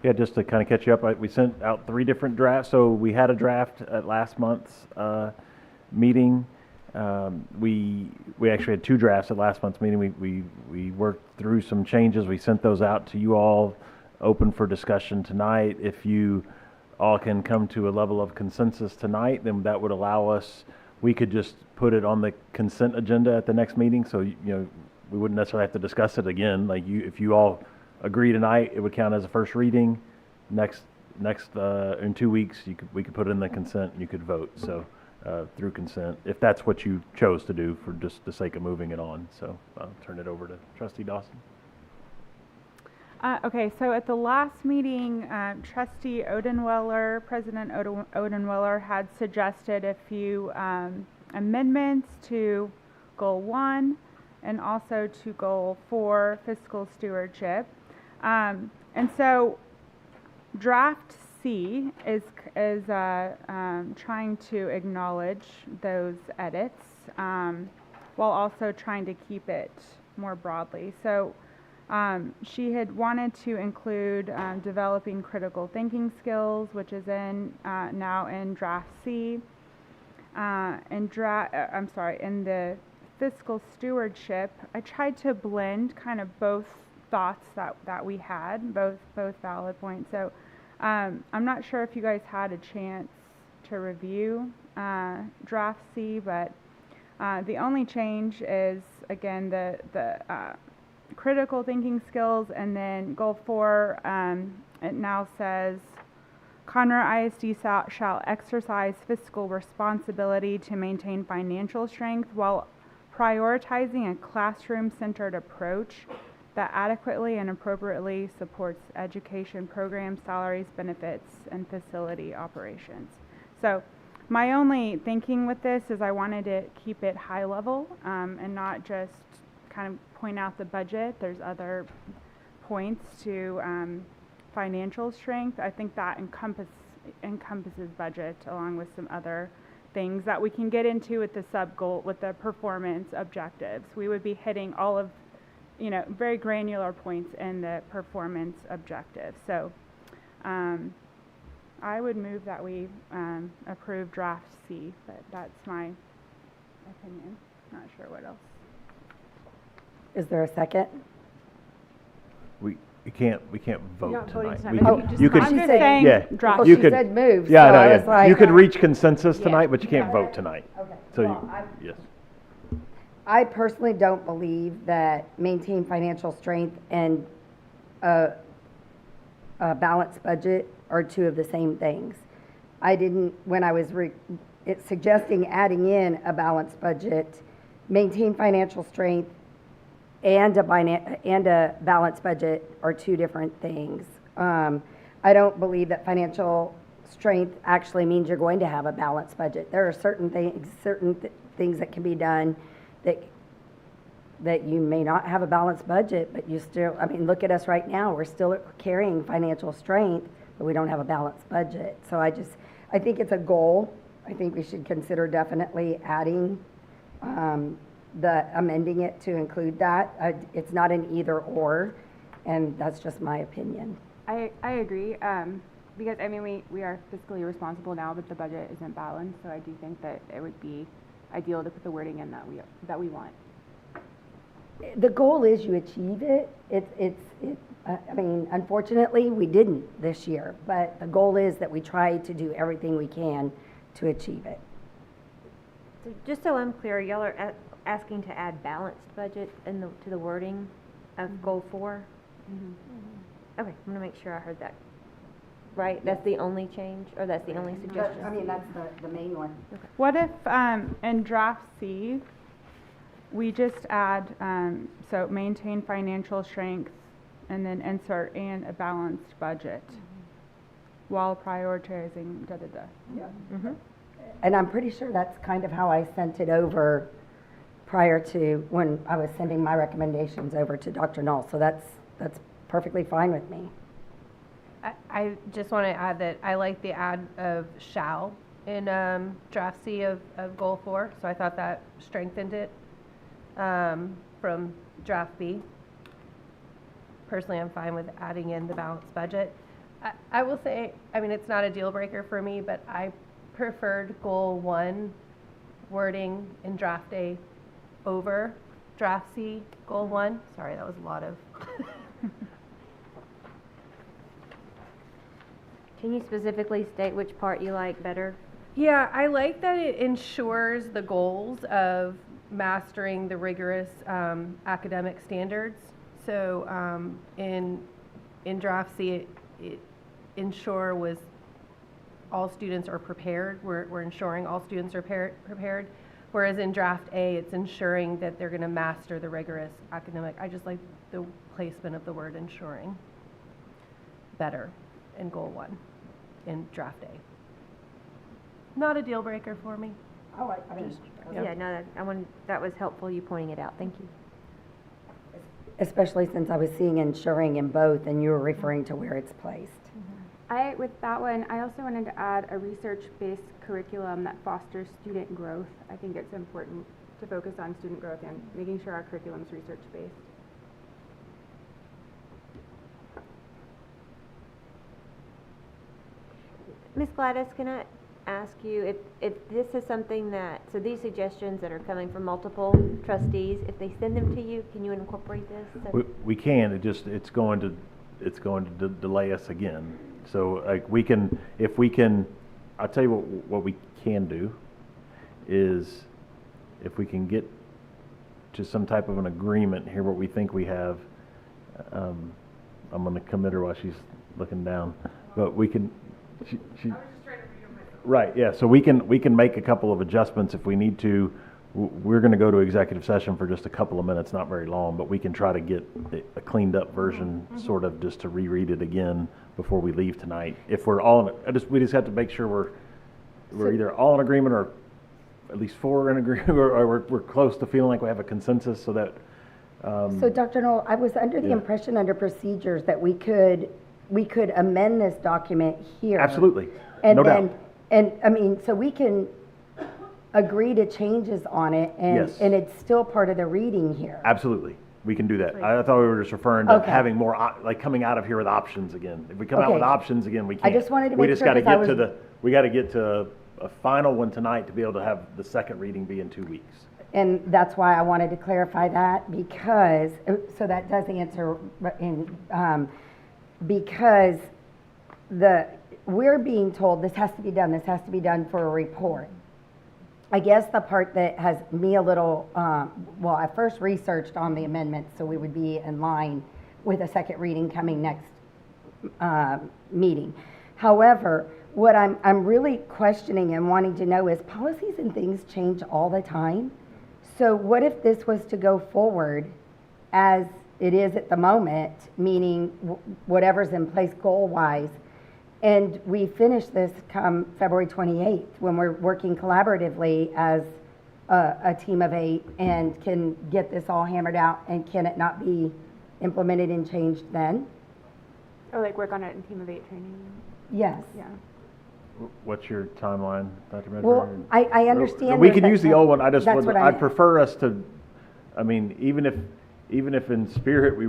Yeah, just to kind of catch you up, we sent out 3 different drafts. So we had a draft at last month's meeting. We actually had 2 drafts at last month's meeting. We worked through some changes. We sent those out to you all, open for discussion tonight. If you all can come to a level of consensus tonight, then that would allow us, we could just put it on the consent agenda at the next meeting. So, we wouldn't necessarily have to discuss it again. Like if you all agree tonight, it would count as a first reading. Next, in 2 weeks, we could put it in the consent and you could vote. So, through consent, if that's what you chose to do for just the sake of moving it on. So I'll turn it over to Trustee Dawson. Okay, so at the last meeting, Trustee Odenweller, President Odenweller had suggested a few amendments to Goal 1 and also to Goal 4, fiscal stewardship. And so Draft C is trying to acknowledge those edits while also trying to keep it more broadly. So she had wanted to include developing critical thinking skills, which is now in Draft C. In the fiscal stewardship, I tried to blend kind of both thoughts that we had, both valid points. So I'm not sure if you guys had a chance to review Draft C, but the only change is, again, the critical thinking skills, and then Goal 4, it now says, Conroe ISD shall exercise fiscal responsibility to maintain financial strength while prioritizing a classroom-centered approach that adequately and appropriately supports education programs, salaries, benefits, and facility operations. So my only thinking with this is I wanted to keep it high level and not just kind of point out the budget. There's other points to financial strength. I think that encompasses budget along with some other things that we can get into with the sub-goal, with the performance objectives. We would be hitting all of, very granular points in the performance objectives. So I would move that we approve Draft C, but that's my opinion. Not sure what else. is there a second? We can't vote Not voting tonight. tonight. You could, I'm just saying yeah, drop. Well, you she could, said move, yeah, so no, I yeah. was like, You could reach consensus tonight, but you can't Yeah. vote tonight. Okay. So Well, yes. I personally don't believe that maintain financial strength and a balanced budget are 2 of the same things. I didn't, when I was suggesting adding in a balanced budget, maintain financial strength and a balanced budget are 2 different things. I don't believe that financial strength actually means you're going to have a balanced budget. There are certain things that can be done that you may not have a balanced budget, but you still, look at us right now. We're still carrying financial strength, but we don't have a balanced budget. So I think it's a goal. I think we should consider definitely adding, amending it to include that. It's not an either or, and that's just my opinion. I agree, because we are fiscally responsible now, but the budget isn't balanced, so I do think that it would be ideal to put the wording in that we want. The goal is you achieve it. I mean, unfortunately, we didn't this year, but the goal is that we try to do everything we can to achieve it. So just so I'm clear, y'all are asking to add balanced budget to the wording of goal 4? Okay, I'm gonna make sure I heard that. Right, that's the only change, or that's the only suggestion? I mean, that's the main one. Okay. What if, in draft C, we just add, so maintain financial strength, and then insert and a balanced budget while prioritizing da-da-da? Yeah. Mm-hmm. And I'm pretty sure that's kind of how I sent it over prior to when I was sending my recommendations over to Dr. Knoll. So that's perfectly fine with me. I just want to add that I like the add of shall in draft C of goal 4. So I thought that strengthened it from draft B. Personally, I'm fine with adding in the balanced budget. I will say, I mean, it's not a deal breaker for me, but I preferred goal 1 wording in draft A over draft C, goal 1. Sorry, that was a lot of. Can you specifically state which part you like better? Yeah, I like that it ensures the goals of mastering the rigorous academic standards. So in draft C, it ensure was all students are prepared. We're ensuring all students are prepared. Whereas in draft A, it's ensuring that they're going to master the rigorous academic. I just like the placement of the word ensuring better in goal 1 in draft A. Not a deal breaker for me. Oh, I mean, Yeah, no, that was helpful, you pointing it out. Thank you. especially since I was seeing ensuring in both and you were referring to where it's placed. With that one, I also wanted to add a research-based curriculum that fosters student growth. I think it's important to focus on student growth and making sure our curriculum is research-based. Ms. Gladys, can I ask you if this is something that, so these suggestions that are coming from multiple trustees, if they send them to you, can you incorporate this? We can, it's going to delay us again. So like if we can, I'll tell you what we can do is if we can get to some type of an agreement, hear what we think we have. I'm going to commit her while she's looking down, but we can. Right, yeah, so we can make a couple of adjustments if we need to. We're going to go to executive session for just a couple of minutes, not very long, but we can try to get a cleaned up version, sort of just to reread it again before we leave tonight. If we're all in, we just have to make sure we're either all in agreement or at least 4 in agreement, or we're close to feeling like we have a consensus, so that. So Dr. Knoll, I was under the impression under procedures that we could amend this document here. Absolutely, And no then, doubt. and I mean, so we can agree to changes on it, and Yes. and it's still part of the reading here. Absolutely, we can do that. I thought we were just referring to Okay. having more, like coming out of here with options again. If we come out with Okay. options again, we I can't. just wanted to We make just sure, gotta 'cause I get to was- we gotta get to a final one tonight to be able to have the second reading be in 2 weeks. And that's why I wanted to clarify that, because, so that does answer, because we're being told this has to be done for a report. I guess the part that has me a little, well, I first researched on the amendments, so we would be in line with a second reading coming next meeting. However, what I'm really questioning and wanting to know is policies and things change all the time. So what if this was to go forward as it is at the moment, meaning whatever's in place goal-wise, and we finish this come February 28th when we're working collaboratively as a team of 8 and can get this all hammered out, and can it not be implemented and changed then? Or like work on it in team of 8 training? Yes. Yeah. What's your timeline, Dr. Medford? Well, I understand. We there's can that use the time- old one. I just that's would, what I I'd meant. prefer us to, I mean, even if in spirit we'd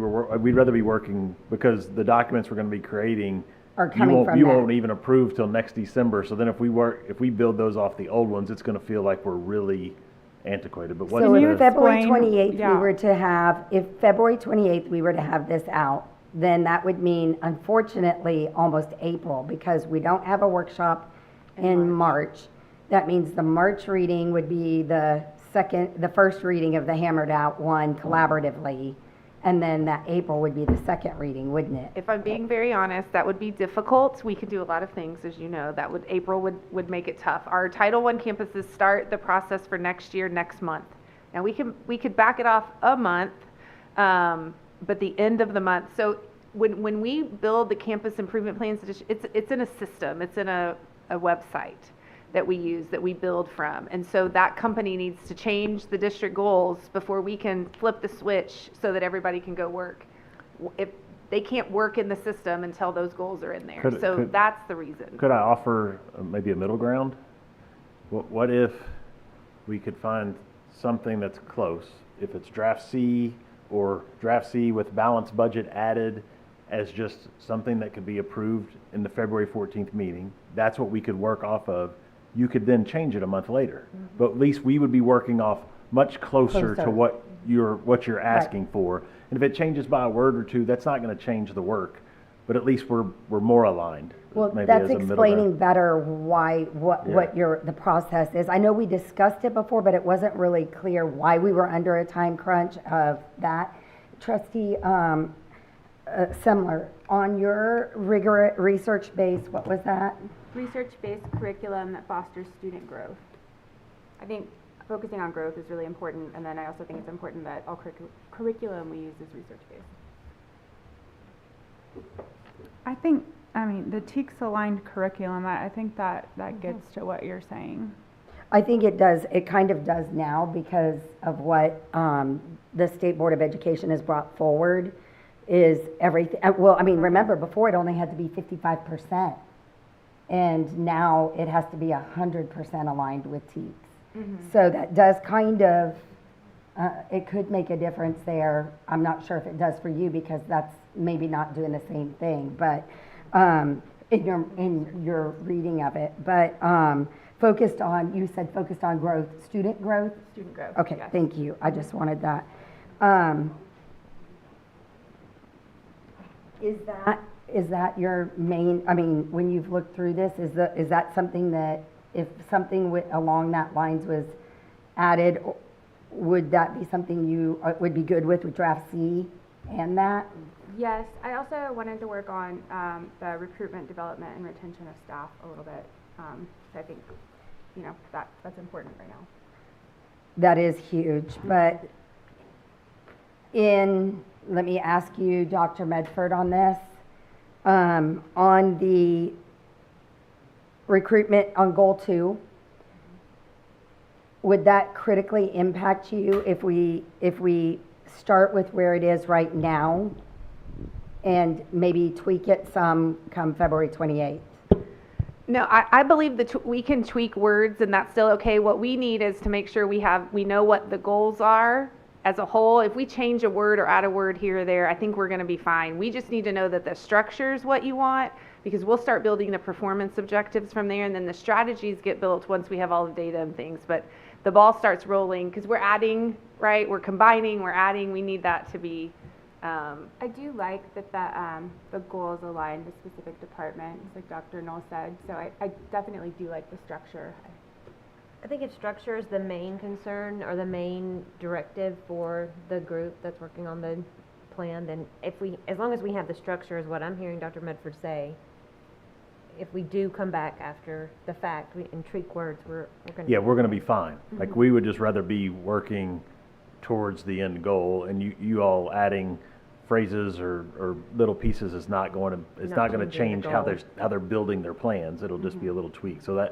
rather be working, because the documents we're going to be creating, Are coming from you that. won't even approve till next December. So then if we build those off the old ones, it's going to feel like we're really antiquated, but what's So the? if February explain- 28th, we yeah. were to have, if February 28th, we were to have this out, then that would mean, unfortunately, almost April, because we don't have a workshop in March. That means the March reading would be the first reading of the hammered out one collaboratively, and then that April would be the second reading, wouldn't it? If I'm being very honest, that would be difficult. We could do a lot of things, as you know. April would make it tough. Our Title I campuses start the process for next year, next month. Now, we could back it off a month, but the end of the month. So when we build the campus improvement plans, it's in a system. It's in a website that we use, that we build from. And so that company needs to change the district goals before we can flip the switch so that everybody can go work. If they can't work in the system until those goals are in there. That's the reason. Could I offer maybe a middle ground? What if we could find something that's close? If it's draft C or draft C with balanced budget added as just something that could be approved in the February 14th meeting, that's what we could work off of. You could then change it a month later. But at least we would be working off much closer to what you're asking for. And if it changes by a word or two, that's not going to change the work. But at least we're more aligned. Well, maybe that's as a middle explaining ground. better what the process is. I know we discussed it before, but it wasn't really clear why we were under a time crunch of that. Trustee Semler, on your rigorous research base, what was that? Research-based curriculum that fosters student growth. I think focusing on growth is really important, and then I also think it's important that all curriculum we use is research-based. I mean, the TEKS aligned curriculum, I think that gets to what you're saying. I think it does. It kind of does now because of what the State Board of Education has brought forward is everything. Well, I mean, remember, before it only had to be 55%. And now it has to be 100% aligned with TEKS. So that does kind of, it could make a difference there. I'm not sure if it does for you because that's maybe not doing the same thing, but in your reading of it. But you said focused on growth, student growth? Student growth. Okay, yes. thank you. I just wanted that. Is that your main, I mean, when you've looked through this, is that something that, if something along that lines was added, would that be something you would be good with draft C and that? Yes, I also wanted to work on the recruitment, development, and retention of staff a little bit. So I think, that's important right now. That is huge, but let me ask you, Dr. Medford, on this. On the recruitment on goal 2, would that critically impact you if we start with where it is right now and maybe tweak it some come February 28th? No, I believe we can tweak words and that's still okay. What we need is to make sure we know what the goals are as a whole. If we change a word or add a word here or there, I think we're going to be fine. We just need to know that the structure is what you want, because we'll start building the performance objectives from there, and then the strategies get built once we have all the data and things. But the ball starts rolling because we're adding, right? We're combining, we're adding. We need that to be. I do like that the goals align to specific departments, like Dr. Knoll said. So I definitely do like the structure. I think if structure is the main concern or the main directive for the group that's working on the plan, then as long as we have the structure, is what I'm hearing Dr. Medford say, if we do come back after the fact and tweak words, we're going to Yeah, we're going to be fine. Like, we would just rather be working towards the end goal, and you all adding phrases or little pieces is not going to change how they're building their plans. It'll just be a little tweak. So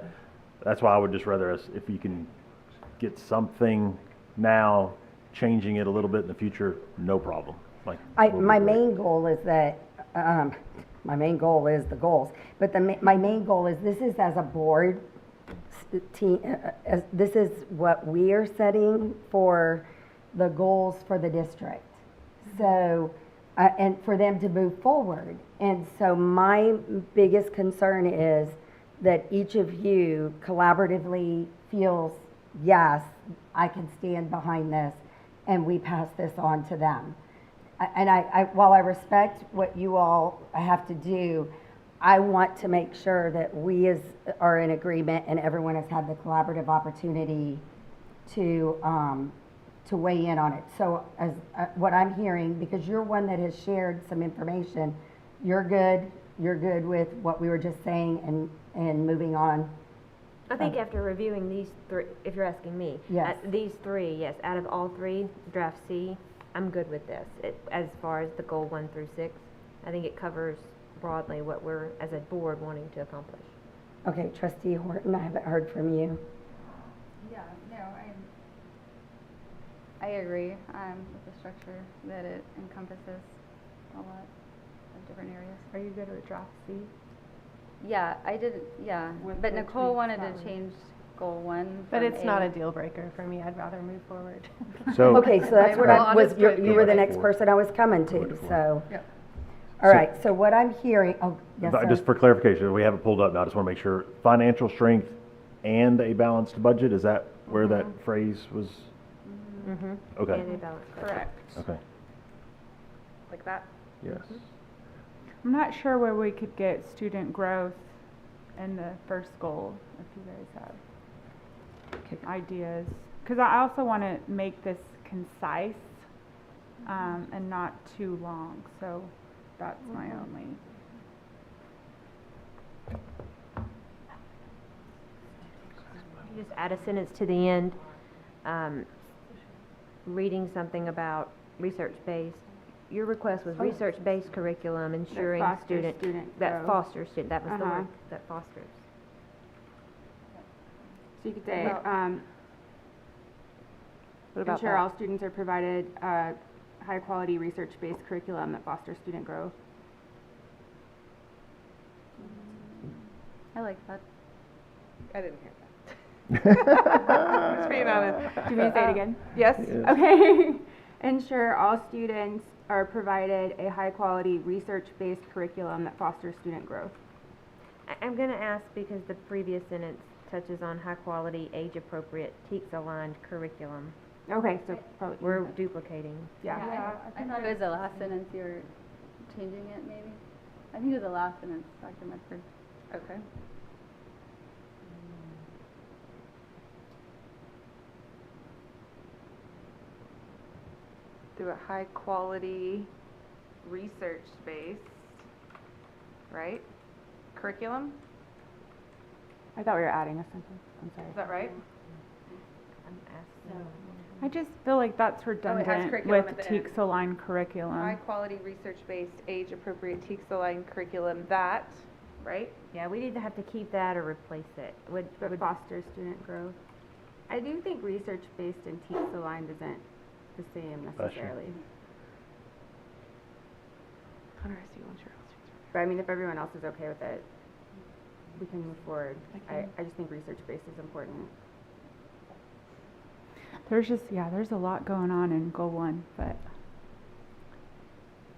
that's why I would just rather if you can get something now, changing it a little bit in the future, no problem. My main goal is that, my main goal is the goals, but my main goal is this is as a board team, this is what we are setting for the goals for the district. So, and for them to move forward. And so my biggest concern is that each of you collaboratively feels, yes, I can stand behind this, and we pass this on to them. And while I respect what you all have to do, I want to make sure that we are in agreement and everyone has had the collaborative opportunity to weigh in on it. So as what I'm hearing, because you're one that has shared some information, you're good with what we were just saying and moving on. I think after reviewing these three, if you're asking me, Yes. these three, yes, out of all three, draft C, I'm good with this. As far as the goal 1 through 6, I think it covers broadly what we're, as a board, wanting to accomplish. Okay, Trustee Horton, I haven't heard from you. Yeah, no, I agree with the structure that it encompasses a lot of different areas. Are you good with draft C? Yeah, I did, yeah, With but the Nicole tweaks wanted that to way. change goal 1 But from it's not a deal breaker for me. I'd rather move forward. So. Okay, so that's what I was, honest you were the with next person I was coming to, so. Yep. All right, so what I'm hearing, oh, yes, But sir. just for clarification, we have it pulled up now, I just want to make sure, financial strength and a balanced budget, is that where that phrase was? Mm-hmm. Okay. And a balanced budget. Correct. Okay, Like that? yes. I'm not sure where we could get student growth in the first goal, if you guys have ideas. Because I also want to make this concise and not too long, so that's my only. You just add a sentence to the end, reading something about research-based. Your request was research-based curriculum ensuring fosters student that growth. fosters student, that was the Uh-huh. word, that fosters. So you could say, What about ensure that? all students are provided high-quality research-based curriculum that fosters student growth. I like that. I didn't hear that. I'm just being honest. Do you want me to say it again? Yes. Okay. Ensure all students are provided a high-quality research-based curriculum that fosters student growth. I'm going to ask because the previous sentence touches on high-quality, age-appropriate, TEKS-aligned curriculum. Okay, so probably. We're duplicating. Yeah. I thought it was the last sentence you were changing it, maybe? I think it was the last sentence, Dr. Medford. Okay. Do a high quality research based, right? Curriculum, I thought we were adding a sentence. I'm sorry. is that right? I'm asking. I just feel like that's redundant curriculum with at the end. TEKS-aligned curriculum. High quality research based, age appropriate, TEKS aligned curriculum that, right? Yeah, we'd either have to keep that or replace it. Would Fosters student growth. I do think research-based and TEKS-aligned isn't the same necessarily. But I mean, if everyone else is okay with it, we can move forward. I just think research-based is important. There's a lot going on in goal 1, but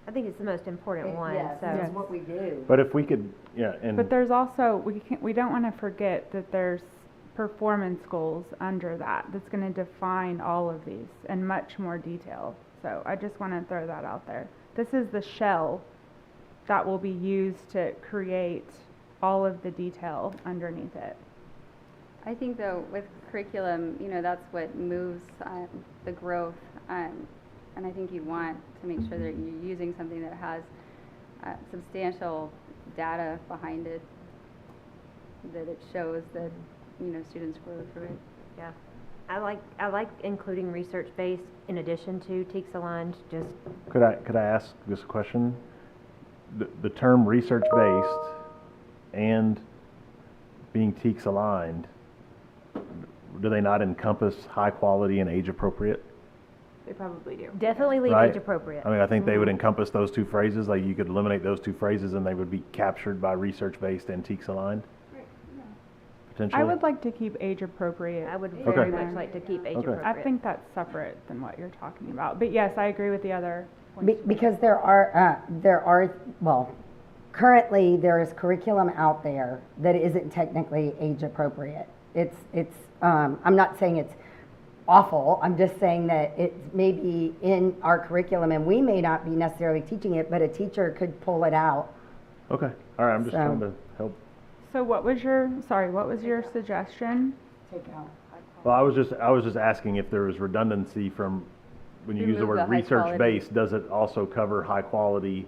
I think it's the most important one, Yes, so. that's what we do. But if we could, yeah, and. But there's also, we don't want to forget that there's performance goals under that's going to define all of these in much more detail. So I just want to throw that out there. This is the shell that will be used to create all of the detail underneath it. I think though, with curriculum, that's what moves the growth. And I think you want to make sure that you're using something that has substantial data behind it, that it shows that, students grow through it. Yeah. I like including research-based in addition to TEKS-aligned, just. Could I ask this question? The term research-based and being TEKS aligned, do they not encompass high quality and age appropriate? They probably do. Definitely leave Right. age appropriate. I mean, I think they would encompass those two phrases, like you could eliminate those two phrases and they would be captured by research-based and TEKS aligned? Potentially? I would like to keep age appropriate. I would Okay. very much like to keep age Okay. appropriate. I think that's separate than what you're talking about. But yes, I agree with the other points. Because well, currently there is curriculum out there that isn't technically age appropriate. I'm not saying it's awful. I'm just saying that it's maybe in our curriculum, and we may not be necessarily teaching it, but a teacher could pull it out. Okay, all right, I'm just So- trying to help. So what was your suggestion? Take out. Well, I was just asking if there was redundancy from, when you use the Remove the word high research quality. based, does it also cover high quality,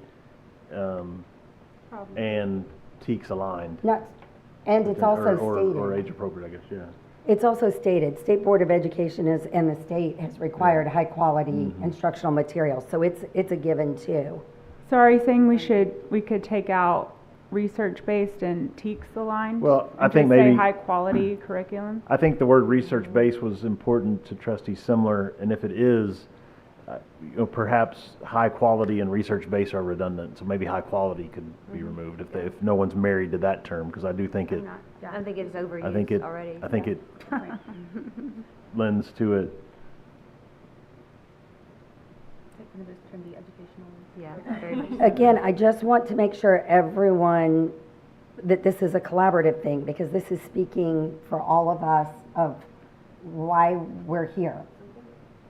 and TEKS aligned? Not, and it's also Or stated, age appropriate, I guess, yeah. it's also stated, State Board of Education is, and the state has required high-quality instructional materials, so it's a given too. So are you saying we could take out research-based and TEKS aligned? Well, I and think just say maybe- high-quality curriculum? I think the word research-based was important to trustee Simler, and if it is, perhaps high quality and research-based are redundant, so maybe high quality could be removed if no one's married to that term, because I do think it, I think it's overused I think it, already. I think it lends to it. Yeah, very much. Again, I just want to make sure everyone, that this is a collaborative thing, because this is speaking for all of us of why we're here.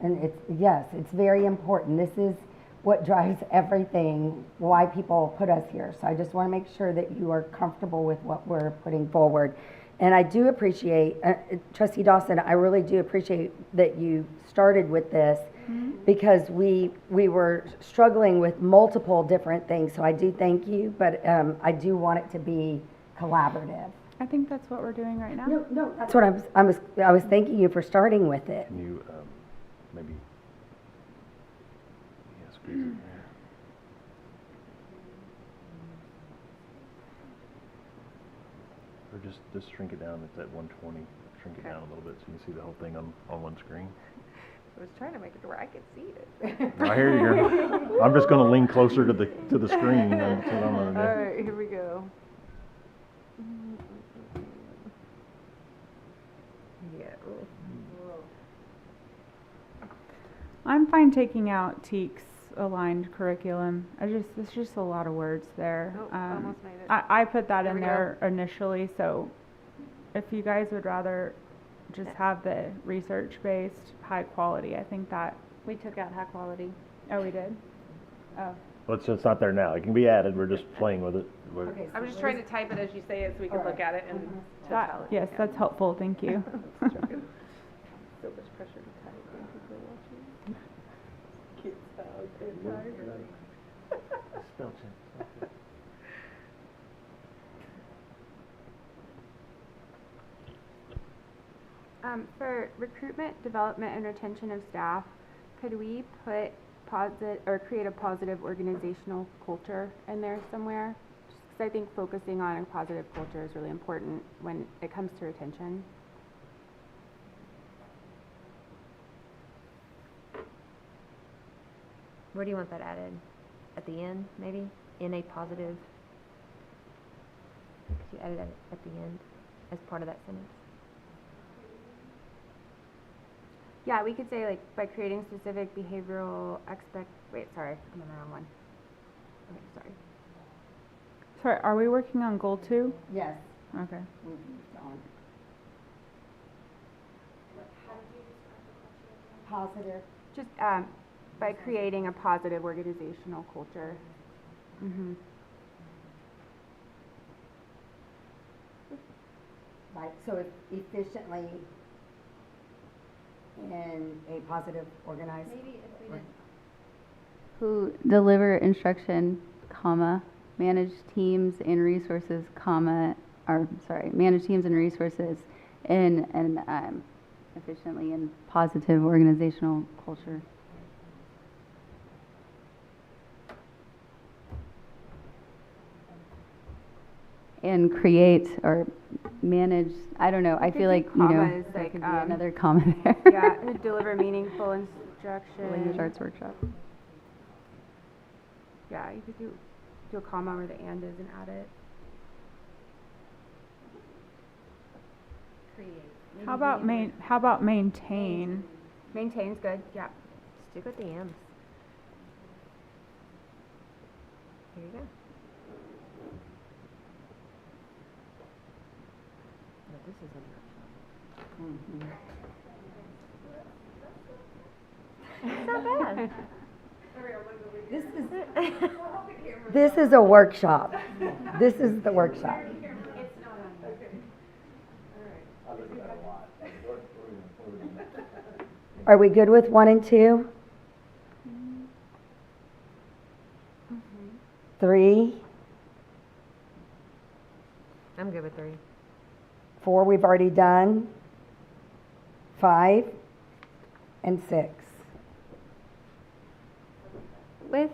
And it's very important. This is what drives everything, why people put us here. So I just want to make sure that you are comfortable with what we're putting forward. And I do appreciate, Trustee Dawson, I really do appreciate that you started with this, because we were struggling with multiple different things. So I do thank you, but I do want it to be collaborative. I think that's what we're doing right now. No, that's what I was thanking you for starting with it. Can you, maybe, yeah, squeeze it there. Or just shrink it down, it's at 120, shrink it down a little bit so you can see the whole thing on one screen. I was trying to make it to where I could see it. I hear you. I'm just gonna lean closer to the screen, that's what I'm gonna do. All right, here we go. Yeah. I'm fine taking out TEKS aligned curriculum. It's just a lot of words there. Oh, almost made it. I put that There in we go. there initially, so if you guys would rather just have the research-based, high quality, I think that, We took out high quality. oh, we did? Oh, Well, it's not there now, it can be added, we're just playing with it. I was just trying to type it as you say it so we could look at it and totality. yes, that's helpful, thank you. So much pressure to type when people are watching. Kids Spell check. For recruitment, development, and retention of staff, could we put create a positive organizational culture in there somewhere? Just 'cause I think focusing on a positive culture is really important when it comes to retention. Where do you want that added? At the end, maybe? In a positive? Could you add it at the end as part of that sentence? Yeah, we could say like by creating specific behavioral wait, sorry, I'm on the wrong one. Okay, sorry. Sorry, are we working on goal 2? Yes. Okay. Positive. Just by creating a positive organizational culture. Mm-hmm. Right, so efficiently in a positive, organized. Who deliver instruction, comma, manage teams and resources, comma, manage teams and resources in an efficiently and positive organizational culture. And create or manage, I don't know, I feel like, commas, there like, could be another comma there. Yeah, who deliver meaningful instruction. Language arts workshop. Yeah, you could do a comma where the and is and add it. How about maintain? Maintain's good, yeah. Stick with the M's. Here you go. Now, this is a It's not bad. This is a workshop. This is the workshop. Are we good with 1 and 2? 3, I'm good with 3. 4 we've already done. 5 and 6. With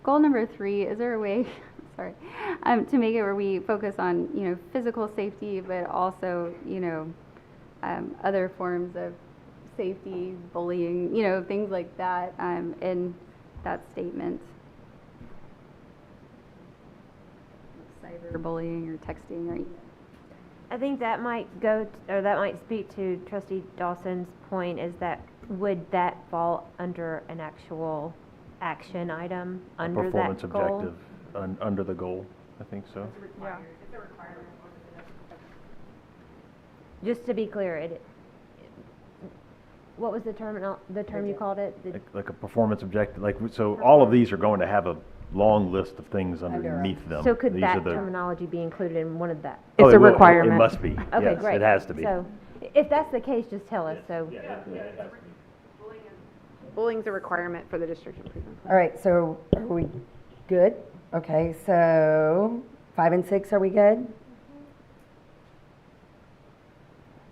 goal number 3, is there a way, sorry, to make it where we focus on, physical safety, but also, other forms of safety, bullying, things like that in that statement? Cyberbullying or texting or. I think that might that might speak to Trustee Dawson's point, is that would that fall under an actual action item under Performance that goal? objective under the goal, I think so. Yeah. Just to be clear, what was the term you called it? Like a performance objective, so all of these are going to have a long list of things underneath them. So could These that are the- terminology be included in one of that? Oh, It's a it will. requirement. It must be. Okay, Yes, great. it has to be. So if that's the case, just tell us, so. Bullying's a requirement for the district improvement. All right, so are we good? Okay, so 5 and 6, are we good?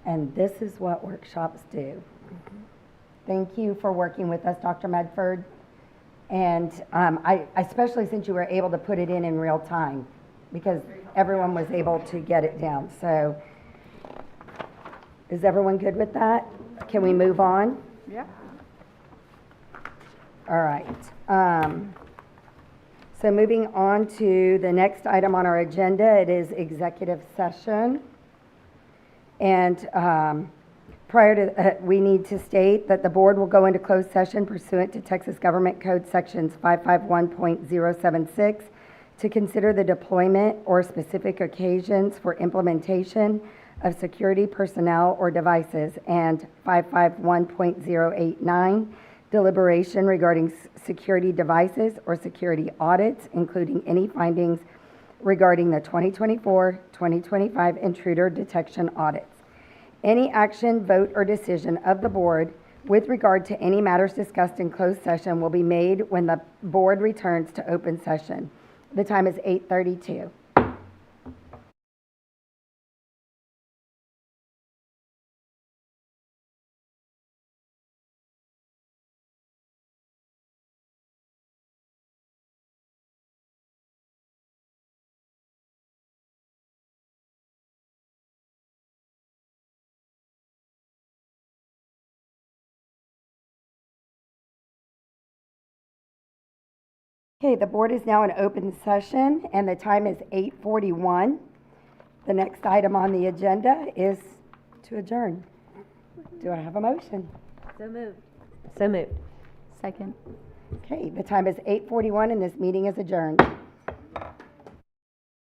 And this is what workshops do. Thank you for working with us, Dr. Medford. And especially since you were able to put it in real time, because everyone was able to get it down. So is everyone good with that? Can we move on? Yeah. All right. So moving on to the next item on our agenda, it is executive session. And prior to, we need to state that the board will go into closed session pursuant to Texas Government Code Sections 551.076 to consider the deployment or specific occasions for implementation of security personnel or devices, and 551.089 deliberation regarding security devices or security audits, including any findings regarding the 2024-2025 intruder detection audits. Any action, vote, or decision of the board with regard to any matters discussed in closed session will be made when the board returns to open session. The time is 8:32. Okay, the board is now in open session, and the time is 8:41. The next item on the agenda is to adjourn. Do I have a motion? So moved. So moved. Second. Okay, the time is 8:41, and this meeting is adjourned.